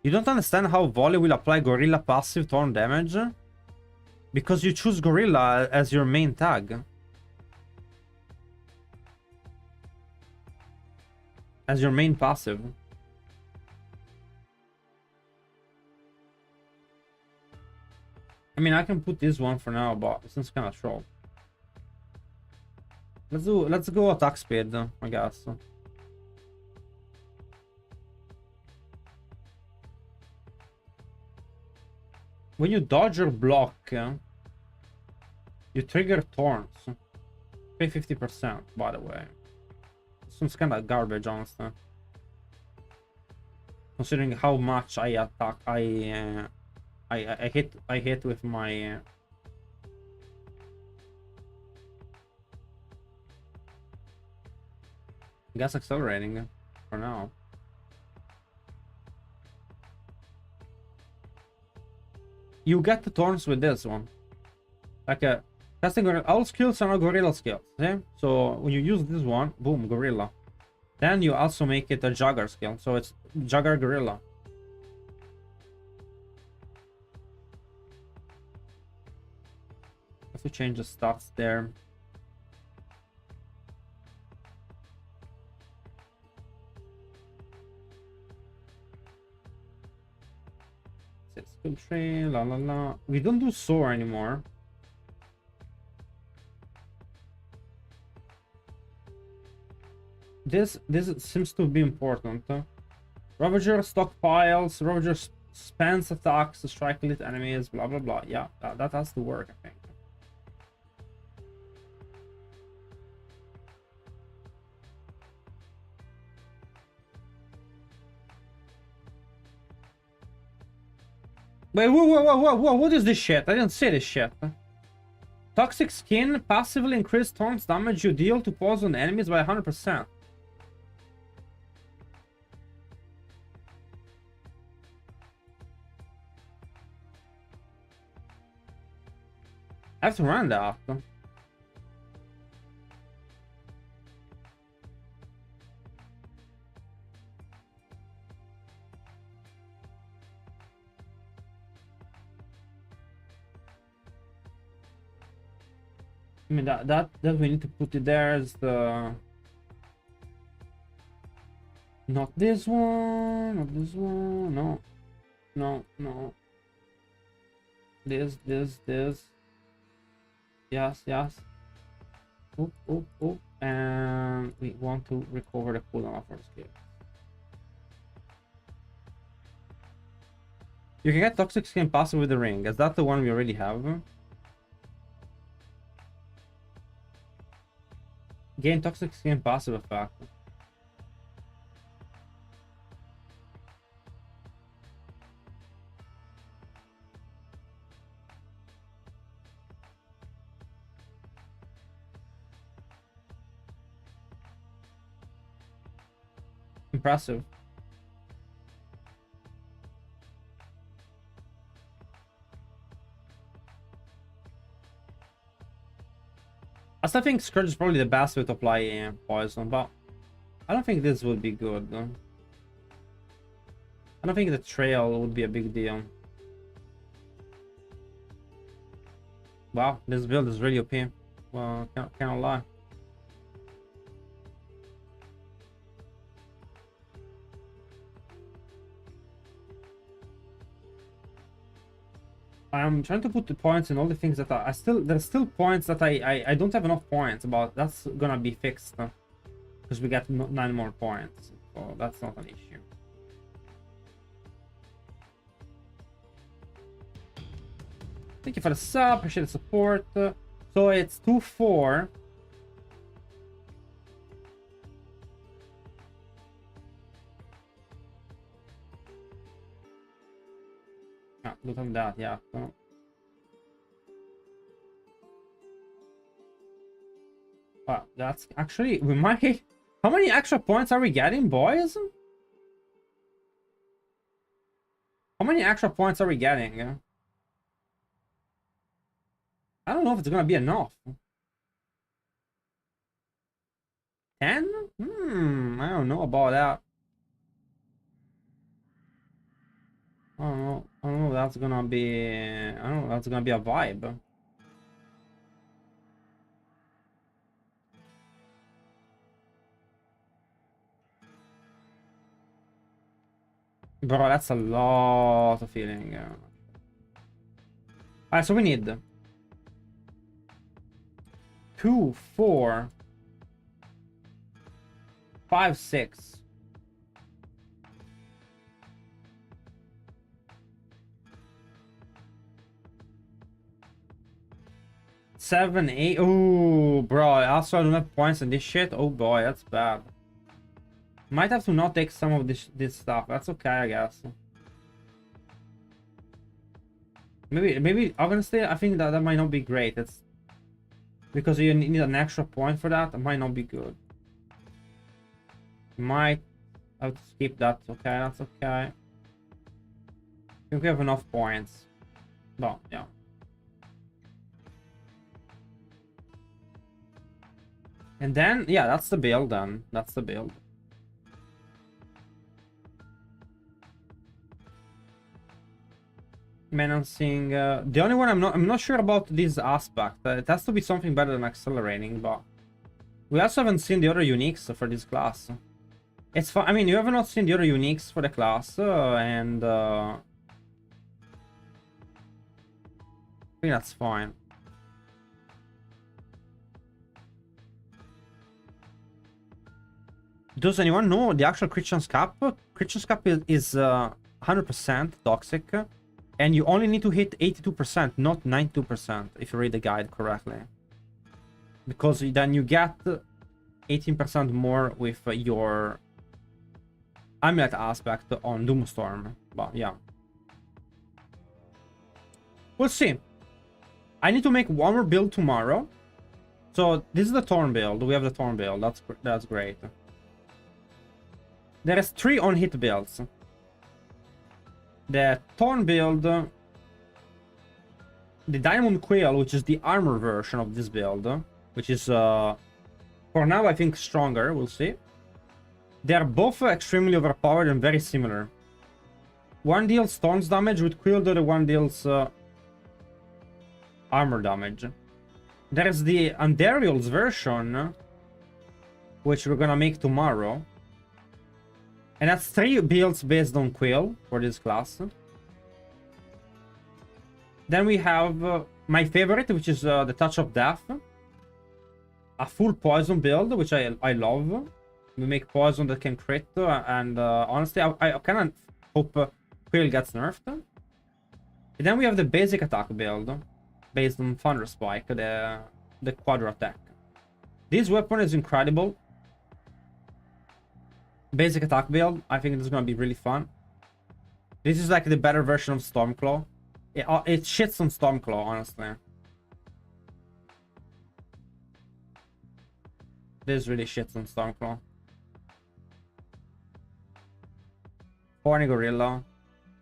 You don't understand how Volley will apply Gorilla passive turn damage? Because you choose Gorilla as your main tag. As your main passive. I mean, I can put this one for now, but it seems kind of troll. Let's go attack speed, I guess. When you dodge or block, you trigger thorns. Pay 50%, by the way. Seems kind of garbage, honestly. Considering how much I attack, I hit with my. I guess accelerating for now. You get the thorns with this one. Like a testing all skills are not gorilla skills. Okay? So when you use this one, boom, gorilla. Then you also make it a jugger skill. So it's jugger gorilla. Have to change the stats there. Skill tree, la la la. We don't do soar anymore. This seems to be important. Ravager stockpiles, Ravager spends attacks to strike elite enemies, blah blah blah. Yeah, that has to work, I think. Wait, whoa, what is this shit? I didn't see this shit. Toxic skin passively increase thorns damage you deal to poison enemies by 100%. I have to run that. I mean that we need to put it there as the not this one, no. This. Yes. Oop. And we want to recover the cooldown of our skill. You can get toxic skin passive with the ring. Is that the one we already have? Gain toxic skin passive effect. Impressive. I still think Scourge is probably the best way to apply poison, but I don't think this would be good. I don't think the trail would be a big deal. Wow, this build is really OP. Well, can't lie. I'm trying to put the points in all the things that there's still points that I don't have enough points, but that's gonna be fixed because we got 9 more points, so that's not an issue. Thank you for the sub, appreciate the support. So it's 2-4. Don't have that, yeah. So. Wow, that's actually we might. How many extra points are we getting, boys? How many extra points are we getting? I don't know if it's gonna be enough. 10? I don't know about that. I don't know if that's gonna be. I don't know if that's gonna be a vibe. Bro, that's a lot of healing. Alright, so we need 2, 4. 5, 6. 7, 8. Ooh, bro. I also don't have points in this shit. Oh boy, that's bad. Might have to not take some of this stuff. That's okay, I guess. Maybe honestly, I think that might not be great. It's because you need an extra point for that. It might not be good. Might have to skip that. Okay, that's okay. I think we have enough points. Well, yeah. And then, yeah, that's the build then. That's the build. Menacing. The only one I'm not sure about this aspect. It has to be something better than accelerating, but we also haven't seen the other uniques for this class. It's fun. I mean, you have not seen the other uniques for the class, and I think that's fine. Does anyone know the actual Christian's cap? Christian's cap is 100% toxic, and you only need to hit 82%, not 92%, if you read the guide correctly. Because then you get 18% more with your amulet aspect on Doomstorm. But yeah, we'll see. I need to make one more build tomorrow. So this is the Thorn build. We have the Thorn build. That's great. There is 3 on-hit builds. The Thorn build, the Diamond Quill, which is the armor version of this build, which is, for now, I think stronger. We'll see. They are both extremely overpowered and very similar. One deals stones damage with Quill, the other one deals armor damage. There is the Andariel's version, which we're gonna make tomorrow. And that's 3 builds based on Quill for this class. Then we have my favorite, which is the Touch of Death. A full poison build, which I love. We make poison that can crit, and honestly, I kind of hope Quill gets nerfed. And then we have the basic attack build, based on Thunder Spike, the Quadra attack. This weapon is incredible. Basic attack build. I think this is gonna be really fun. This is like the better version of Stormclaw. It shits on Stormclaw, honestly. This really shits on Stormclaw. Horny Gorilla.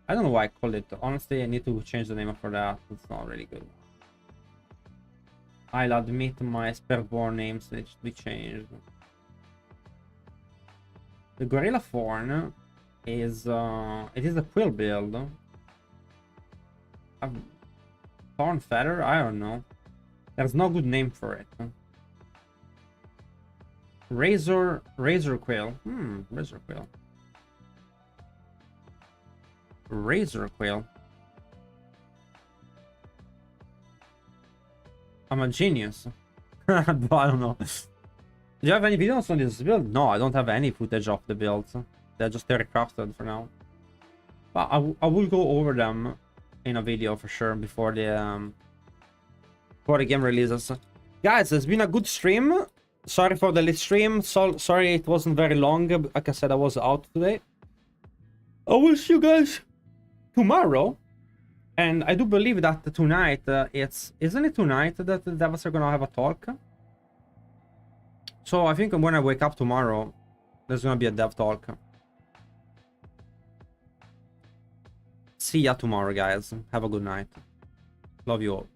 I don't know why I called it. Honestly, I need to change the name for that. It's not really good. I'll admit my Spiritborn names need to be changed. The Gorilla Thorn is it is a Quill build. Thorn Feather? I don't know. There's no good name for it. Razor Quill. Razor Quill. Razor Quill. I'm a genius. But I don't know. Do you have any videos on this build? No, I don't have any footage of the builds. They're just theorycrafted for now. But I will go over them in a video for sure before the game releases. Guys, it's been a good stream. Sorry for the late stream. Sorry it wasn't very long. Like I said, I was out today. I will see you guys tomorrow. And I do believe that tonight, isn't it tonight that the devils are gonna have a talk? So I think when I wake up tomorrow, there's gonna be a dev talk. See ya tomorrow, guys. Have a good night. Love you all.